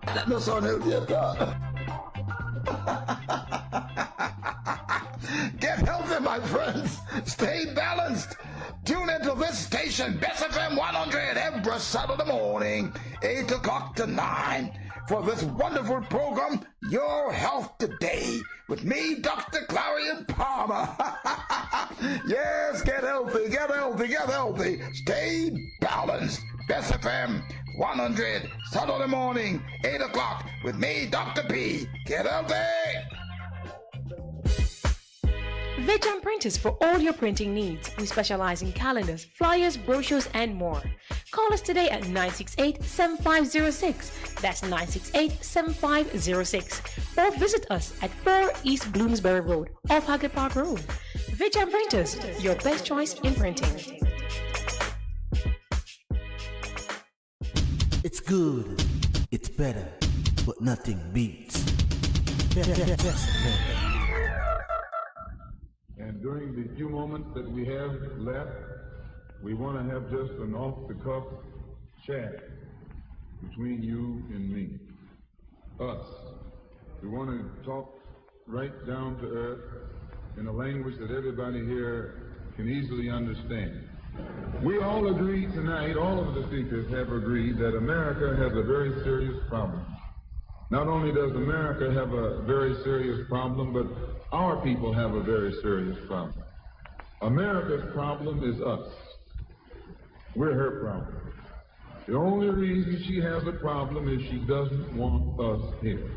Speaker 27: That no sound healthy at all. Get healthy, my friends. Stay balanced. Tune into this station, Bess FM 100, every Saturday morning, 8 o'clock to 9, for this wonderful program, Your Health Today, with me, Dr. Clarion Palmer. Yes, get healthy, get healthy, get healthy. Stay balanced. Bess FM 100, Saturday morning, 8 o'clock, with me, Dr. P. Get healthy.
Speaker 2: Vijam Printers for all your printing needs. We specialize in calendars, flyers, brochures, and more. Call us today at 968-7506. That's 968-7506. Or visit us at 4 East Bloomsbury Road, off Hagley Park Road. Vijam Printers, your best choice in printing.
Speaker 6: It's good, it's better, but nothing beats.
Speaker 7: And during the few moments that we have left, we want to have just an off-the-cuff chat between you and me, us. We want to talk right down to earth in a language that everybody here can easily understand. We all agree tonight, all of the speakers have agreed that America has a very serious problem. Not only does America have a very serious problem, but our people have a very serious problem. America's problem is us. We're her problem. The only reason she has a problem is she doesn't want us here.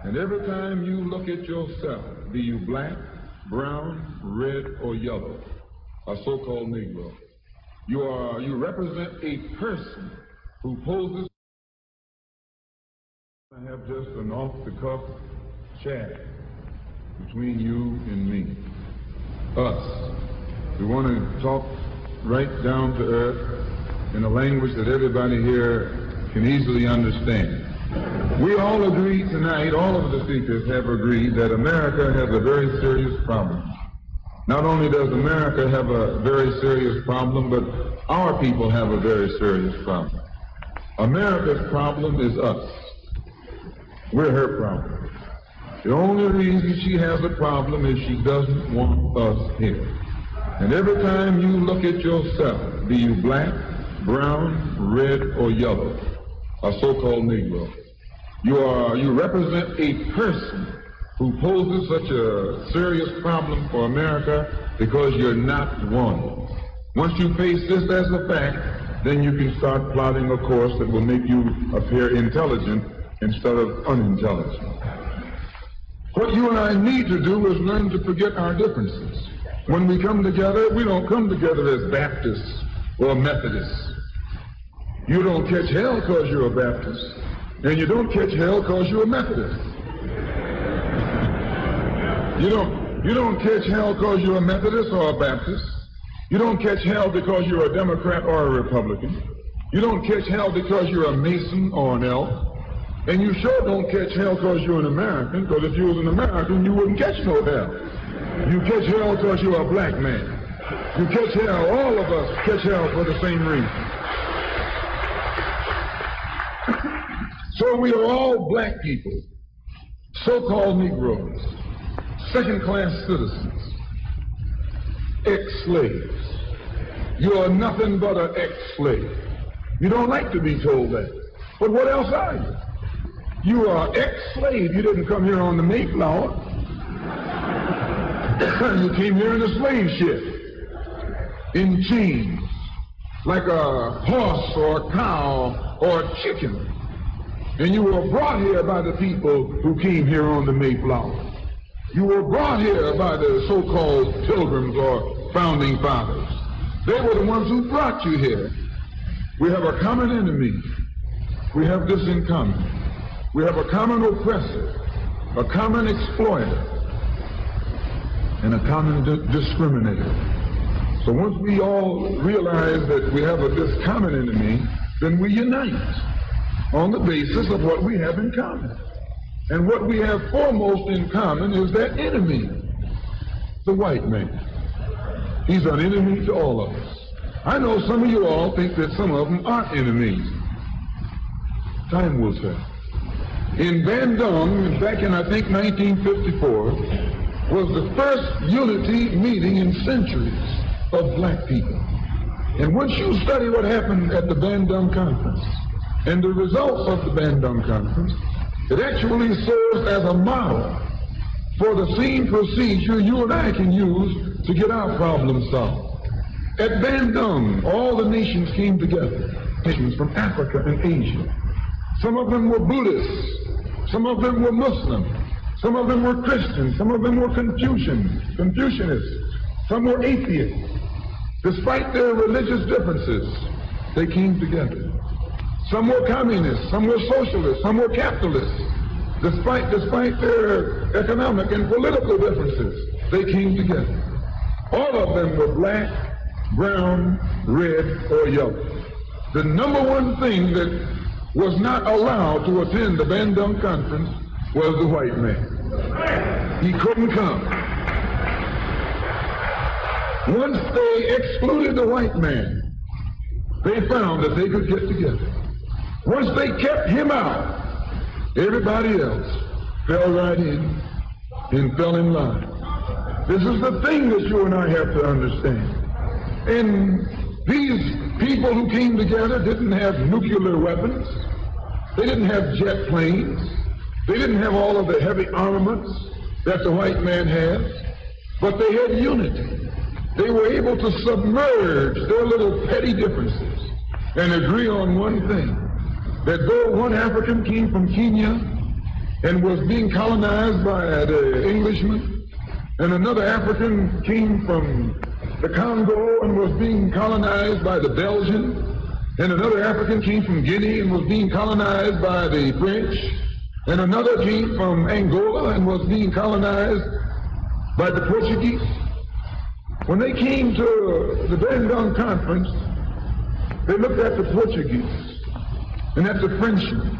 Speaker 7: And every time you look at yourself, be you black, brown, red, or yellow, a so-called Negro, you represent a person who poses. I have just an off-the-cuff chat between you and me, us. We want to talk right down to earth in a language that everybody here can easily understand. We all agree tonight, all of the speakers have agreed that America has a very serious problem. Not only does America have a very serious problem, but our people have a very serious problem. America's problem is us. We're her problem. The only reason she has a problem is she doesn't want us here. And every time you look at yourself, be you black, brown, red, or yellow, a so-called Negro, you represent a person who poses such a serious problem for America because you're not one. Once you face this as a fact, then you can start plotting a course that will make you appear intelligent instead of unintelligent. What you and I need to do is learn to forget our differences. When we come together, we don't come together as Baptists or Methodists. You don't catch hell because you're a Baptist, and you don't catch hell because you're a Methodist. You don't catch hell because you're a Methodist or a Baptist. You don't catch hell because you're a Democrat or a Republican. You don't catch hell because you're a Mason or an elf. And you sure don't catch hell because you're an American, because if you was an American, you wouldn't catch no hell. You catch hell because you're a black man. You catch hell, all of us catch hell for the same reason. So we are all black people, so-called Negroes, second-class citizens, ex-slaves. You are nothing but an ex-slave. You don't like to be told that. But what else are you? You are ex-slave. You didn't come here on the Mayflower. You came here in a slave ship, in chains, like a horse or a cow or a chicken. And you were brought here by the people who came here on the Mayflower. You were brought here by the so-called pilgrims or founding fathers. They were the ones who brought you here. We have a common enemy. We have this in common. We have a common oppressor, a common exploiter, and a common discriminator. So once we all realize that we have this common enemy, then we unite on the basis of what we have in common. And what we have foremost in common is that enemy, the white man. He's an enemy to all of us. I know some of you all think that some of them aren't enemies. Time will tell. In Bandung, back in, I think, 1954, was the first unity meeting in centuries of black people. And once you study what happened at the Bandung Conference and the results of the Bandung Conference, it actually serves as a model for the same procedure you and I can use to get our problem solved. At Bandung, all the nations came together, nations from Africa and Asia. Some of them were Buddhists, some of them were Muslim, some of them were Christians, some of them were Confucianists, some were atheists. Despite their religious differences, they came together. Some were communists, some were socialists, some were capitalists. Despite their economic and political differences, they came together. All of them were black, brown, red, or yellow. The number one thing that was not allowed to attend the Bandung Conference was the white man. He couldn't come. Once they excluded the white man, they found that they could get together. Once they kept him out, everybody else fell right in and fell in line. This is the thing that you and I have to understand. And these people who came together didn't have nuclear weapons. They didn't have jet planes. They didn't have all of the heavy armaments that the white man has. But they had unity. They were able to submerge their little petty differences and agree on one thing, that though one African came from Kenya and was being colonized by the Englishmen, and another African came from the Congo and was being colonized by the Belgians, and another African came from Guinea and was being colonized by the French, and another came from Angola and was being colonized by the Portuguese. When they came to the Bandung Conference, they looked at the Portuguese and at the Frenchmen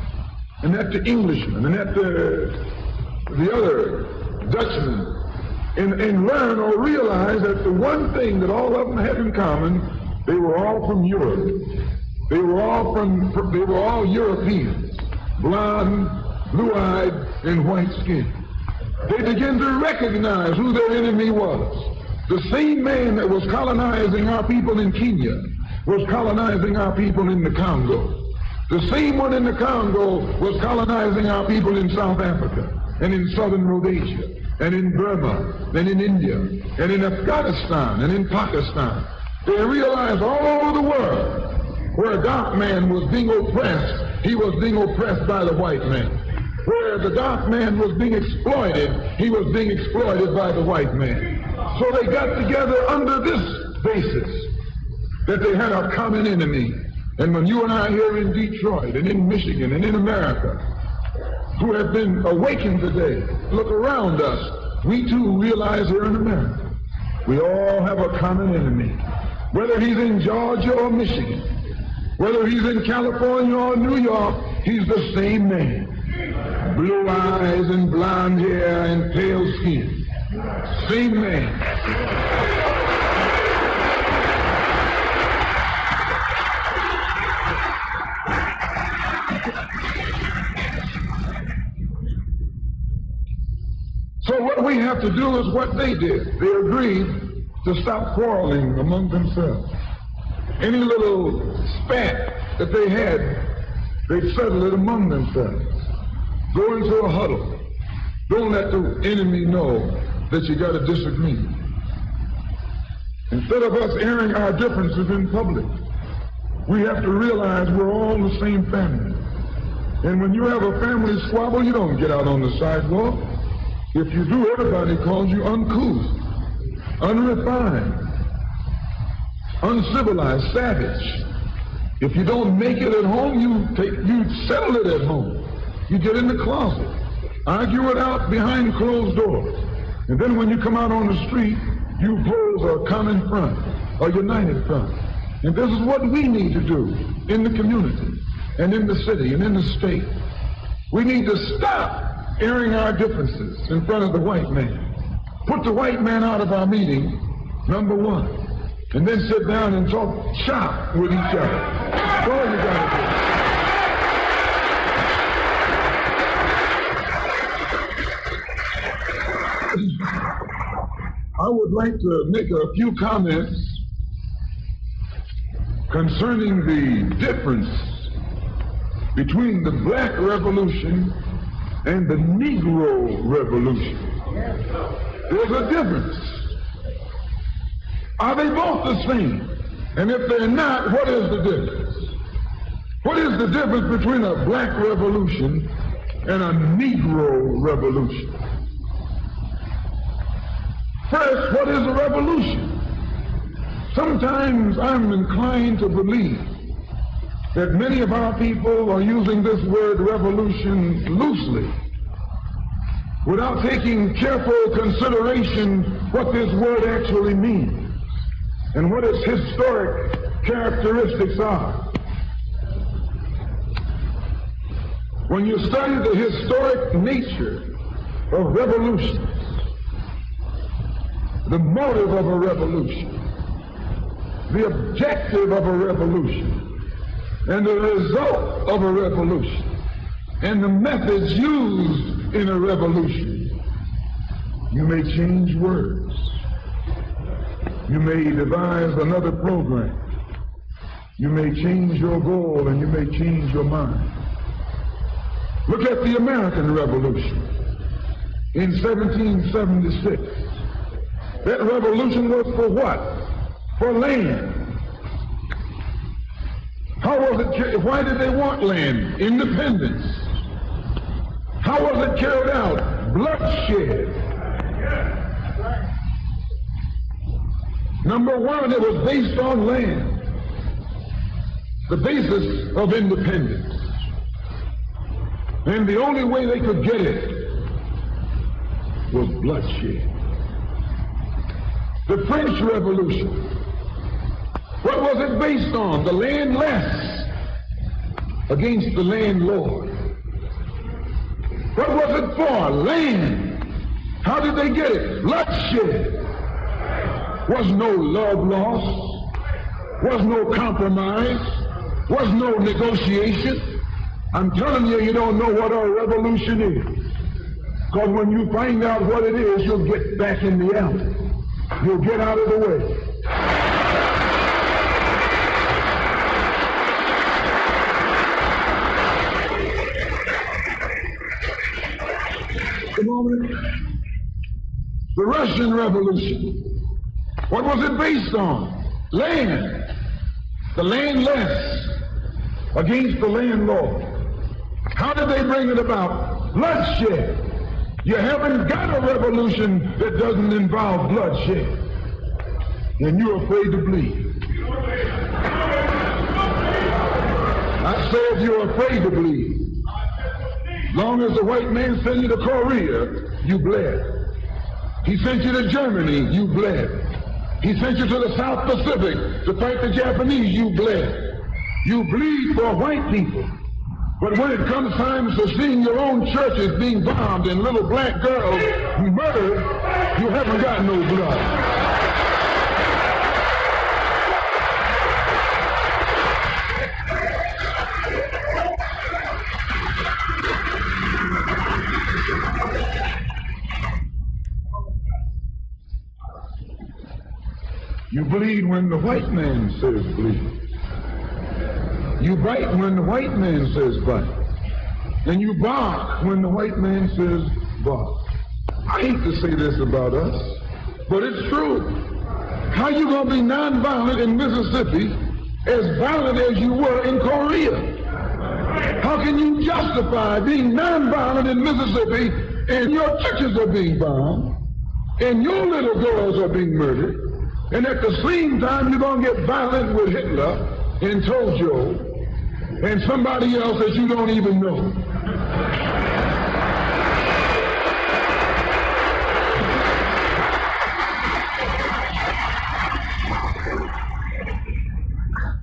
Speaker 7: and at the Englishmen and at the other Dutchmen and learn or realize that the one thing that all of them had in common, they were all from Europe. They were all Europeans, blonde, blue-eyed, and white-skinned. They began to recognize who their enemy was. The same man that was colonizing our people in Kenya was colonizing our people in the Congo. The same one in the Congo was colonizing our people in South Africa and in southern Rhodesia and in Burma and in India and in Afghanistan and in Pakistan. They realized all over the world where a dark man was being oppressed, he was being oppressed by the white man. Where the dark man was being exploited, he was being exploited by the white man. So they got together under this basis, that they had a common enemy. And when you and I here in Detroit and in Michigan and in America, who have been awakened today, look around us, we too realize here in America, we all have a common enemy. Whether he's in Georgia or Michigan, whether he's in California or New York, he's the same man. Blue eyes and blonde hair and pale skin. Same man. So what we have to do is what they did. They agreed to stop quarreling among themselves. Any little spat that they had, they'd settle it among themselves. Go into a huddle. Don't let the enemy know that you got a disagreement. Instead of us airing our differences in public, we have to realize we're all the same family. And when you have a family squabble, you don't get out on the sidewalk. If you do, everybody calls you uncouth, unrefined, uncivilized, savage. If you don't make it at home, you settle it at home. You get in the closet, argue it out behind closed doors. And then when you come out on the street, you pose a common front, a united front. And this is what we need to do in the community and in the city and in the state. We need to stop airing our differences in front of the white man. Put the white man out of our meeting, number one. And then sit down and talk shop with each other. That's all you got to do. I would like to make a few comments concerning the difference between the Black Revolution and the Negro Revolution. There's a difference. Are they both the same? And if they're not, what is the difference? What is the difference between a Black Revolution and a Negro Revolution? First, what is a revolution? Sometimes I'm inclined to believe that many of our people are using this word revolution loosely, without taking careful consideration what this word actually means and what its historic characteristics are. When you study the historic nature of revolutions, the motive of a revolution, the objective of a revolution, and the result of a revolution, and the methods used in a revolution, you may change words. You may devise another program. You may change your goal and you may change your mind. Look at the American Revolution in 1776. That revolution was for what? For land. How was it? Why did they want land? Independence. How was it carried out? Bloodshed. Number one, it was based on land. The basis of independence. And the only way they could get it was bloodshed. The French Revolution. What was it based on? The landless against the landlord. What was it for? Land. How did they get it? Bloodshed. Was no love lost. Was no compromise. Was no negotiation. I'm telling you, you don't know what a revolution is. Because when you find out what it is, you'll get back in the alley. You'll get out of the way. The moment, the Russian Revolution. What was it based on? Land. The landless against the landlord. How did they bring it about? Bloodshed. You haven't got a revolution that doesn't involve bloodshed. And you're afraid to bleed. I said you're afraid to bleed. Long as the white man sent you to Korea, you bled. He sent you to Germany, you bled. He sent you to the South Pacific to fight the Japanese, you bled. You bleed for white people. But when it comes time to seeing your own churches being bombed and little black girls murdered, you haven't got no blood. You bleed when the white man says bleed. You bite when the white man says bite. And you bark when the white man says bark. I hate to say this about us, but it's true. How you gonna be nonviolent in Mississippi as violent as you were in Korea? How can you justify being nonviolent in Mississippi and your churches are being bombed and your little girls are being murdered, and at the same time you're gonna get violent with Hitler and Tojo and somebody else that you don't even know?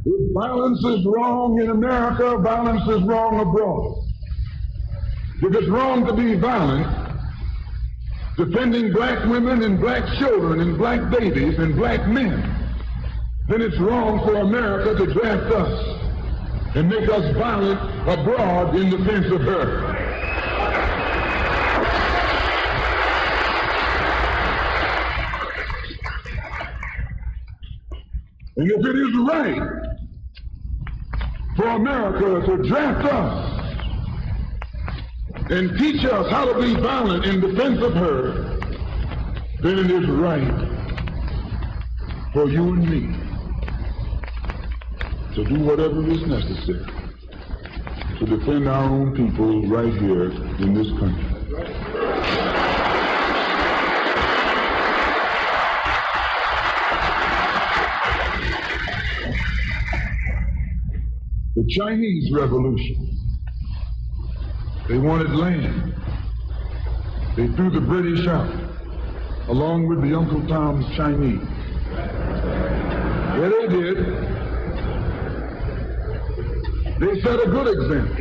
Speaker 7: If violence is wrong in America, violence is wrong abroad. If it's wrong to be violent, defending black women and black children and black babies and black men, then it's wrong for America to draft us and make us violent abroad in defense of her. And if it is right for America to draft us and teach us how to be violent in defense of her, then it is right for you and me to do whatever is necessary to defend our own people right here in this country. The Chinese Revolution, they wanted land. They threw the British out, along with the Uncle Tom's Chinese. Yeah, they did. They set a good example.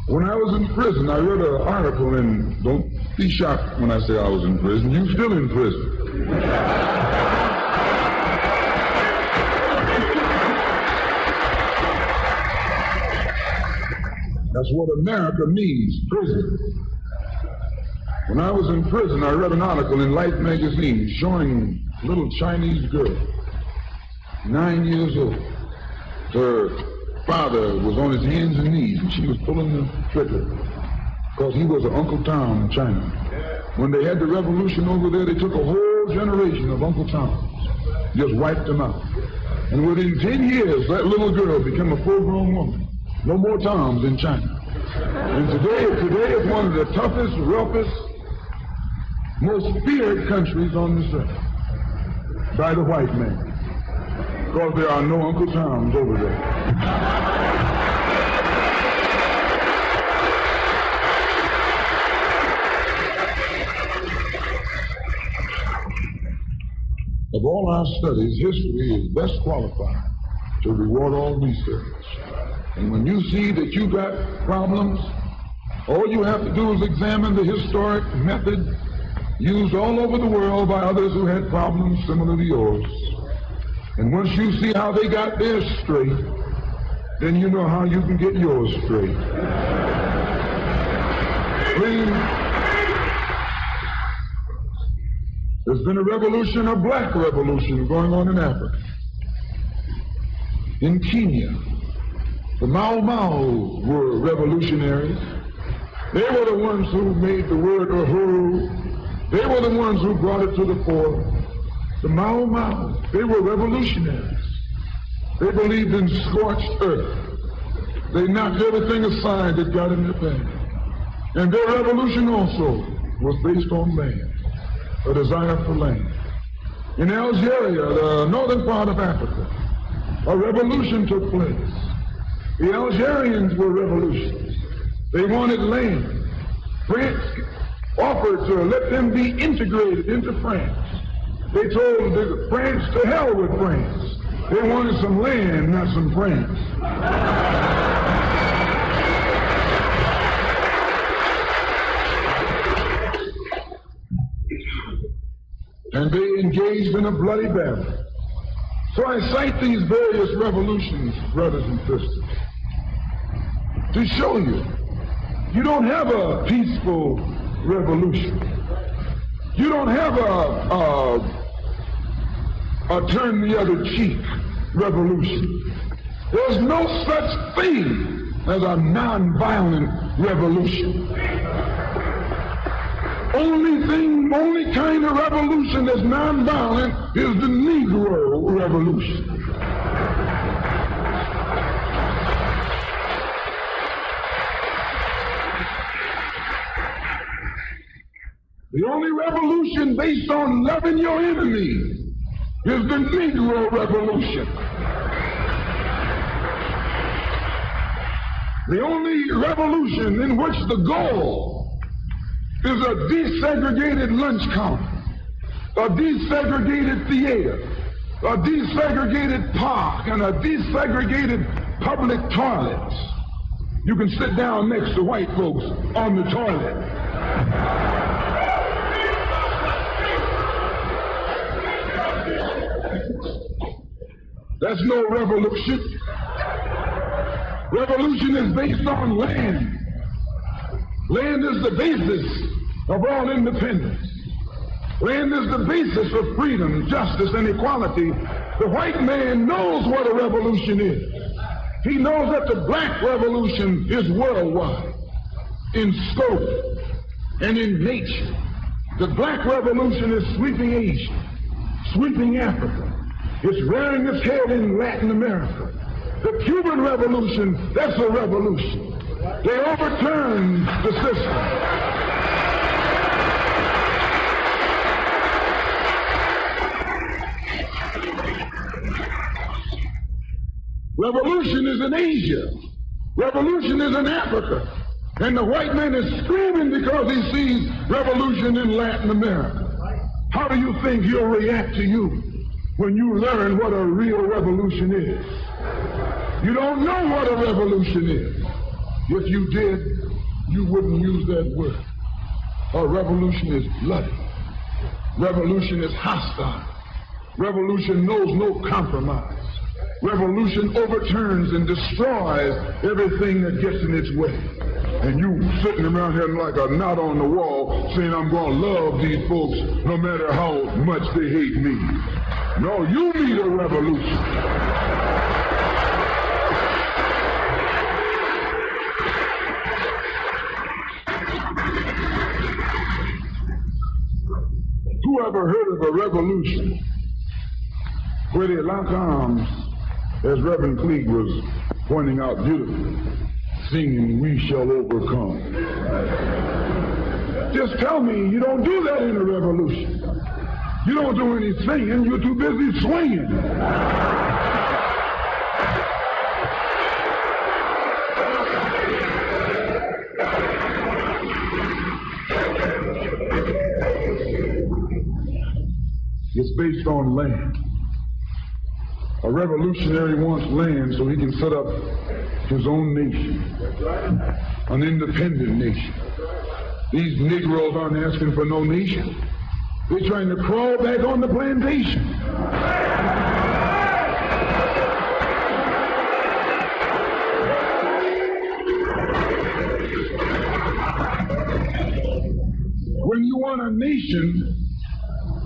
Speaker 7: When I was in prison, I read an article, and don't be shocked when I say I was in prison. You're still in prison. That's what America means, prison. When I was in prison, I read an article in Life magazine showing a little Chinese girl, 9 years old. Her father was on his hands and knees, and she was pulling the trigger because he was an Uncle Tom in China. When they had the revolution over there, they took a whole generation of Uncle Toms, just wiped them out. And within 10 years, that little girl became a full-grown woman. No more Toms in China. And today is one of the toughest, roughest, most feared countries on this earth by the white man, because there are no Uncle Toms over there. Of all our studies, history is best qualified to reward all research. And when you see that you got problems, all you have to do is examine the historic method used all over the world by others who had problems similar to yours. And once you see how they got theirs straight, then you know how you can get yours straight. Please. There's been a revolution, a black revolution going on in Africa. In Kenya, the Mau Mau were revolutionaries. They were the ones who made the word uhuru. They were the ones who brought it to the fore. The Mau Mau, they were revolutionaries. They believed in scorched earth. They knocked everything aside that got in their path. And their revolution also was based on land, a desire for land. In Algeria, the northern part of Africa, a revolution took place. The Algerians were revolutionists. They wanted land. France offered to let them be integrated into France. They told France to hell with France. They wanted some land, not some France. And they engaged in a bloody battle. So I cite these various revolutions, brothers and sisters, to show you, you don't have a peaceful revolution. You don't have a turn the other cheek revolution. There's no such thing as a nonviolent revolution. Only kind of revolution that's nonviolent is the Negro Revolution. The only revolution based on loving your enemy is the Negro Revolution. The only revolution in which the goal is a desegregated lunch counter, a desegregated theater, a desegregated park, and a desegregated public toilets. You can sit down next to white folks on the toilet. That's no revolution. Revolution is based on land. Land is the basis of all independence. Land is the basis of freedom, justice, and equality The white man knows what a revolution is. He knows that the black revolution is worldwide, in scope and in nature. The black revolution is sweeping Asia, sweeping Africa. It's rearing its head in Latin America. The Cuban Revolution, that's a revolution. They overturned the system. Revolution is in Asia. Revolution is in Africa. And the white man is screaming because he sees revolution in Latin America. How do you think he'll react to you when you learn what a real revolution is? You don't know what a revolution is. If you did, you wouldn't use that word. A revolution is bloody. Revolution is hostile. Revolution knows no compromise. Revolution overturns and destroys everything that gets in its way. And you sitting around here like a knot on the wall saying, I'm going to love these folks no matter how much they hate me. No, you need a revolution. Who ever heard of a revolution where they lock arms, as Reverend Cleage was pointing out beautifully, singing, we shall overcome? Just tell me you don't do that in a revolution. You don't do any singing, you're too busy swinging. It's based on land. A revolutionary wants land so he can set up his own nation, an independent nation. These Negroes aren't asking for no nation. They're trying to crawl back on the plantation. When you want a nation,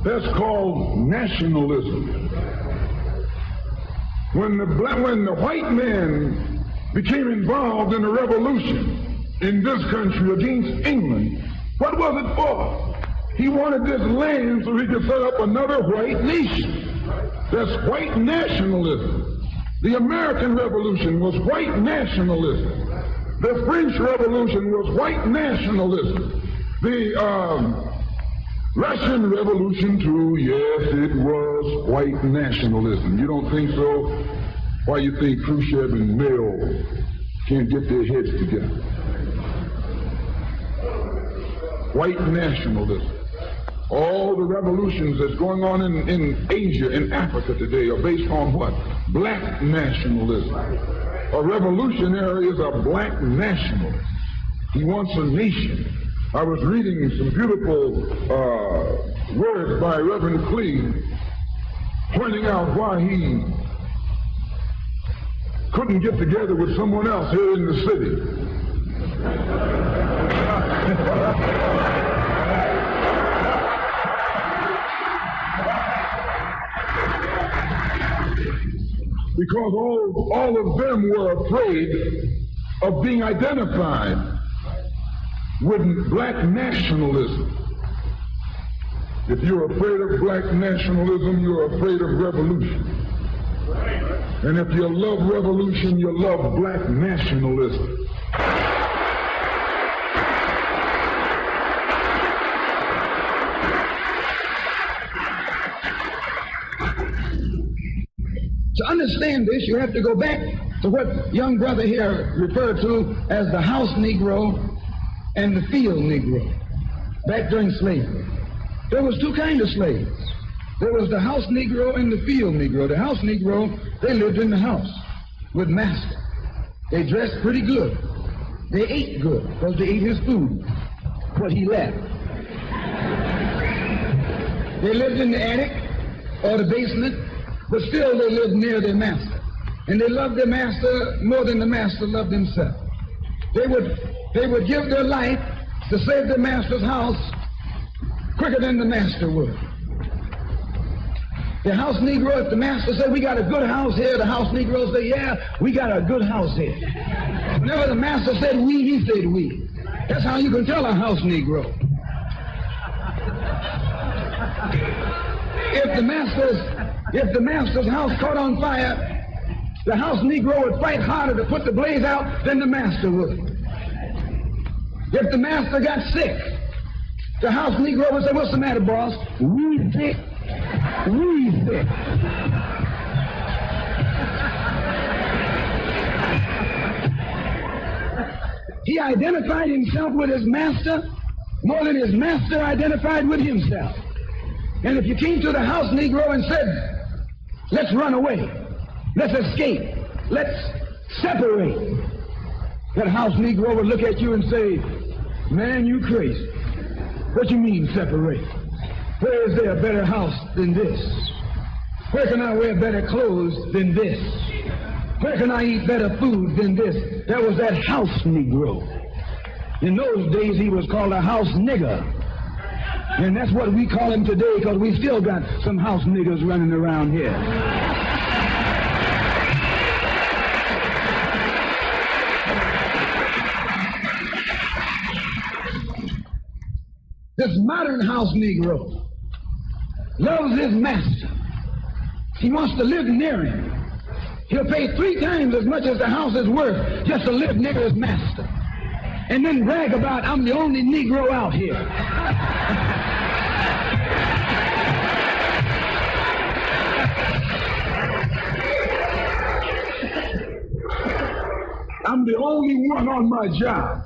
Speaker 7: that's called nationalism. When the white man became involved in a revolution in this country against England, what was it for? He wanted this land so he could set up another white nation. That's white nationalism. The American Revolution was white nationalism. The French Revolution was white nationalism. The Russian Revolution, too, yes, it was white nationalism. You don't think so? Why you think Khrushchev and Mao can't get their heads together? White nationalism. All the revolutions that's going on in Asia and Africa today are based on what? Black nationalism. A revolutionary is a black nationalist. He wants a nation. I was reading some beautiful words by Reverend Cleage pointing out why he couldn't get together with someone else here in the city. Because all of them were afraid of being identified with black nationalism. If you're afraid of black nationalism, you're afraid of revolution. And if you love revolution, you love black nationalism.
Speaker 9: To understand this, you have to go back to what young brother here referred to as the house Negro and the field Negro, back during slavery. There was two kinds of slaves. There was the house Negro and the field Negro. The house Negro, they lived in the house with master. They dressed pretty good. They ate good because they ate his food, what he left. They lived in the attic or the basement, but still they lived near their master. And they loved their master more than the master loved himself. They would give their life to save their master's house quicker than the master would. The house Negro, if the master said, we got a good house here, the house Negro say, yeah, we got a good house here. Whenever the master said we, he said we. That's how you can tell a house Negro. If the master's house caught on fire, the house Negro would fight harder to put the blaze out than the master would. If the master got sick, the house Negro would say, what's the matter, boss? We sick. We sick. He identified himself with his master more than his master identified with himself. And if you came to the house Negro and said, let's run away, let's escape, let's separate, that house Negro would look at you and say, man, you crazy. What you mean separate? Where is there a better house than this? Where can I wear better clothes than this? Where can I eat better food than this? There was that house Negro. In those days, he was called a house nigger. And that's what we call him today, because we still got some house niggers running around here. This modern house Negro loves his master. He wants to live near him. He'll pay 3 times as much as the house is worth just to live near his master. And then brag about, I'm the only Negro out here. I'm the only one on my job.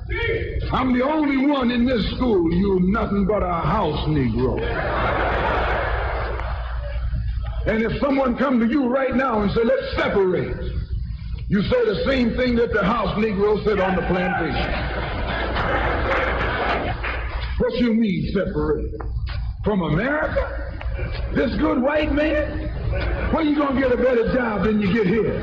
Speaker 9: I'm the only one in this school. You're nothing but a house Negro. And if someone come to you right now and say, let's separate, you say the same thing that the house Negro said on the plantation. What you mean separate? From America? This good white man? Where you gonna get a better job than you get here?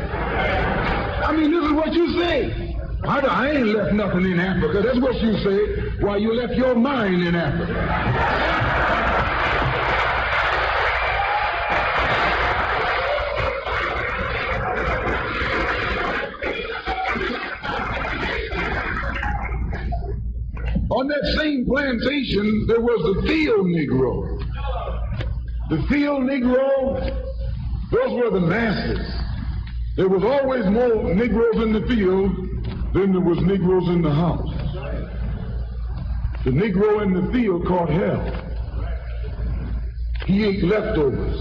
Speaker 9: I mean, this is what you say. I ain't left nothing in Africa. That's what you say, while you left your mind in Africa. On that same plantation, there was the field Negro. The field Negro, those were the masses. There was always more Negroes in the field than there was Negroes in the house. The Negro in the field caught hell. He ate leftovers.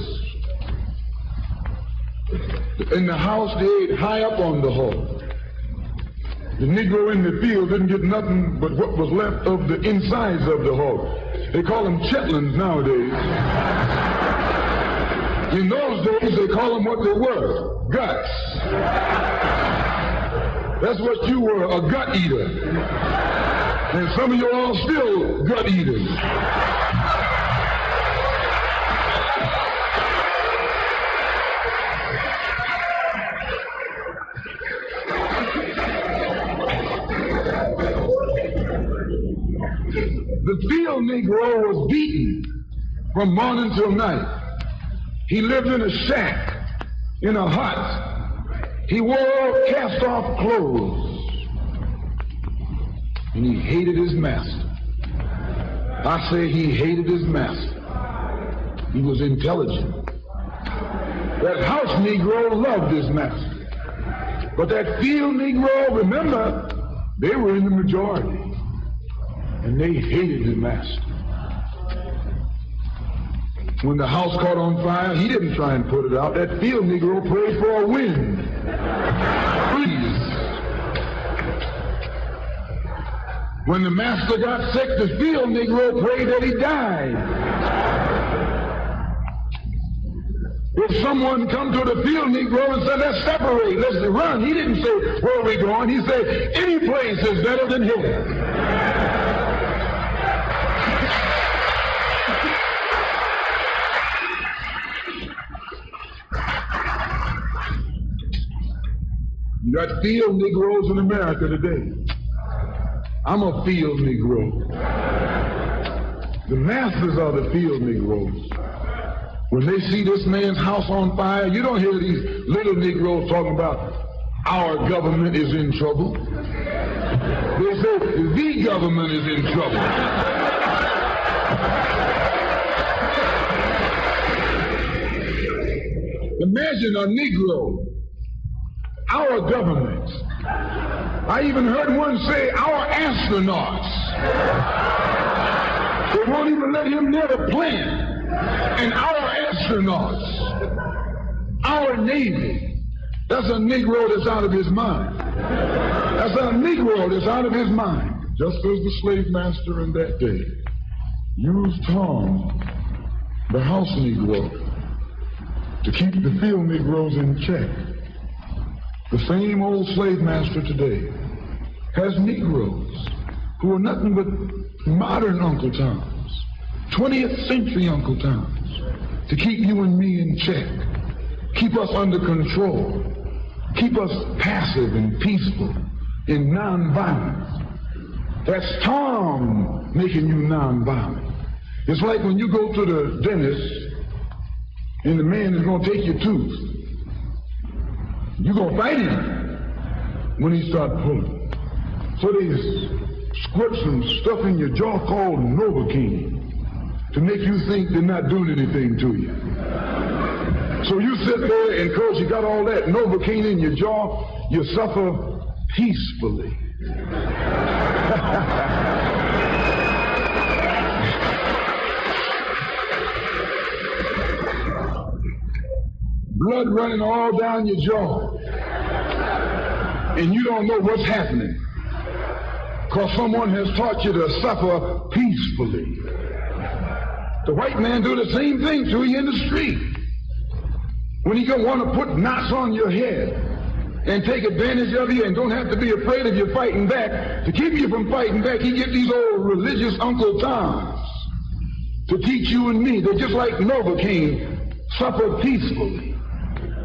Speaker 9: In the house, they ate high up on the hog. The Negro in the field didn't get nothing but what was left of the insides of the hog. They call them chitlins nowadays. In those days, they call them what they were, guts. That's what you were, a gut eater. And some of you all still gut eaters. The field Negro was beaten from morning till night. He lived in a shack, in a hut. He wore cast-off clothes. And he hated his master. I say he hated his master. He was intelligent. That house Negro loved his master. But that field Negro, remember, they were in the majority. And they hated the master. When the house caught on fire, he didn't try and put it out. That field Negro prayed for a wind. Please. When the master got sick, the field Negro prayed that he died. If someone come to the field Negro and said, let's separate, let's run, he didn't say, where are we going? He said, any place is better than here. You got field Negroes in America today. I'm a field Negro. The masses are the field Negroes.
Speaker 7: When they see this man's house on fire, you don't hear these little Negroes talking about our government is in trouble. They say the government is in trouble. Imagine a Negro, our government. I even heard one say our astronauts. They won't even let him near the plant. And our astronauts, our Navy, that's a Negro that's out of his mind. That's a Negro that's out of his mind. Just as the slave master in that day used Tom, the house Negro, to keep the field Negroes in check, the same old slave master today has Negroes who are nothing but modern Uncle Toms, 20th century Uncle Toms, to keep you and me in check, keep us under control, keep us passive and peaceful in nonviolence. That's Tom making you nonviolent. It's like when you go to the dentist and the man is going to take your tooth. You're going to fight him when he starts pulling. So they squirt some stuff in your jaw called Novocaine to make you think they're not doing anything to you. So you sit there and because you got all that Novocaine in your jaw, you suffer peacefully. Blood running all down your jaw. And you don't know what's happening. Because someone has taught you to suffer peacefully. The white man do the same thing to you in the street. When he gonna want to put knots on your head and take advantage of you and don't have to be afraid of you fighting back. To keep you from fighting back, he get these old religious Uncle Toms to teach you and me. They're just like Novocaine, suffer peacefully.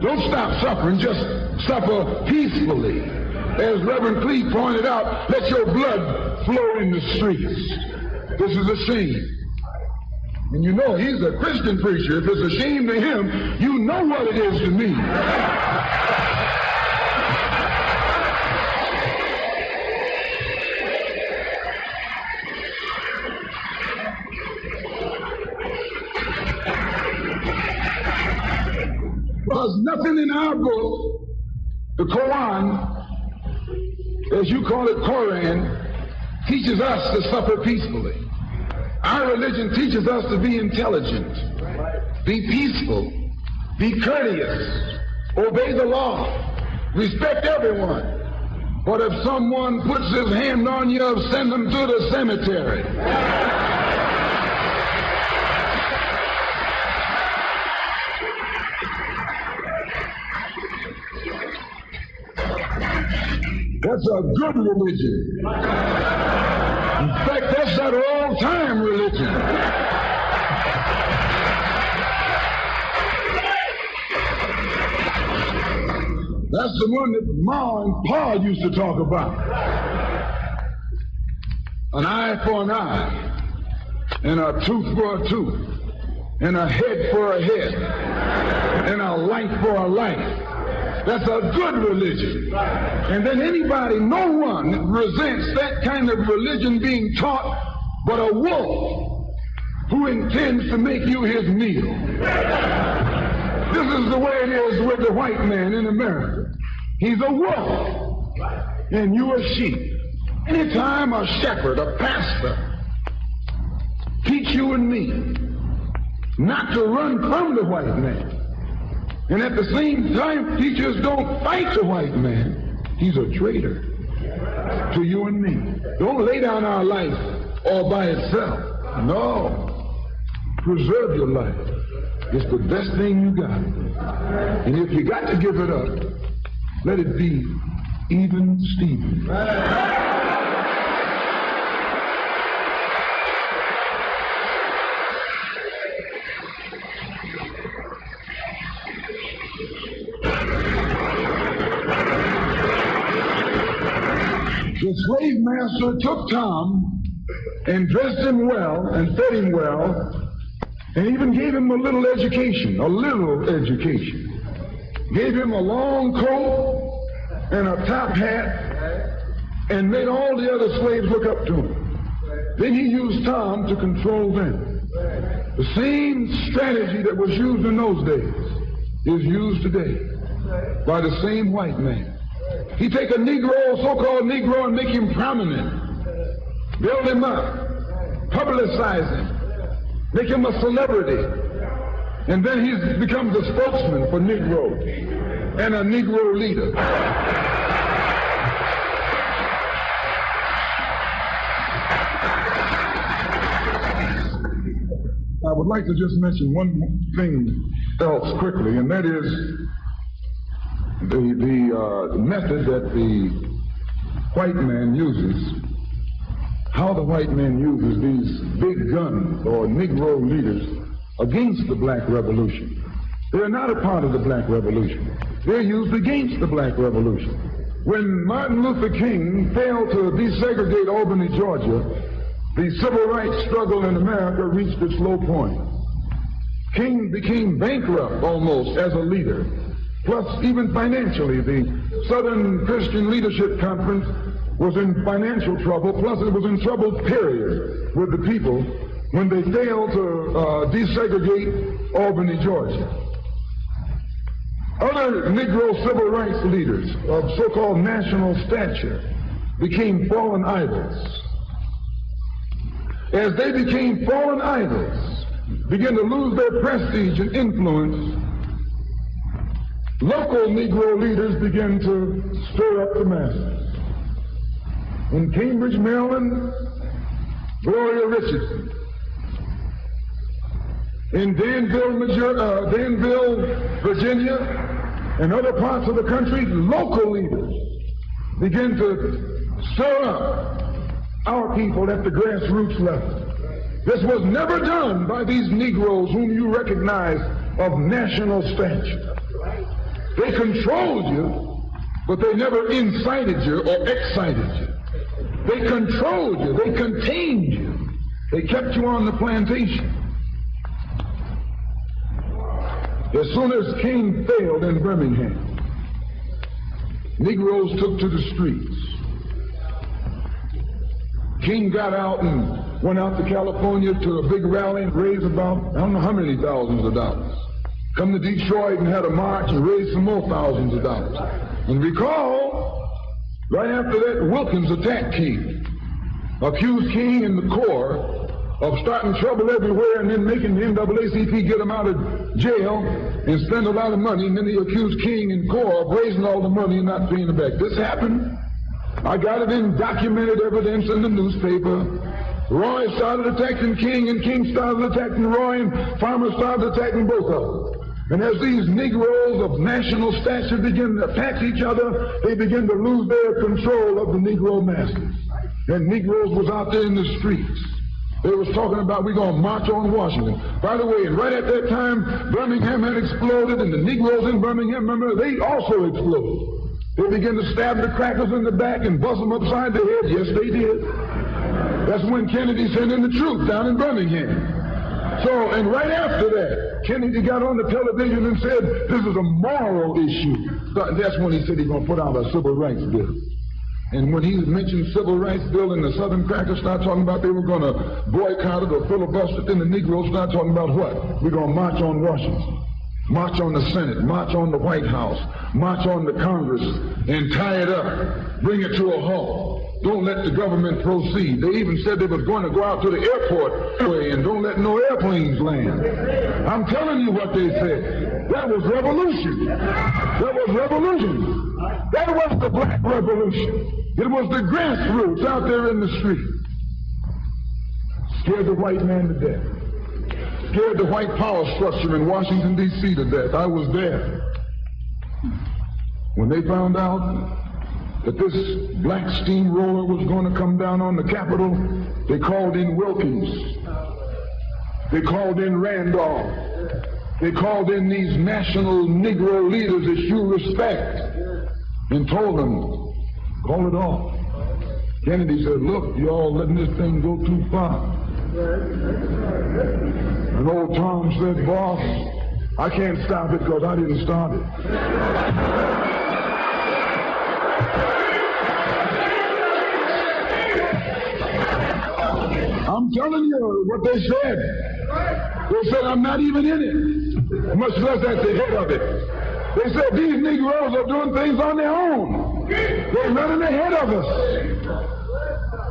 Speaker 7: Don't stop suffering, just suffer peacefully. As Reverend Cleave pointed out, let your blood flow in the streets. This is a shame. And you know he's a Christian preacher. If it's a shame to him, you know what it is to me. There's nothing in our book, the Quran, as you call it, Koran, teaches us to suffer peacefully. Our religion teaches us to be intelligent, be peaceful, be courteous, obey the law, respect everyone. But if someone puts his hand on you, send them to the cemetery. That's a good religion. In fact, that's that all-time religion. That's the one that Ma and Pa used to talk about. An eye for an eye, and a tooth for a tooth, and a head for a head, and a life for a life. That's a good religion. And then anybody, no one resents that kind of religion being taught but a wolf who intends to make you his meal. This is the way it is with the white man in America. He's a wolf, and you a sheep. Anytime a shepherd, a pastor, teach you and me not to run from the white man, and at the same time, teachers don't fight the white man. He's a traitor to you and me. Don't lay down our life all by itself. No. Preserve your life. It's the best thing you got. And if you got to give it up, let it be even Stephen. The slave master took Tom and dressed him well and fed him well and even gave him a little education. Gave him a long coat and a top hat, and made all the other slaves look up to him. Then he used Tom to control them. The same strategy that was used in those days is used today by the same white man. He take a Negro, so-called Negro, and make him prominent, build him up, publicize him, make him a celebrity, and then he becomes a spokesman for Negroes and a Negro leader. I would like to just mention one thing else quickly, and that is the method that the white man uses, how the white man uses these big guns or Negro leaders against the black revolution. They're not a part of the black revolution. They're used against the black revolution. When Martin Luther King failed to desegregate Albany, Georgia, the civil rights struggle in America reached its low point. King became bankrupt almost as a leader. Plus, even financially, the Southern Christian Leadership Conference was in financial trouble. Plus, it was in trouble, period, with the people when they failed to desegregate Albany, Georgia. Other Negro civil rights leaders of so-called national stature became fallen idols. As they became fallen idols, began to lose their prestige and influence, local Negro leaders began to stir up the masses. In Cambridge, Maryland, Gloria Richardson. In Danville, Virginia, and other parts of the country, local leaders began to stir up our people at the grassroots level. This was never done by these Negroes whom you recognize of national stature. They controlled you, but they never incited you or excited you. They controlled you, they contained you, they kept you on the plantation. As soon as King failed in Birmingham, Negroes took to the streets. King got out and went out to California to a big rally and raised about, I don't know how many thousands of dollars. Come to Detroit and had a march and raised some more thousands of dollars. And recall, right after that, Wilkins attacked King, accused King and the Corps of starting trouble everywhere and then making the NAACP get him out of jail and spend a lot of money, and then he accused King and Corps of raising all the money and not paying it back. This happened. I got it in documented evidence in the newspaper. Roy started attacking King, and King started attacking Roy, and Farmer started attacking both of them. And as these Negroes of national stature begin to attack each other, they begin to lose their control of the Negro masses. And Negroes was out there in the streets. They was talking about, we're going to march on Washington. By the way, right at that time, Birmingham had exploded, and the Negroes in Birmingham, remember, they also exploded. They began to stab the crackers in the back and bust them upside the head. Yes, they did. That's when Kennedy sent in the troops down in Birmingham. So, and right after that, Kennedy got on the television and said, this is a moral issue. That's when he said he's going to put out a civil rights bill. And when he mentioned civil rights bill and the Southern crackers started talking about they were going to boycott it or filibuster it, then the Negroes started talking about what? We're going to march on Washington, march on the Senate, march on the White House, march on the Congress, and tie it up, bring it to a halt. Don't let the government proceed. They even said they was going to go out to the airport and don't let no airplanes land. I'm telling you what they said. That was revolution. That was revolution. That was the black revolution. It was the grassroots out there in the street. Scared the white man to death. Scared the white power structure in Washington, D.C. to death. I was there. When they found out that this black steamroller was going to come down on the Capitol, they called in Wilkins. They called in Randolph. They called in these national Negro leaders that you respect and told them, call it off. Kennedy said, look, y'all letting this thing go too far. And old Tom said, boss, I can't stop it because I didn't start it. I'm telling you what they said. They said I'm not even in it, much less at the head of it. They said these Negroes are doing things on their own. They're running ahead of us.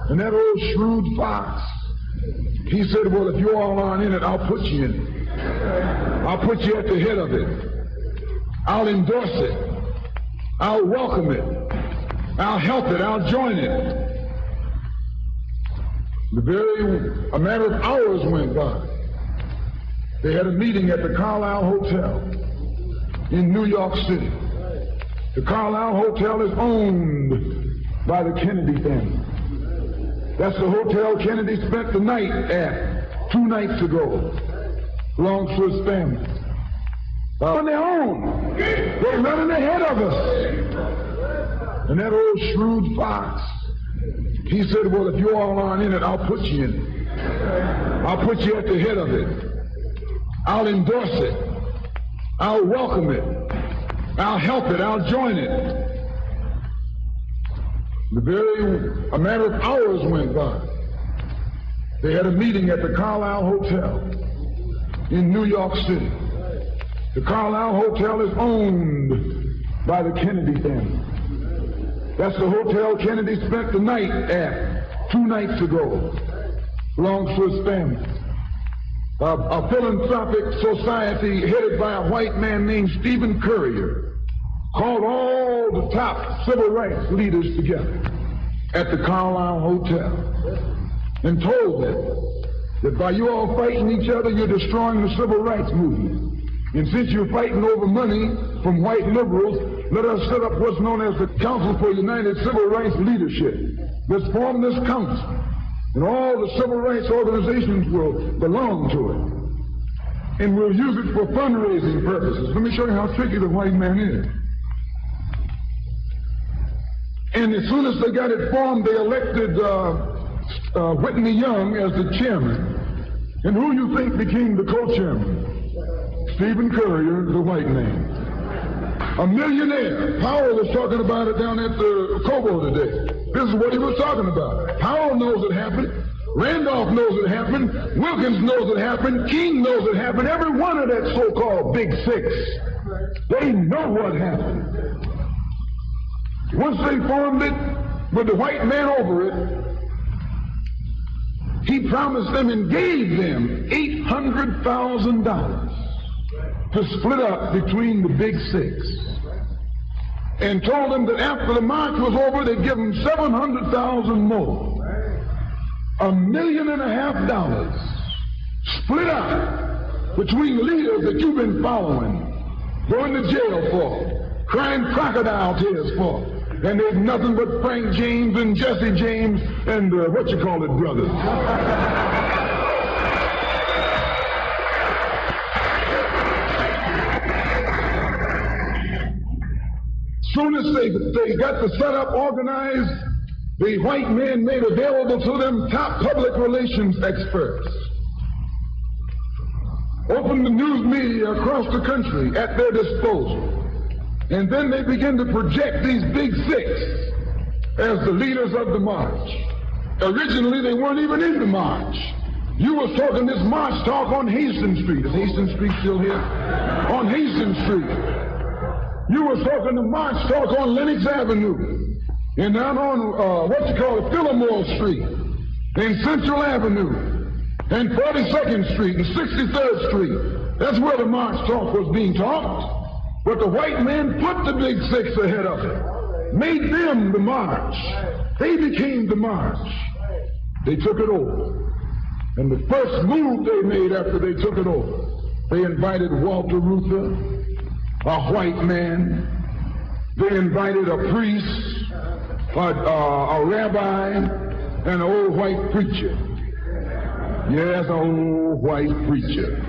Speaker 7: And that old shrewd fox, he said, well, if you all aren't in it, I'll put you in it. I'll put you at the head of it. I'll endorse it. I'll welcome it. I'll help it. I'll join it. A matter of hours went by. They had a meeting at the Carlisle Hotel in New York City. The Carlisle Hotel is owned by the Kennedy family. That's the hotel Kennedy spent the night at 2 nights ago. Belongs to his family. On their own. They're running ahead of us. And that old shrewd fox, he said, well, if you all aren't in it, I'll put you in it. I'll put you at the head of it. I'll endorse it. I'll welcome it. I'll help it. I'll join it. A matter of hours went by. They had a meeting at the Carlisle Hotel in New York City. The Carlisle Hotel is owned by the Kennedy family. That's the hotel Kennedy spent the night at 2 nights ago. Belongs to his family. A philanthropic society headed by a white man named Stephen Currier called all the top civil rights leaders together at the Carlisle Hotel and told them that by you all fighting each other, you're destroying the civil rights movement. And since you're fighting over money from white liberals, let us set up what's known as the Council for United Civil Rights Leadership. Let's form this council, and all the civil rights organizations will belong to it. And we'll use it for fundraising purposes. Let me show you how tricky the white man is. And as soon as they got it formed, they elected Whitney Young as the chairman. And who you think became the co-chairman? Stephen Currier, the white man. A millionaire. Powell was talking about it down at the Cobo today. This is what he was talking about. Powell knows it happened. Randolph knows it happened. Wilkins knows it happened. King knows it happened. Every one of that so-called Big Six. They know what happened. Once they formed it with the white man over it, he promised them and gave them $800,000 to split up between the Big Six, and told them that after the march was over, they'd give them $700,000 more. $1.5 million split up between the leaders that you've been following, going to jail for, crying crocodile tears for, and there's nothing but Frank James and Jesse James and brothers. Soon as they got the setup organized, the white men made available to them top public relations experts. Opened the news media across the country at their disposal. And then they began to project these Big Six as the leaders of the march. Originally, they weren't even in the march. You was talking this march talk on Hastings Street. Is Hastings Street still here? On Hastings Street. You was talking the march talk on Lenox Avenue, and down on, Fillmore Street, and Central Avenue, and 42nd Street, and 63rd Street. That's where the march talk was being talked. But the white men put the Big Six ahead of it, made them the march. They became the march. They took it over. And the first move they made after they took it over, they invited Walter Reuther, a white man. They invited a priest, a rabbi, and an old white preacher. Yes, an old white preacher.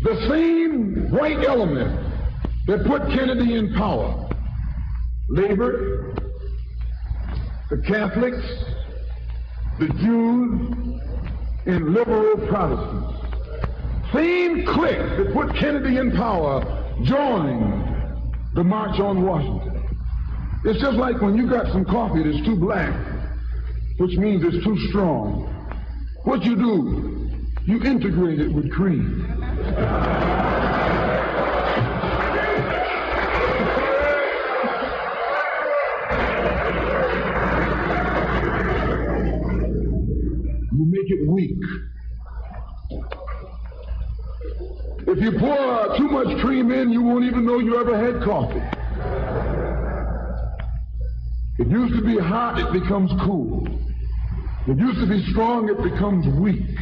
Speaker 7: The same white element that put Kennedy in power. Labor, the Catholics, the Jews and liberal Protestants. Same clique that put Kennedy in power joined the March on Washington. It's just like when you got some coffee that's too black, which means it's too strong. What you do, you integrate it with cream. You make it weak. If you pour too much cream in, you won't even know you ever had coffee. It used to be hot, it becomes cool. It used to be strong, it becomes weak.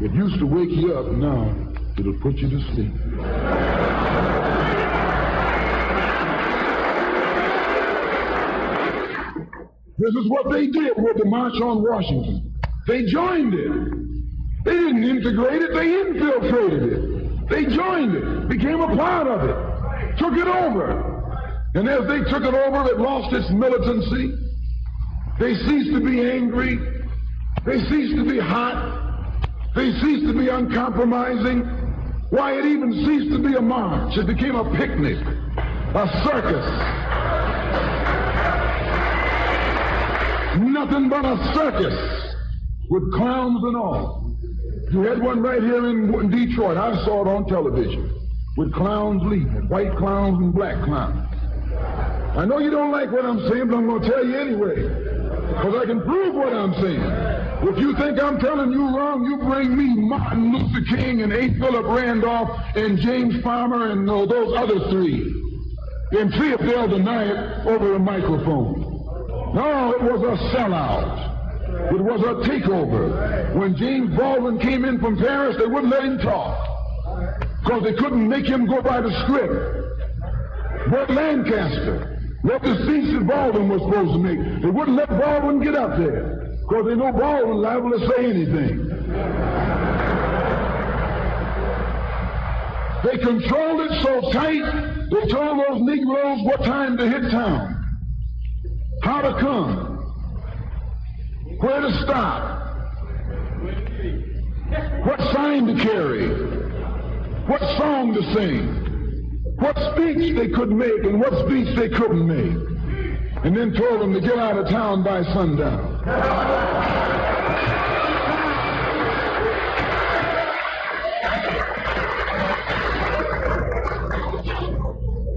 Speaker 7: It used to wake you up, now it'll put you to sleep. This is what they did with the March on Washington. They joined it. They didn't integrate it, they infiltrated it. They joined it, became a part of it, took it over. And as they took it over, it lost its militancy. They ceased to be angry. They ceased to be hot. They ceased to be uncompromising. Why, it even ceased to be a march. It became a picnic, a circus. Nothing but a circus with clowns and all. You had one right here in Detroit. I saw it on television with clowns leading, white clowns and black clowns. I know you don't like what I'm saying, but I'm going to tell you anyway, because I can prove what I'm saying. If you think I'm telling you wrong, you bring me Martin Luther King and A. Philip Randolph and James Farmer and those other three, and see if they'll deny it over a microphone. No, it was a sellout. It was a takeover. When James Baldwin came in from Paris, they wouldn't let him talk because they couldn't make him go by the script. Burt Lancaster, what the speech that Baldwin was supposed to make, they wouldn't let Baldwin get up there because they know Baldwin's liable to say anything. They controlled it so tight, they told those Negroes what time to hit town, how to come, where to stop, what sign to carry, what song to sing, what speech they could make and what speech they couldn't make, and then told them to get out of town by sundown.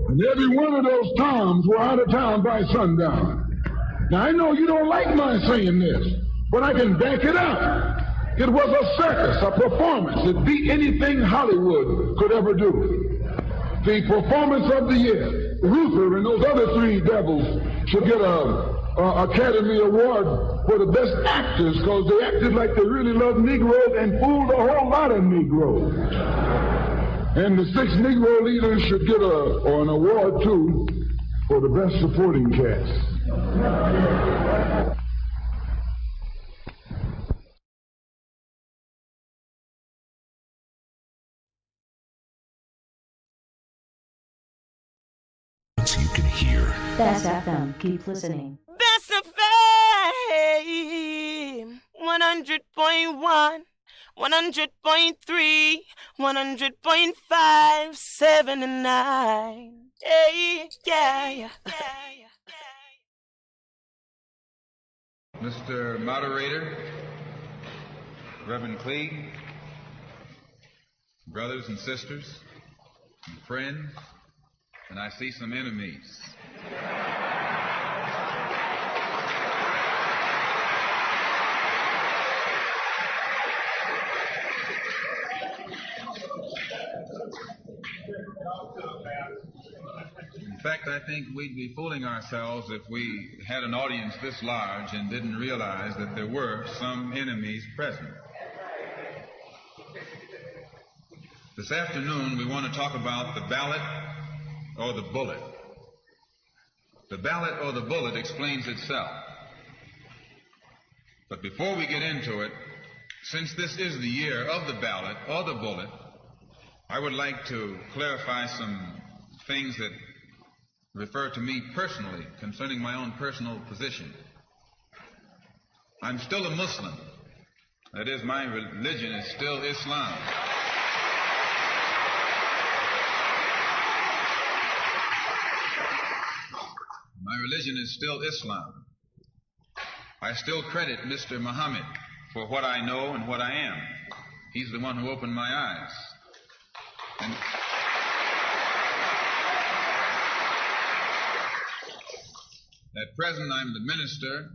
Speaker 7: And every one of those towns were out of town by sundown. Now, I know you don't like my saying this, but I can back it up. It was a circus, a performance that beat anything Hollywood could ever do. The performance of the year. Luther and those other three devils should get an Academy Award for the best actors because they acted like they really loved Negroes and fooled a whole lot of Negroes. And the 6 Negro leaders should get an award, too, for the best supporting cast.
Speaker 25: You can hear.
Speaker 8: Bess FM. Keep listening.
Speaker 10: Bess FM. 100.1. 100.3, 100.5, 7 and 9. Hey, yeah.
Speaker 11: Mr. Moderator, Reverend Cleage, brothers and sisters, and friends, and I see some enemies. In fact, I think we'd be fooling ourselves if we had an audience this large and didn't realize that there were some enemies present. This afternoon, we want to talk about the ballot or the bullet. The ballot or the bullet explains itself. But before we get into it, since this is the year of the ballot or the bullet, I would like to clarify some things that refer to me personally concerning my own personal position. I'm still a Muslim. That is, my religion is still Islam. My religion is still Islam. I still credit Mr. Muhammad for what I know and what I am. He's the one who opened my eyes. And at present, I'm the minister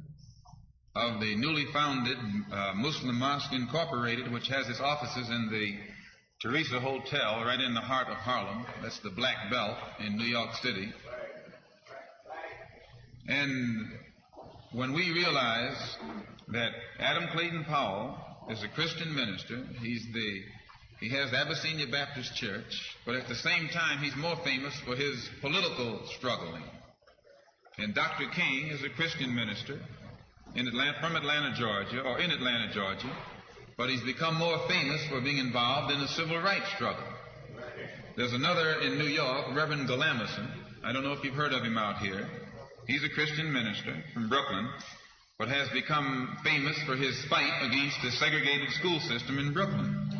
Speaker 11: of the newly founded Muslim Mosque Incorporated, which has its offices in the Teresa Hotel right in the heart of Harlem. That's the Black Belt in New York City. And when we realize that Adam Clayton Powell is a Christian minister, he has the Abyssinia Baptist Church, but at the same time he's more famous for his political struggling. And Dr. King is a Christian minister from Atlanta, Georgia, but he's become more famous for being involved in the civil rights struggle. There's another in New York, Reverend Galamison. I don't know if you've heard of him out here. He's a Christian minister from Brooklyn, but has become famous for his fight against the segregated school system in Brooklyn.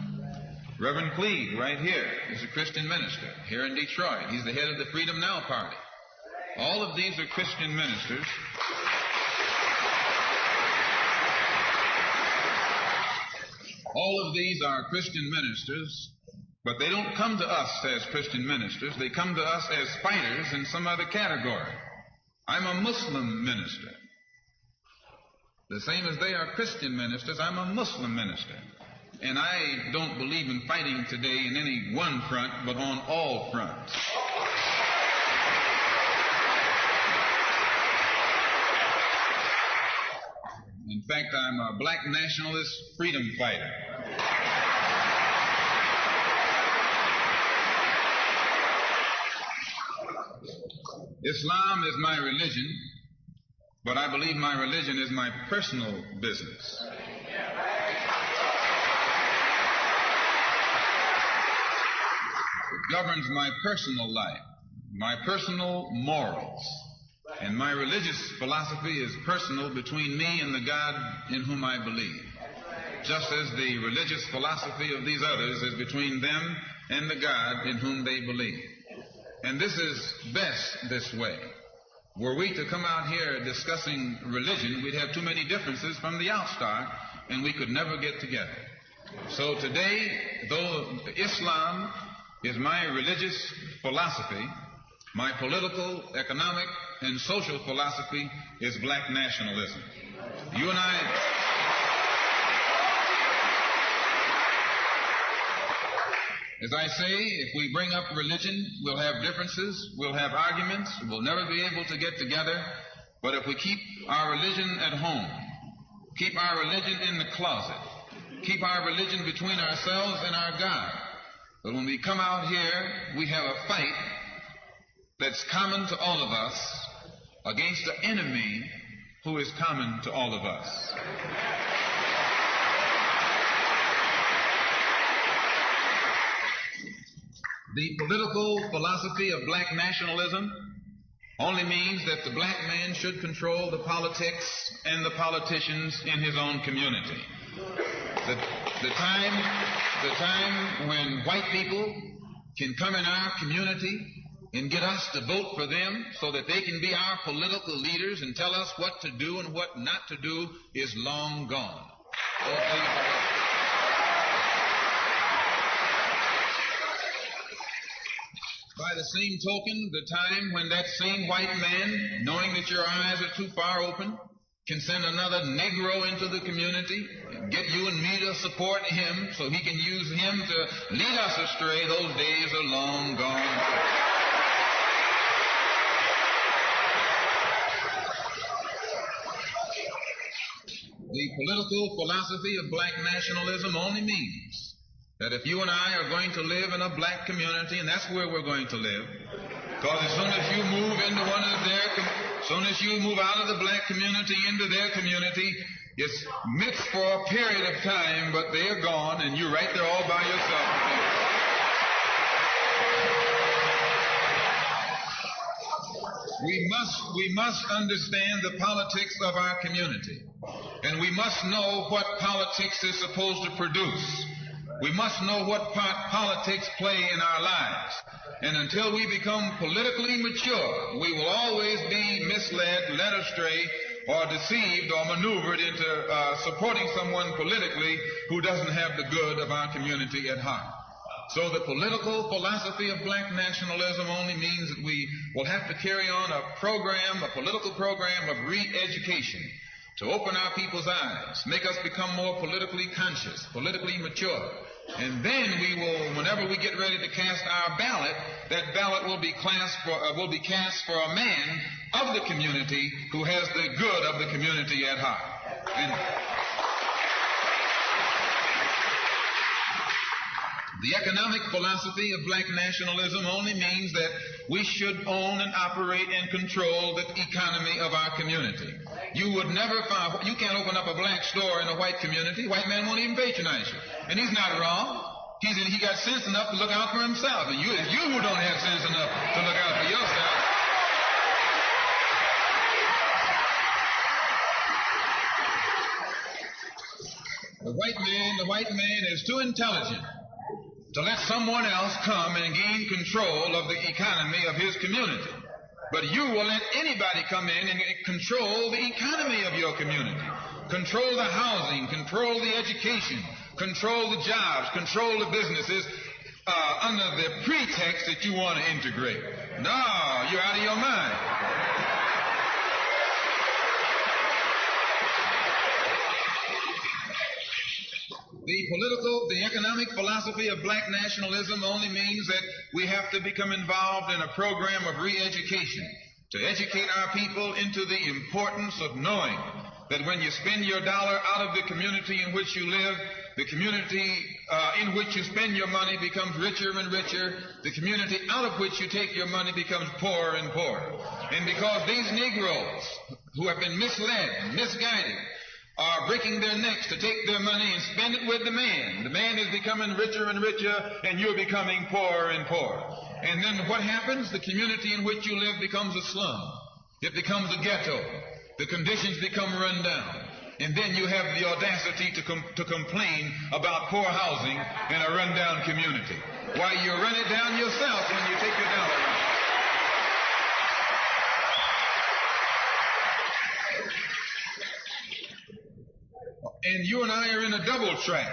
Speaker 11: Reverend Cleave, right here, is a Christian minister here in Detroit. He's the head of the Freedom Now Party. All of these are Christian ministers. All of these are Christian ministers, but they don't come to us as Christian ministers. They come to us as fighters in some other category. I'm a Muslim minister. The same as they are Christian ministers, I'm a Muslim minister. And I don't believe in fighting today in any one front, but on all fronts. In fact, I'm a black nationalist freedom fighter. Islam is my religion, but I believe my religion is my personal business. It governs my personal life, my personal morals, and my religious philosophy is personal between me and the God in whom I believe, just as the religious philosophy of these others is between them and the God in whom they believe. And this is best this way. Were we to come out here discussing religion, we'd have too many differences from the outstart, and we could never get together. So today, though Islam is my religious philosophy, my political, economic, and social philosophy is black nationalism. You and I... As I say, if we bring up religion, we'll have differences, we'll have arguments, we'll never be able to get together. But if we keep our religion at home, keep our religion in the closet, keep our religion between ourselves and our God, but when we come out here, we have a fight that's common to all of us against the enemy who is common to all of us. The political philosophy of black nationalism only means that the black man should control the politics and the politicians in his own community. The time when white people can come in our community and get us to vote for them so that they can be our political leaders and tell us what to do and what not to do is long gone. By the same token, the time when that same white man, knowing that your eyes are too far open, can send another Negro into the community and get you and me to support him so he can use him to lead us astray, those days are long gone. The political philosophy of black nationalism only means that if you and I are going to live in a black community, and that's where we're going to live, because as soon as you move into as soon as you move out of the black community into their community, it's mixed for a period of time, but they're gone, and you're right there all by yourself. We must understand the politics of our community. And we must know what politics is supposed to produce. We must know what part politics play in our lives. And until we become politically mature, we will always be misled, led astray, or deceived or maneuvered into supporting someone politically who doesn't have the good of our community at heart. So the political philosophy of black nationalism only means that we will have to carry on a program, a political program of re-education to open our people's eyes, make us become more politically conscious, politically mature. And then we will, whenever we get ready to cast our ballot, that ballot will be cast for a man of the community who has the good of the community at heart. And the economic philosophy of black nationalism only means that we should own and operate and control the economy of our community. You would never find, you can't open up a black store in a white community. White man won't even patronize you. And he's not wrong. He got sense enough to look out for himself. And it's you who don't have sense enough to look out for yourself. The white man is too intelligent to let someone else come and gain control of the economy of his community. But you will let anybody come in and control the economy of your community. Control the housing, control the education, control the jobs, control the businesses under the pretext that you want to integrate. No, you're out of your mind. The economic philosophy of black nationalism only means that we have to become involved in a program of re-education to educate our people into the importance of knowing that when you spend your dollar out of the community in which you live, the community in which you spend your money becomes richer and richer. The community out of which you take your money becomes poorer and poorer. And because these Negroes who have been misled, misguided, are breaking their necks to take their money and spend it with the man. The man is becoming richer and richer, and you're becoming poorer and poorer. And then what happens? The community in which you live becomes a slum. It becomes a ghetto. The conditions become run down. And then you have the audacity to complain about poor housing in a run-down community. Why, you run it down yourself when you take your dollar out. And you and I are in a double trap,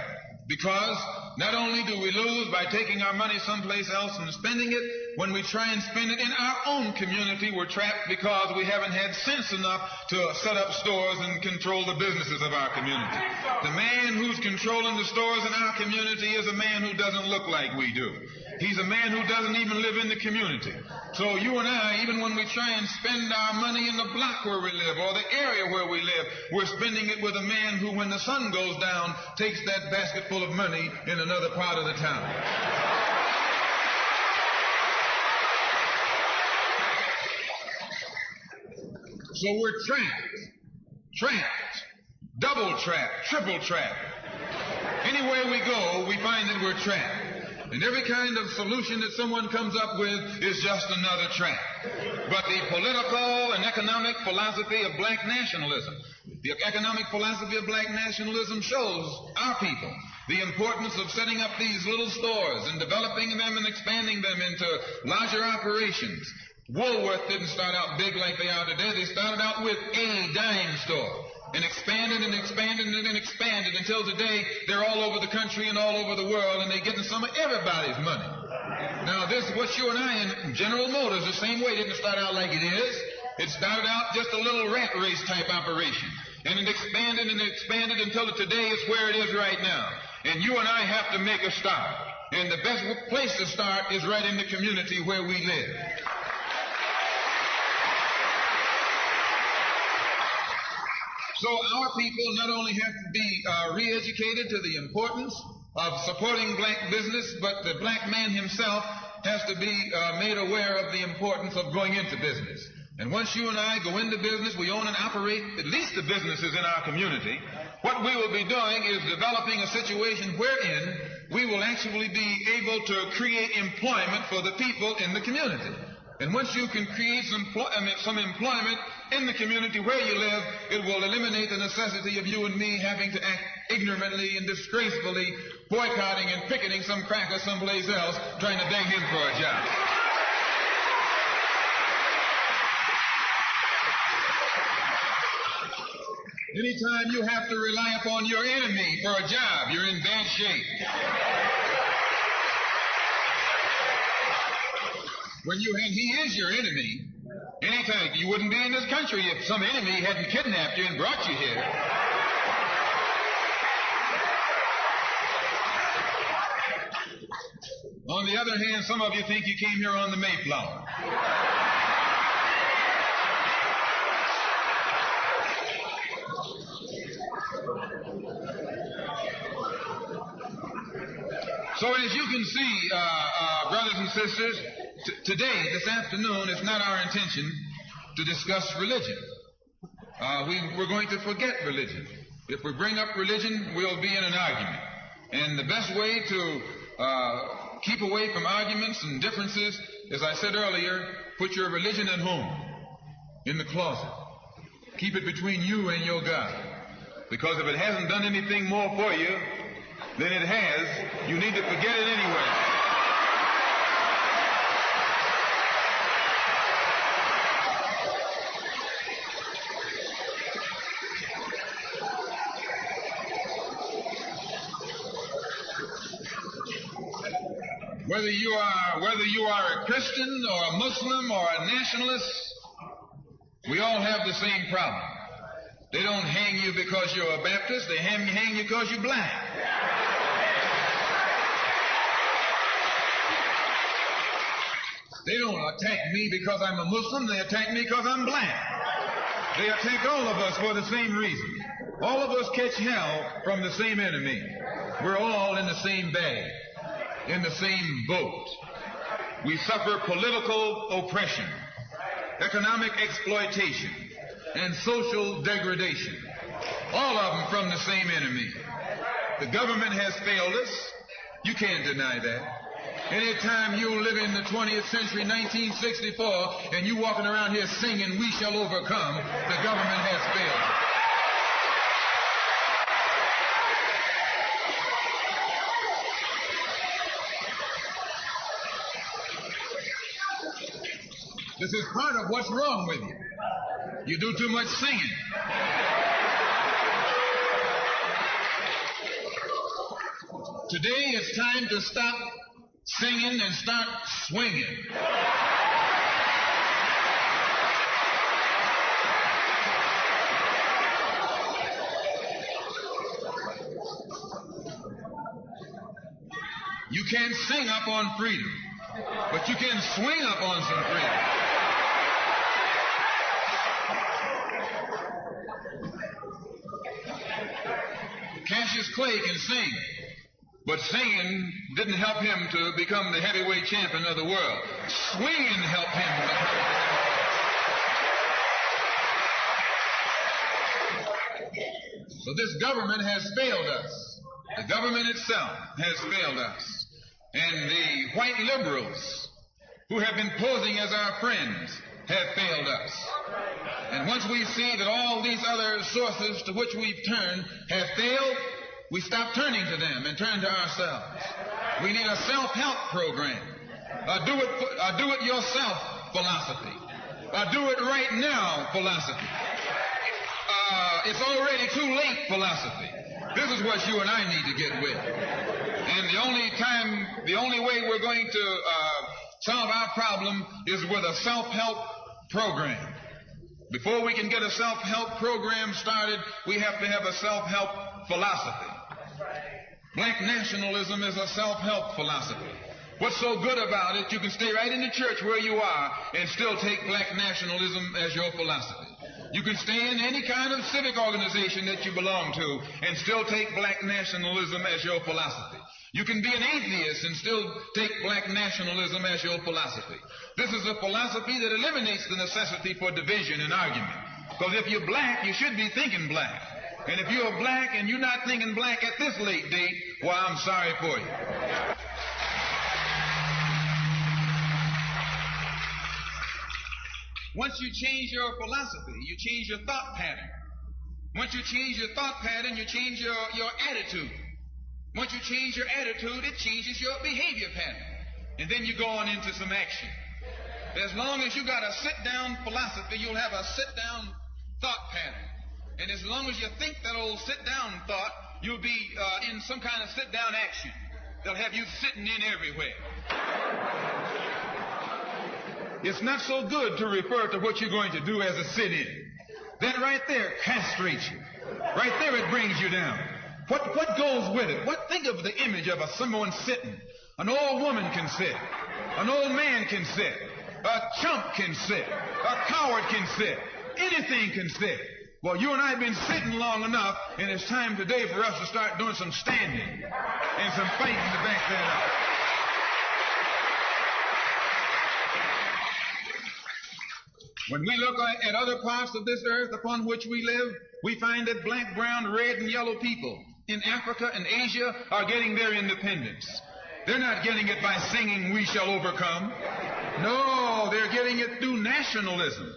Speaker 11: because not only do we lose by taking our money someplace else and spending it, when we try and spend it in our own community, we're trapped because we haven't had sense enough to set up stores and control the businesses of our community. The man who's controlling the stores in our community is a man who doesn't look like we do. He's a man who doesn't even live in the community. So you and I, even when we try and spend our money in the block where we live or the area where we live, we're spending it with a man who, when the sun goes down, takes that basket full of money in another part of the town. So we're trapped, double trapped, triple trapped. Anywhere we go, we find that we're trapped. And every kind of solution that someone comes up with is just another trap. But the political and economic philosophy of black nationalism, the economic philosophy of black nationalism shows our people the importance of setting up these little stores and developing them and expanding them into larger operations. Woolworth didn't start out big like they are today. They started out with a dime store and expanded and expanded and expanded until today they're all over the country and all over the world, and they're getting some of everybody's money. Now this, what you and I in General Motors, the same way, didn't start out like it is. It started out just a little rat race type operation, and it expanded and expanded until today is where it is right now. And you and I have to make a start. And the best place to start is right in the community where we live. So our people not only have to be re-educated to the importance of supporting black business, but the black man himself has to be made aware of the importance of going into business. And once you and I go into business, we own and operate at least the businesses in our community. What we will be doing is developing a situation wherein we will actually be able to create employment for the people in the community. And once you can create some employment in the community where you live, it will eliminate the necessity of you and me having to act ignorantly and disgracefully, boycotting and picketing some cracker someplace else, trying to beg him for a job. Anytime you have to rely upon your enemy for a job, you're in bad shape. And he is your enemy. Anytime, you wouldn't be in this country if some enemy hadn't kidnapped you and brought you here. On the other hand, some of you think you came here on the Mayflower. So as you can see, brothers and sisters, today, this afternoon, it's not our intention to discuss religion. We're going to forget religion. If we bring up religion, we'll be in an argument. And the best way to keep away from arguments and differences, as I said earlier, put your religion at home, in the closet. Keep it between you and your God. Because if it hasn't done anything more for you than it has, you need to forget it anyway. Whether you are a Christian or a Muslim or a nationalist, we all have the same problem. They don't hang you because you're a Baptist, they hang you because you're black. They don't attack me because I'm a Muslim, they attack me because I'm black. They attack all of us for the same reason. All of us catch hell from the same enemy. We're all in the same bag, in the same boat. We suffer political oppression, economic exploitation, and social degradation. All of them from the same enemy. The government has failed us. You can't deny that. Anytime you live in the 20th century, 1964, and you walking around here singing, "We shall overcome," the government has failed. This is part of what's wrong with you. You do too much singing. Today it's time to stop singing and start swinging. You can't sing up on freedom, but you can swing up on some freedom. Cassius Clay can sing, but singing didn't help him to become the heavyweight champion of the world. Swinging helped him become. So this government has failed us. The government itself has failed us. And the white liberals who have been posing as our friends have failed us. And once we see that all these other sources to which we've turned have failed, we stop turning to them and turn to ourselves. We need a self-help program, a do-it-yourself philosophy, a do-it-right-now philosophy, it's already too late philosophy. This is what you and I need to get with. And the only way we're going to solve our problem is with a self-help program. Before we can get a self-help program started, we have to have a self-help philosophy. Black nationalism is a self-help philosophy. What's so good about it, you can stay right in the church where you are and still take black nationalism as your philosophy. You can stay in any kind of civic organization that you belong to and still take black nationalism as your philosophy. You can be an atheist and still take black nationalism as your philosophy. This is a philosophy that eliminates the necessity for division and argument. Because if you're black, you should be thinking black. And if you're black and you're not thinking black at this late date, well, I'm sorry for you. Once you change your philosophy, you change your thought pattern. Once you change your thought pattern, you change your attitude. Once you change your attitude, it changes your behavior pattern. And then you go on into some action. As long as you got a sit-down philosophy, you'll have a sit-down thought pattern. And as long as you think that old sit-down thought, you'll be in some kind of sit-down action. They'll have you sitting in everywhere. It's not so good to refer to what you're going to do as a sit-in. That right there castrates you. Right there it brings you down. What goes with it? Think of the image of someone sitting. An old woman can sit. An old man can sit. A chump can sit. A coward can sit. Anything can sit. Well, you and I have been sitting long enough, and it's time today for us to start doing some standing and some fighting to back that up. When we look at other parts of this earth upon which we live, we find that black, brown, red, and yellow people in Africa and Asia are getting their independence. They're not getting it by singing, "We shall overcome." No, they're getting it through nationalism.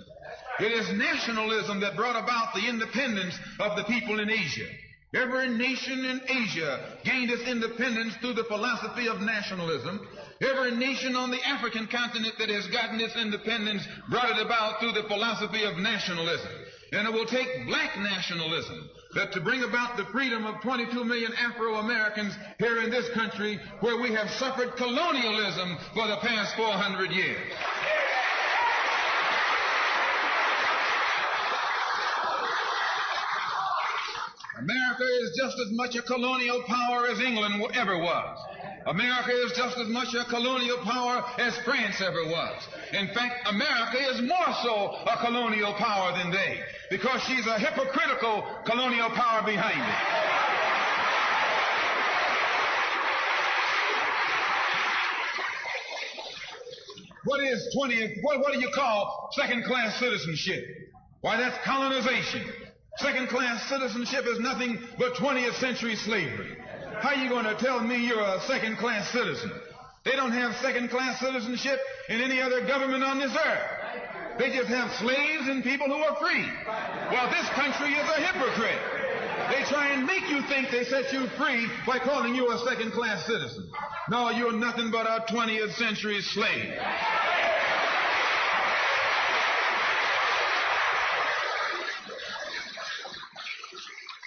Speaker 11: It is nationalism that brought about the independence of the people in Asia. Every nation in Asia gained its independence through the philosophy of nationalism. Every nation on the African continent that has gotten its independence brought it about through the philosophy of nationalism. And it will take black nationalism to bring about the freedom of 22 million Afro-Americans here in this country where we have suffered colonialism for the past 400 years. America is just as much a colonial power as England ever was. America is just as much a colonial power as France ever was. In fact, America is more so a colonial power than they, because she's a hypocritical colonial power behind it. What do you call second-class citizenship? Why, that's colonization. Second-class citizenship is nothing but 20th century slavery. How are you going to tell me you're a second-class citizen? They don't have second-class citizenship in any other government on this earth. They just have slaves and people who are free. Well, this country is a hypocrite. They try and make you think they set you free by calling you a second-class citizen. No, you're nothing but a 20th century slave.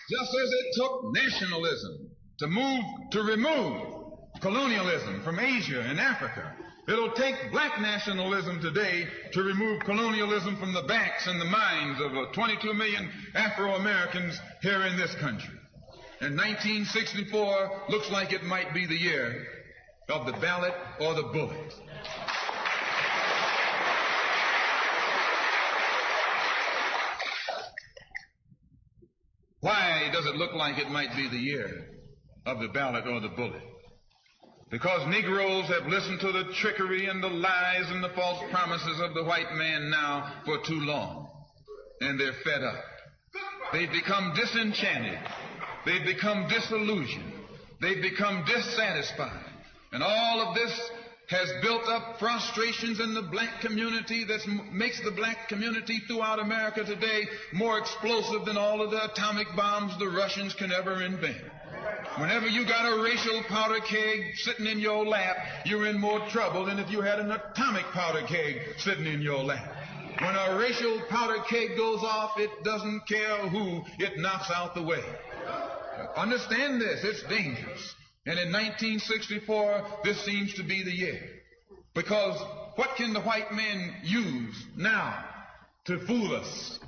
Speaker 11: Just as it took nationalism to remove colonialism from Asia and Africa, it'll take black nationalism today to remove colonialism from the backs and the minds of 22 million Afro-Americans here in this country. And 1964 looks like it might be the year of the ballot or the bullet. Why does it look like it might be the year of the ballot or the bullet? Because Negroes have listened to the trickery and the lies and the false promises of the white man now for too long. And they're fed up. They've become disenchanted. They've become disillusioned. They've become dissatisfied. And all of this has built up frustrations in the black community that makes the black community throughout America today more explosive than all of the atomic bombs the Russians can ever invent. Whenever you got a racial powder keg sitting in your lap, you're in more trouble than if you had an atomic powder keg sitting in your lap. When a racial powder keg goes off, it doesn't care who it knocks out the way. Understand this, it's dangerous. And in 1964, this seems to be the year. Because what can the white man use now to fool us?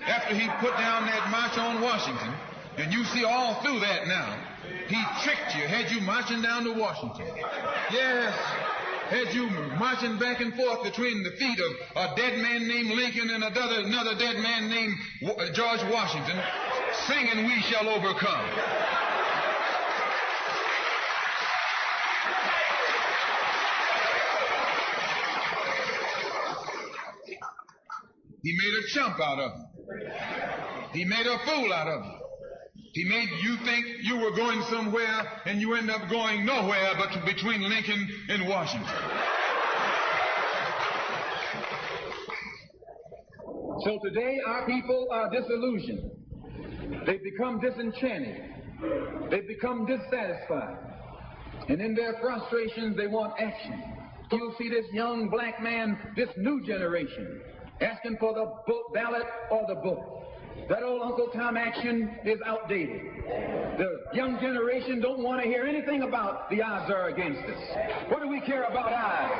Speaker 11: After he put down that march on Washington, and you see all through that now, he tricked you, had you marching down to Washington. Yes, had you marching back and forth between the feet of a dead man named Lincoln and another dead man named George Washington, singing "We Shall Overcome." He made a chump out of you. He made a fool out of you. He made you think you were going somewhere, and you end up going nowhere but between Lincoln and Washington.
Speaker 9: So today our people are disillusioned. They've become disenchanted. They've become dissatisfied. And in their frustrations, they want action. You'll see this young black man, this new generation, asking for the book, ballot or the book. That old Uncle Tom action is outdated. The young generation don't want to hear anything about the odds are against us. What do we care about odds?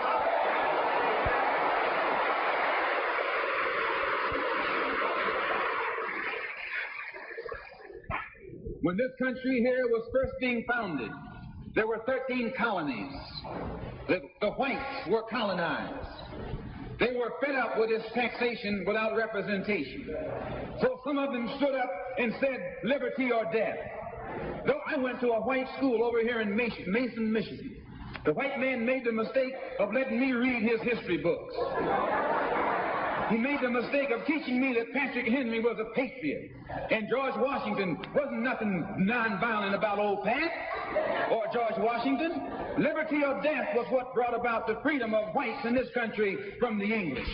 Speaker 9: When this country here was first being founded, there were 13 colonies. The whites were colonized. They were fed up with this taxation without representation. So some of them stood up and said, liberty or death. Though I went to a white school over here in Mason, Michigan. The white man made the mistake of letting me read his history books. He made the mistake of teaching me that Patrick Henry was a patriot and George Washington wasn't nothing nonviolent about old Pat or George Washington. Liberty or death was what brought about the freedom of whites in this country from the English.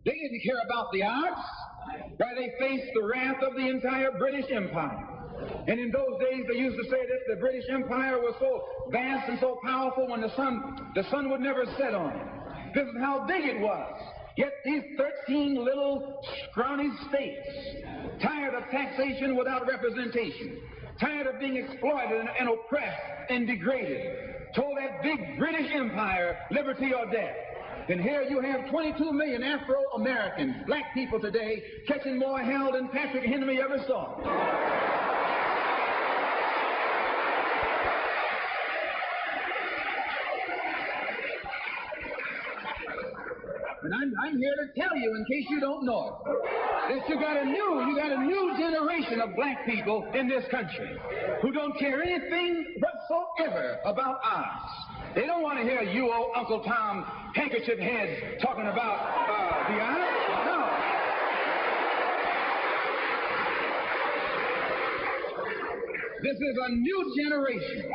Speaker 9: They didn't care about the odds. Why, they faced the wrath of the entire British Empire. And in those days, they used to say that the British Empire was so vast and so powerful when the sun would never set on it. This is how big it was. Yet these 13 little scrawny states, tired of taxation without representation, tired of being exploited and oppressed and degraded, told that big British Empire, liberty or death. And here you have 22 million Afro-Americans, black people today, catching more hell than Patrick Henry ever saw. And I'm here to tell you, in case you don't know it, that you got a new generation of black people in this country who don't care anything whatsoever about odds. They don't want to hear you old Uncle Tom handkerchief heads talking about the odds. No. This is a new generation.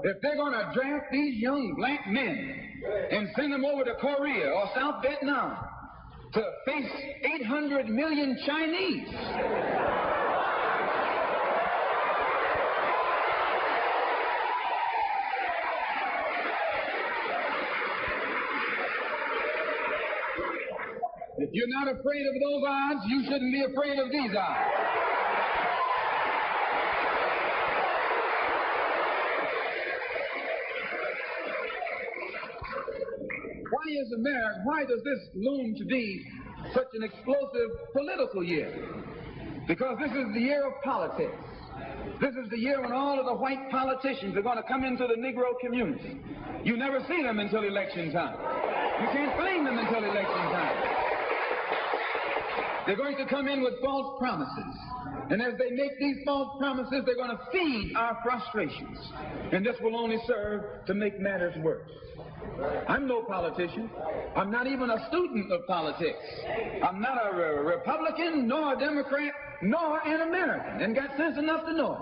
Speaker 9: If they're going to draft these young black men and send them over to Korea or South Vietnam to face 800 million Chinese, if you're not afraid of those odds, you shouldn't be afraid of these odds. Why does this loom to be such an explosive political year? Because this is the year of politics. This is the year when all of the white politicians are going to come into the Negro community. You never see them until election time. You can't blame them until election time. They're going to come in with false promises. And as they make these false promises, they're going to feed our frustrations. And this will only serve to make matters worse. I'm no politician. I'm not even a student of politics. I'm not a Republican, nor a Democrat, nor an American, and got sense enough to know it.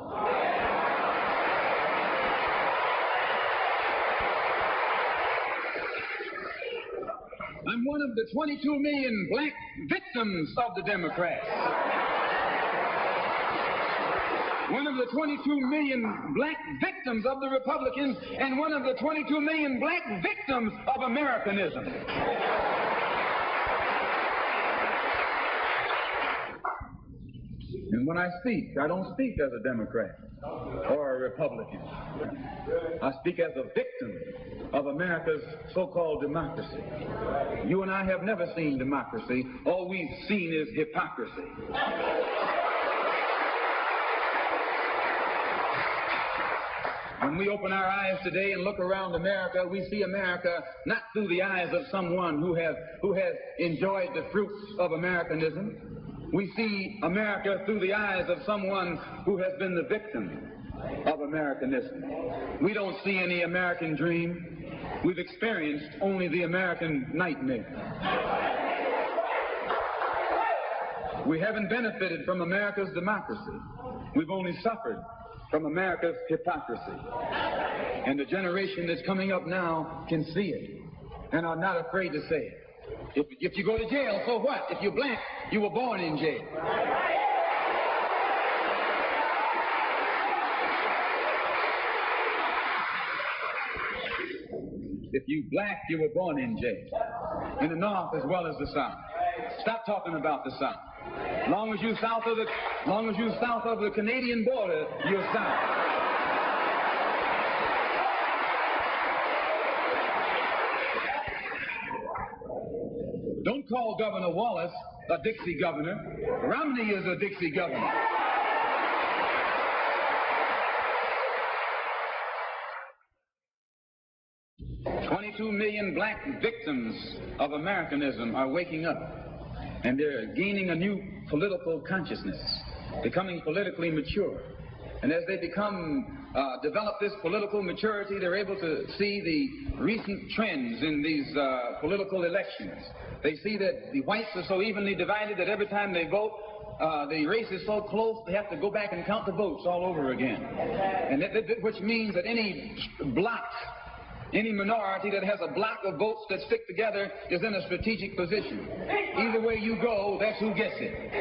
Speaker 9: I'm one of the 22 million black victims of the Democrats. One of the 22 million black victims of the Republicans, and one of the 22 million black victims of Americanism. And when I speak, I don't speak as a Democrat or a Republican. I speak as a victim of America's so-called democracy. You and I have never seen democracy. All we've seen is hypocrisy. When we open our eyes today and look around America, we see America not through the eyes of someone who has enjoyed the fruits of Americanism. We see America through the eyes of someone who has been the victim of Americanism. We don't see any American dream. We've experienced only the American nightmare. We haven't benefited from America's democracy. We've only suffered
Speaker 12: from America's hypocrisy. And the generation that's coming up now can see it and are not afraid to say it. If you go to jail, so what? If you're black, you were born in jail. If you black, you were born in jail. In the North as well as the South. Stop talking about the South. Long as you're south of the Canadian border, you're South. Don't call Governor Wallace a Dixie governor. Romney is a Dixie governor. $22 million black victims of Americanism are waking up, and they're gaining a new political consciousness, becoming politically mature. And as they develop this political maturity, they're able to see the recent trends in these political elections. They see that the whites are so evenly divided that every time they vote, the race is so close, they have to go back and count the votes all over again. And which means that any block, any minority that has a block of votes that stick together is in a strategic position. Either way you go, that's who gets it.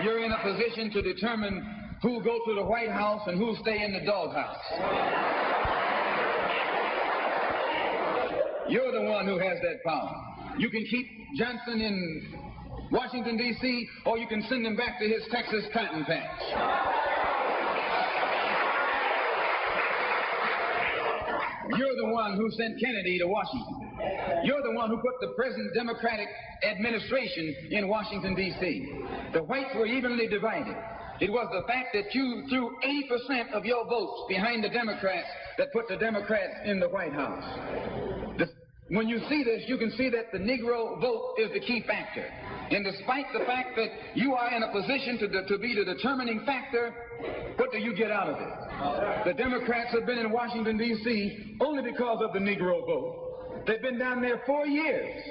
Speaker 12: You're in a position to determine who'll go to the White House and who'll stay in the doghouse. You're the one who has that power. You can keep Johnson in Washington, D.C., or you can send him back to his Texas cotton patch. You're the one who sent Kennedy to Washington. You're the one who put the present Democratic administration in Washington, D.C. The whites were evenly divided. It was the fact that you threw 80% of your votes behind the Democrats that put the Democrats in the White House. When you see this, you can see that the Negro vote is the key factor. And despite the fact that you are in a position to be the determining factor, what do you get out of it? The Democrats have been in Washington, D.C. only because of the Negro vote. They've been down there 4 years.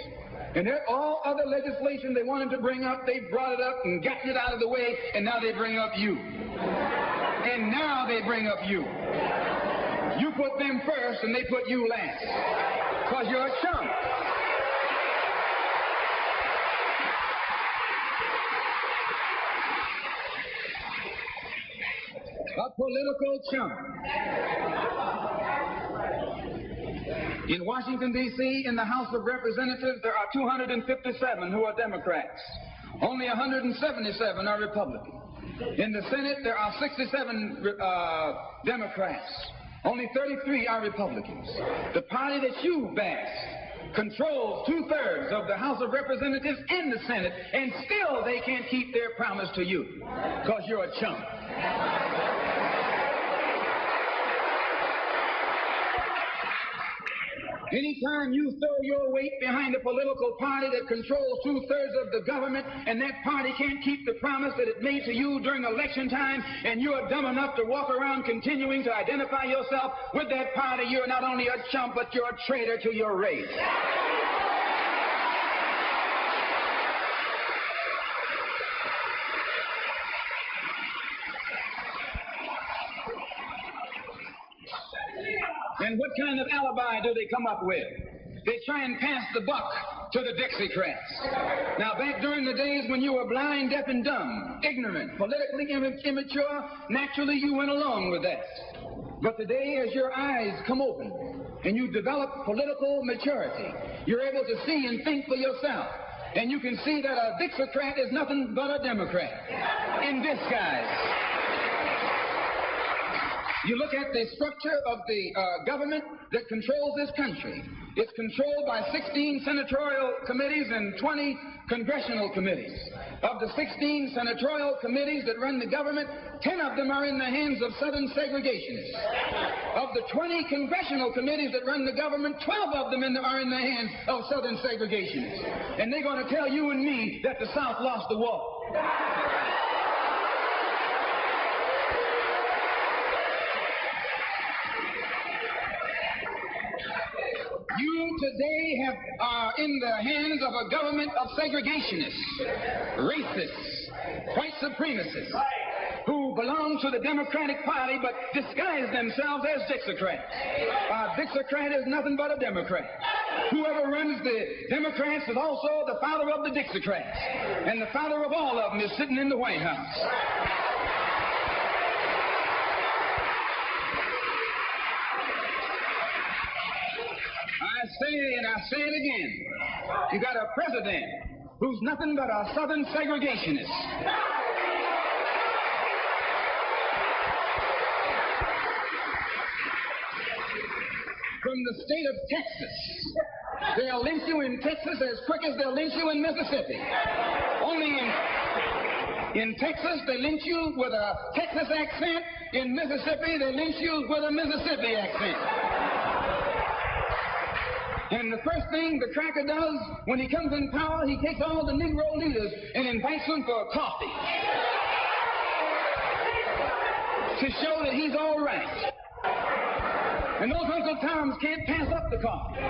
Speaker 12: And all other legislation they wanted to bring up, they brought it up and gotten it out of the way, and now they bring up you. And now they bring up you. You put them first, and they put you last. Because you're a chump. A political chump. In Washington, D.C., in the House of Representatives, there are 257 who are Democrats. Only 177 are Republicans. In the Senate, there are 67 Democrats. Only 33 are Republicans. The party that you Bess controls 2/3 of the House of Representatives in the Senate, and still they can't keep their promise to you, because you're a chump. Anytime you throw your weight behind a political party that controls 2/3 of the government, and that party can't keep the promise that it made to you during election time, and you're dumb enough to walk around continuing to identify yourself with that party, you're not only a chump, but you're a traitor to your race. And what kind of alibi do they come up with? They try and pass the buck to the Dixiecrats. Now, back during the days when you were blind, deaf, and dumb, ignorant, politically immature, naturally you went along with that. But today, as your eyes come open and you develop political maturity, you're able to see and think for yourself. And you can see that a Dixiecrat is nothing but a Democrat in disguise. You look at the structure of the government that controls this country. It's controlled by 16 senatorial committees and 20 congressional committees. Of the 16 senatorial committees that run the government, 10 of them are in the hands of Southern segregationists. Of the 20 congressional committees that run the government, 12 of them are in the hands of Southern segregationists. And they're going to tell you and me that the South lost the war. You today are in the hands of a government of segregationists, racists, white supremacists. who belong to the Democratic Party but disguise themselves as Dixiecrats. A Dixiecrat is nothing but a Democrat. Whoever runs the Democrats is also the father of the Dixiecrats. And the father of all of them is sitting in the White House. I say it again. You got a president who's nothing but a Southern segregationist. From the state of Texas. They'll lynch you in Texas as quick as they'll lynch you in Mississippi. Only in Texas, they lynch you with a Texas accent. In Mississippi, they lynch you with a Mississippi accent. And the first thing the cracker does when he comes in power, he takes all the Negro leaders and invites them for coffee to show that he's all right. And those Uncle Toms can't pass up the coffee.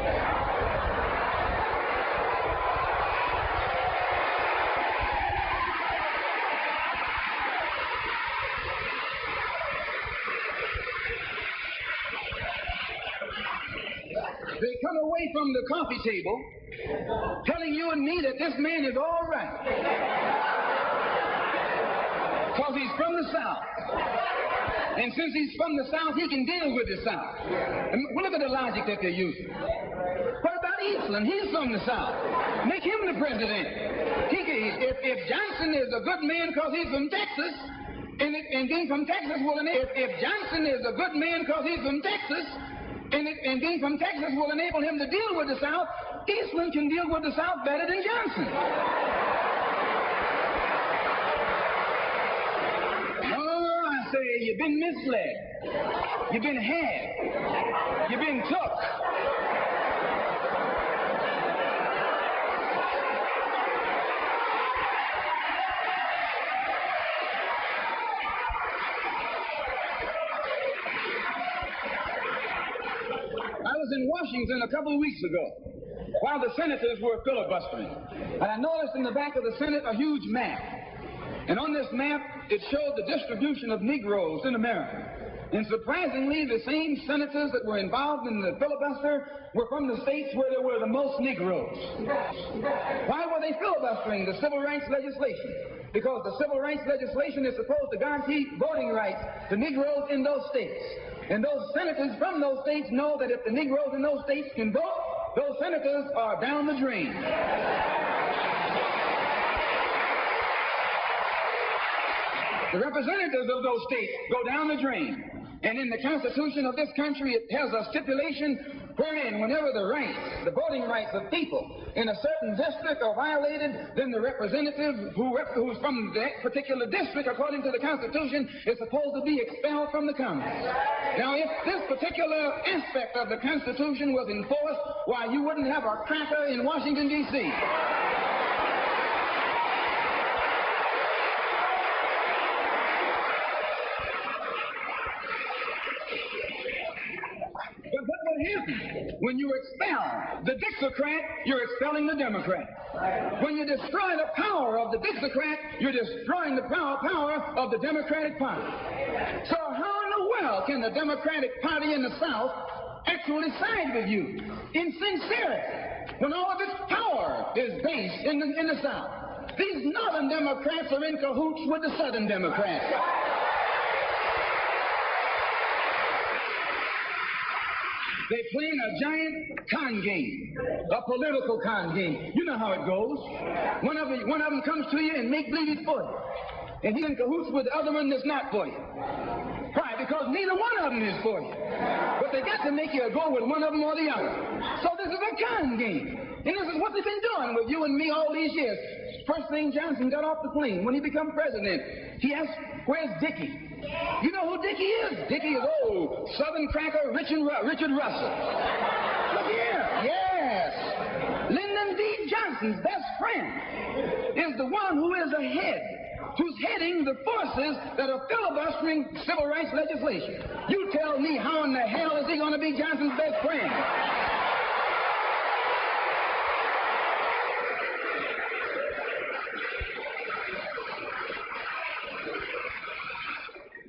Speaker 12: They come away from the coffee table telling you and me that this man is all right. Because he's from the South. And since he's from the South, he can deal with the South. And look at the logic that they're using. What about Eastland? He's from the South. Make him the president. If Johnson is a good man because he's from Texas, and being from Texas will enable, if Johnson is a good man because he's from Texas, and being from Texas will enable him to deal with the South, Eastland can deal with the South better than Johnson. Say you've been misled, you've been had, you've been took. I was in Washington a couple of weeks ago while the senators were filibustering, and I noticed in the back of the Senate a huge map. And on this map, it showed the distribution of Negroes in America. And surprisingly, the same senators that were involved in the filibuster were from the states where there were the most Negroes. Why were they filibustering the civil rights legislation? Because the civil rights legislation is supposed to guarantee voting rights to Negroes in those states. And those senators from those states know that if the Negroes in those states can vote, those senators are down the drain. The representatives of those states go down the drain. And in the Constitution of this country, it has a stipulation wherein whenever the rights, the voting rights of people in a certain district are violated, then the representative who's from that particular district, according to the Constitution, is supposed to be expelled from the Congress. Now, if this particular aspect of the Constitution was enforced, why, you wouldn't have a cracker in Washington, D.C. When you expel the Dixiecrat, you're expelling the Democrat. When you destroy the power of the Dixiecrat, you're destroying the power of the Democratic Party. So how in the world can the Democratic Party in the South actually side with you in sincerity when all of its power is based in the South? These Northern Democrats are in cahoots with the Southern Democrats. They're playing a giant con game, a political con game. You know how it goes. One of them comes to you and make believe he's for you. And he's in cahoots with the other one that's not for you. Why? Because neither one of them is for you. But they got to make you go with one of them or the other. So this is a con game. And this is what they've been doing with you and me all these years. First thing Johnson got off the plane, when he became president, he asked, "Where's Dickie?" You know who Dickie is? Dickie is old Southern cracker Richard Russell. Look here. Yes. Lyndon B. Johnson's best friend is the one who is ahead, who's heading the forces that are filibustering civil rights legislation. You tell me, how in the hell is he going to be Johnson's best friend?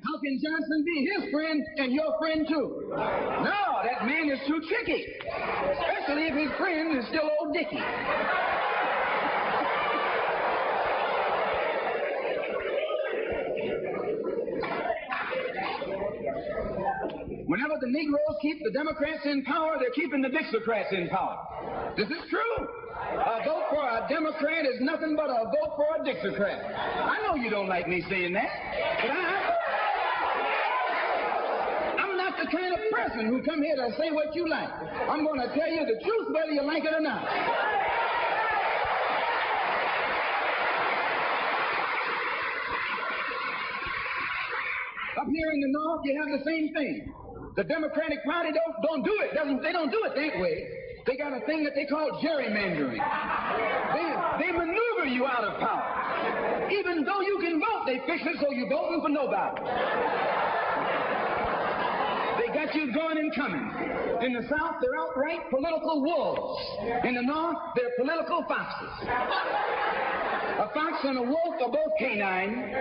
Speaker 12: How can Johnson be his friend and your friend too? No, that man is too tricky. Especially if his friend is still old Dickie. Whenever the Negroes keep the Democrats in power, they're keeping the Dixiecrats in power. This is true. A vote for a Democrat is nothing but a vote for a Dixiecrat. I know you don't like me saying that, but I'm not the kind of person who come here to say what you like. I'm going to tell you the truth whether you like it or not. Up here in the North, you have the same thing. The Democratic Party don't do it. They don't do it that way. They got a thing that they call gerrymandering. They maneuver you out of power. Even though you can vote, they fix it so you're voting for nobody. They got you going and coming. In the South, they're outright political wolves. In the North, they're political foxes. A fox and a wolf are both canine.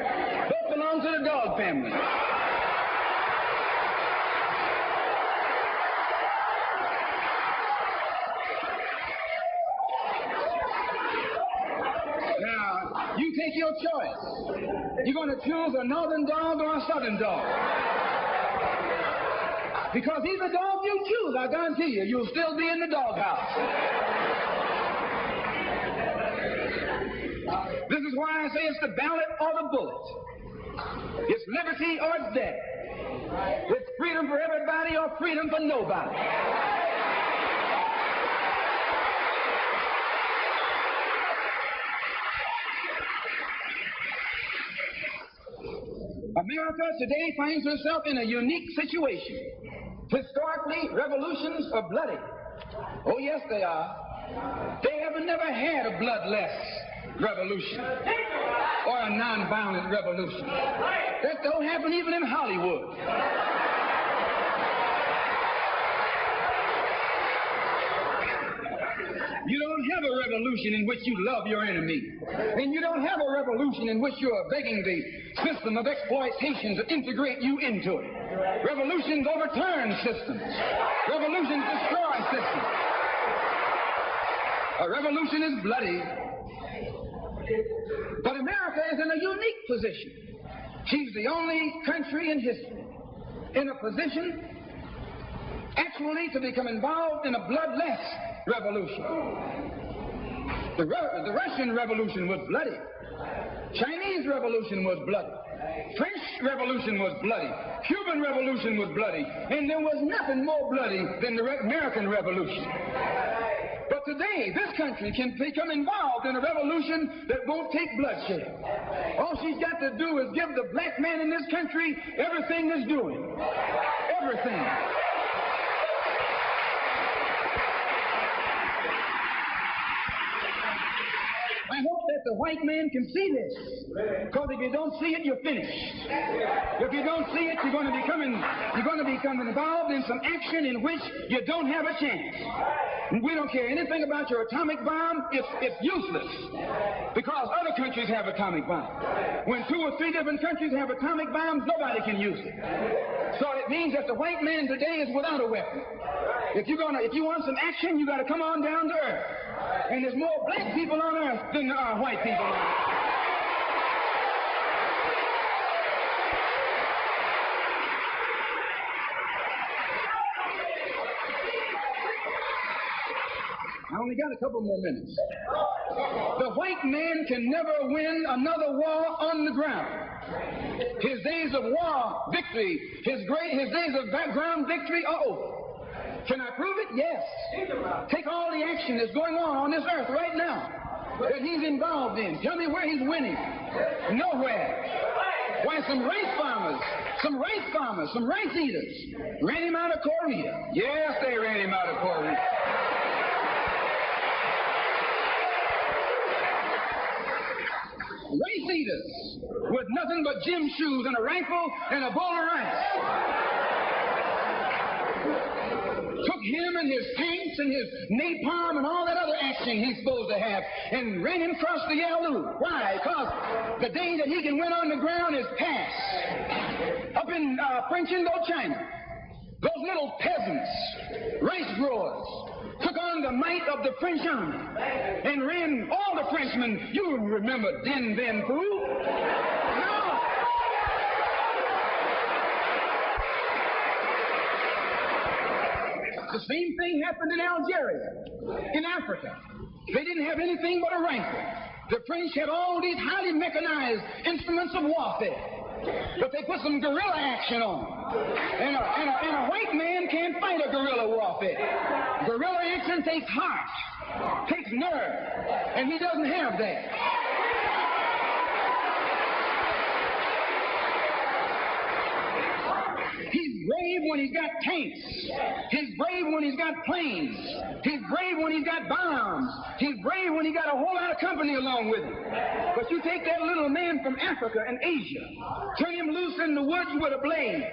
Speaker 12: Both belong to the dog family. Now, you take your choice. You're going to choose a northern dog or a southern dog. Because either dog you choose, I guarantee you, you'll still be in the doghouse. This is why I say it's the ballot or the bullet. It's liberty or it's death. It's freedom for everybody or freedom for nobody. America today finds herself in a unique situation. Historically, revolutions are bloody. Oh, yes, they are. They have never had a bloodless revolution or a nonviolent revolution. That don't happen even in Hollywood. You don't have a revolution in which you love your enemy. And you don't have a revolution in which you are begging the system of exploitation to integrate you into it. Revolutions overturn systems. Revolutions destroy systems. A revolution is bloody. But America is in a unique position. She's the only country in history in a position actually to become involved in a bloodless revolution. The Russian Revolution was bloody. Chinese Revolution was bloody. French Revolution was bloody. Cuban Revolution was bloody. And there was nothing more bloody than the American Revolution. But today, this country can become involved in a revolution that won't take bloodshed. All she's got to do is give the black man in this country everything he's doing. Everything. I hope that the white man can see this, because if you don't see it, you're finished. If you don't see it, you're going to become involved in some action in which you don't have a chance. And we don't care anything about your atomic bomb. It's useless, because other countries have atomic bombs. When 2 or 3 different countries have atomic bombs, nobody can use it. So it means that the white man today is without a weapon. If you want some action, you got to come on down to earth. And there's more black people on earth than there are white people on earth. I only got a couple more minutes. The white man can never win another war on the ground. His days of war victory, his days of ground victory are over. Can I prove it? Yes. Take all the action that's going on this earth right now that he's involved in. Tell me where he's winning. Nowhere. Why, some rice farmers, some rice eaters ran him out of Korea. Yes, they ran him out of Korea. Rice eaters with nothing but gym shoes and a rifle and a bowl of rice. Took him and his tanks and his napalm and all that other action he's supposed to have and ran him across the Yalu. Why? Because the day that he can win on the ground is past. Up in French Indochina, those little peasants, rice growers, took on the might of the French army and ran all the Frenchmen. You remember Dien Bien Phu? No. The same thing happened in Algeria, in Africa. They didn't have anything but a rifle. The French had all these highly mechanized instruments of warfare, but they put some guerrilla action on. And a white man can't fight a guerrilla warfare. Guerrilla action takes heart, takes nerve, and he doesn't have that. He's brave when he's got tanks. He's brave when he's got planes. He's brave when he's got bombs. He's brave when he got a whole lot of company along with him. But you take that little man from Africa and Asia, turn him loose in the woods with a blade.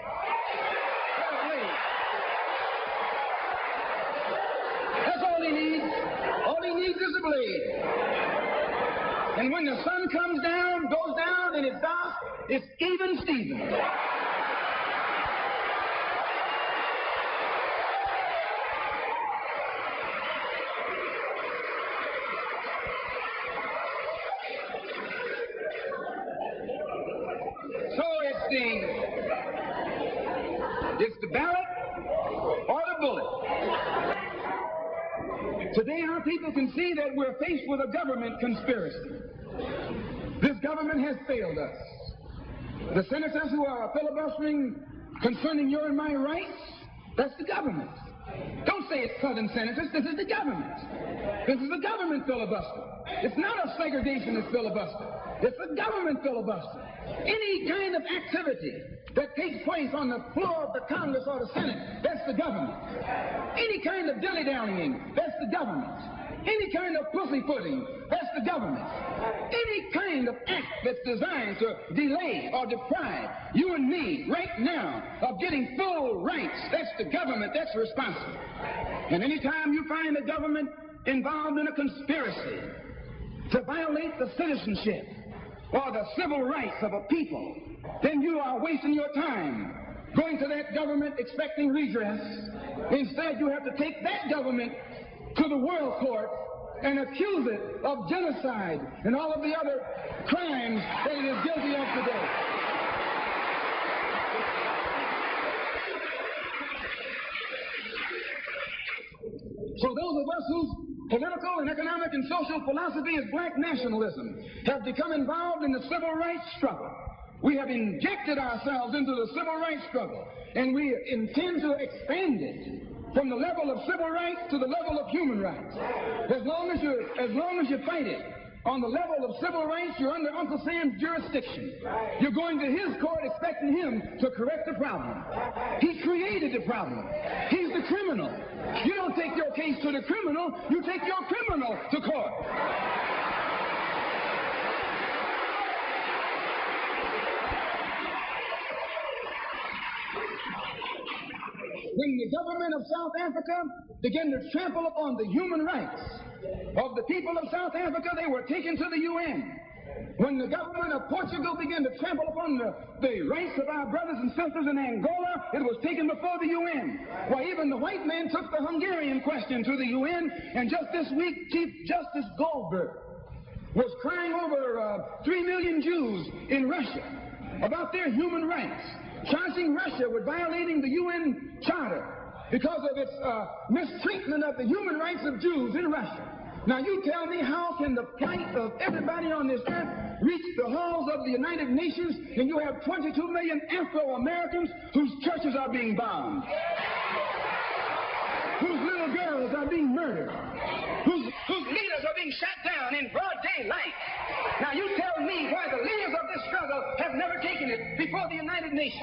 Speaker 12: That's all he needs. All he needs is a blade. And when the sun comes down, goes down, and it's dark, it's even Steven. It's the ballot or the bullet. Today our people can see that we're faced with a government conspiracy. This government has failed us. The senators who are filibustering concerning your and my rights, that's the government. Don't say it's Southern senators. This is the government. This is a government filibuster. It's not a segregationist filibuster. It's a government filibuster. Any kind of activity that takes place on the floor of the Congress or the Senate, that's the government. Any kind of dilly-dallying, that's the government. Any kind of pussyfooting, that's the government. Any kind of act that's designed to delay or deprive you and me right now of getting full rights, that's the government that's responsible. And anytime you find the government involved in a conspiracy to violate the citizenship or the civil rights of a people, then you are wasting your time going to that government expecting redress. Instead, you have to take that government to the world court and accuse it of genocide and all of the other crimes that it is guilty of today. So those of us whose political and economic and social philosophy is black nationalism have become involved in the civil rights struggle. We have injected ourselves into the civil rights struggle, and we intend to expand it from the level of civil rights to the level of human rights. As long as you fight it on the level of civil rights, you're under Uncle Sam's jurisdiction. You're going to his court expecting him to correct the problem. He created the problem. He's the criminal. You don't take your case to the criminal, you take your criminal to court. When the government of South Africa began to trample upon the human rights of the people of South Africa, they were taken to the UN. When the government of Portugal began to trample upon the rights of our brothers and sisters in Angola, it was taken before the UN. Why, even the white man took the Hungarian question to the UN, and just this week, Chief Justice Goldberg was crying over 3 million Jews in Russia about their human rights, charging Russia with violating the UN Charter because of its mistreatment of the human rights of Jews in Russia. Now you tell me, how can the plight of everybody on this earth reach the halls of the United Nations and you have 22 million Afro-Americans whose churches are being bombed, whose little girls are being murdered, whose leaders are being shot down in broad daylight? Now you tell me why the leaders of this struggle have never taken it before the United Nations.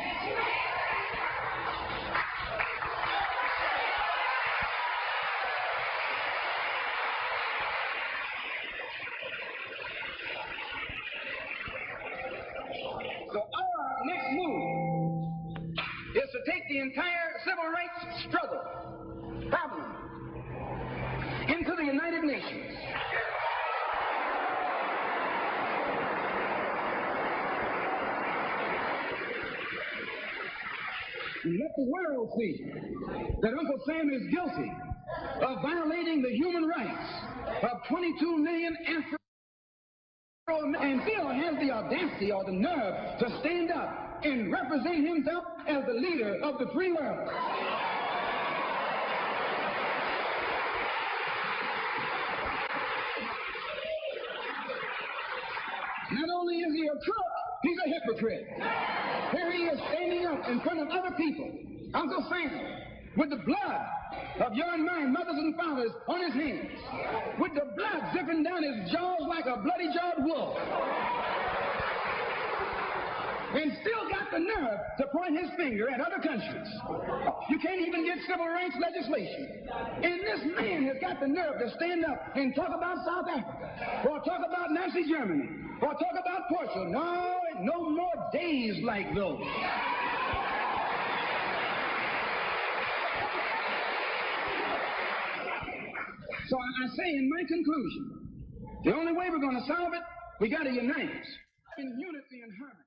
Speaker 12: So our next move is to take the entire civil rights struggle problem into the United Nations. And let the world see that Uncle Sam is guilty of violating the human rights of 22 million Afro and still has the audacity or the nerve to stand up and represent himself as the leader of the free world. Not only is he a crook, he's a hypocrite. Here he is standing up in front of other people, Uncle Sam, with the blood of your and my mothers and fathers on his hands, with the blood dripping down his jaws like a bloody-jawed wolf, and still got the nerve to point his finger at other countries. You can't even get civil rights legislation. And this man has got the nerve to stand up and talk about South Africa, or talk about Nazi Germany, or talk about Portugal. No more days like those. So I say in my conclusion, the only way we're going to solve it, we got to unite in unity and harmony.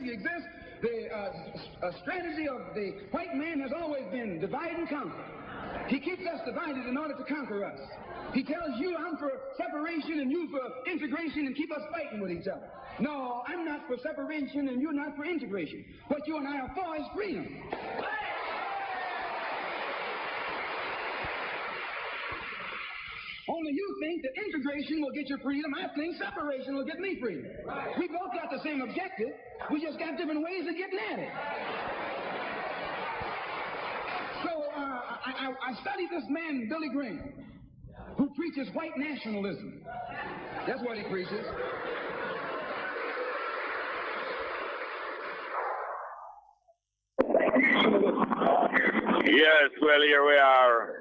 Speaker 12: Exists, the strategy of the white man has always been divide and conquer. He keeps us divided in order to conquer us. He tells you I'm for separation and you for integration and keep us fighting with each other. No, I'm not for separation and you're not for integration. What you and I are for is freedom. Only you think that integration will get you freedom. I think separation will get me freedom. We both got the same objective. We just got different ways of getting at it. So I studied this man, Billy Graham, who preaches white nationalism. That's what he preaches.
Speaker 13: Yes, well, here we are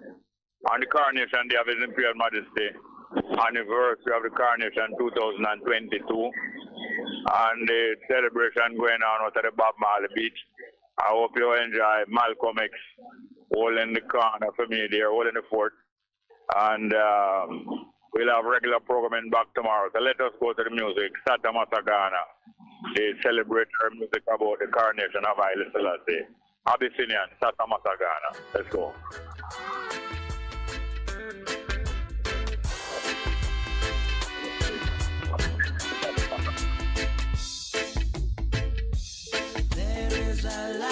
Speaker 13: on the Coronation Day of His Imperial Majesty, anniversary of the Coronation 2022, and the celebration going on out at the Bob Marley Beach. I hope you enjoy Malcolm X holding the corner for me there, holding the fort, and we'll have regular programming back tomorrow. So let us go to the music. Sata Masagana, they celebrate her music about the Coronation of Haile Selassie. Abyssinian, Sata Masagana. Let's go.
Speaker 6: There is a light.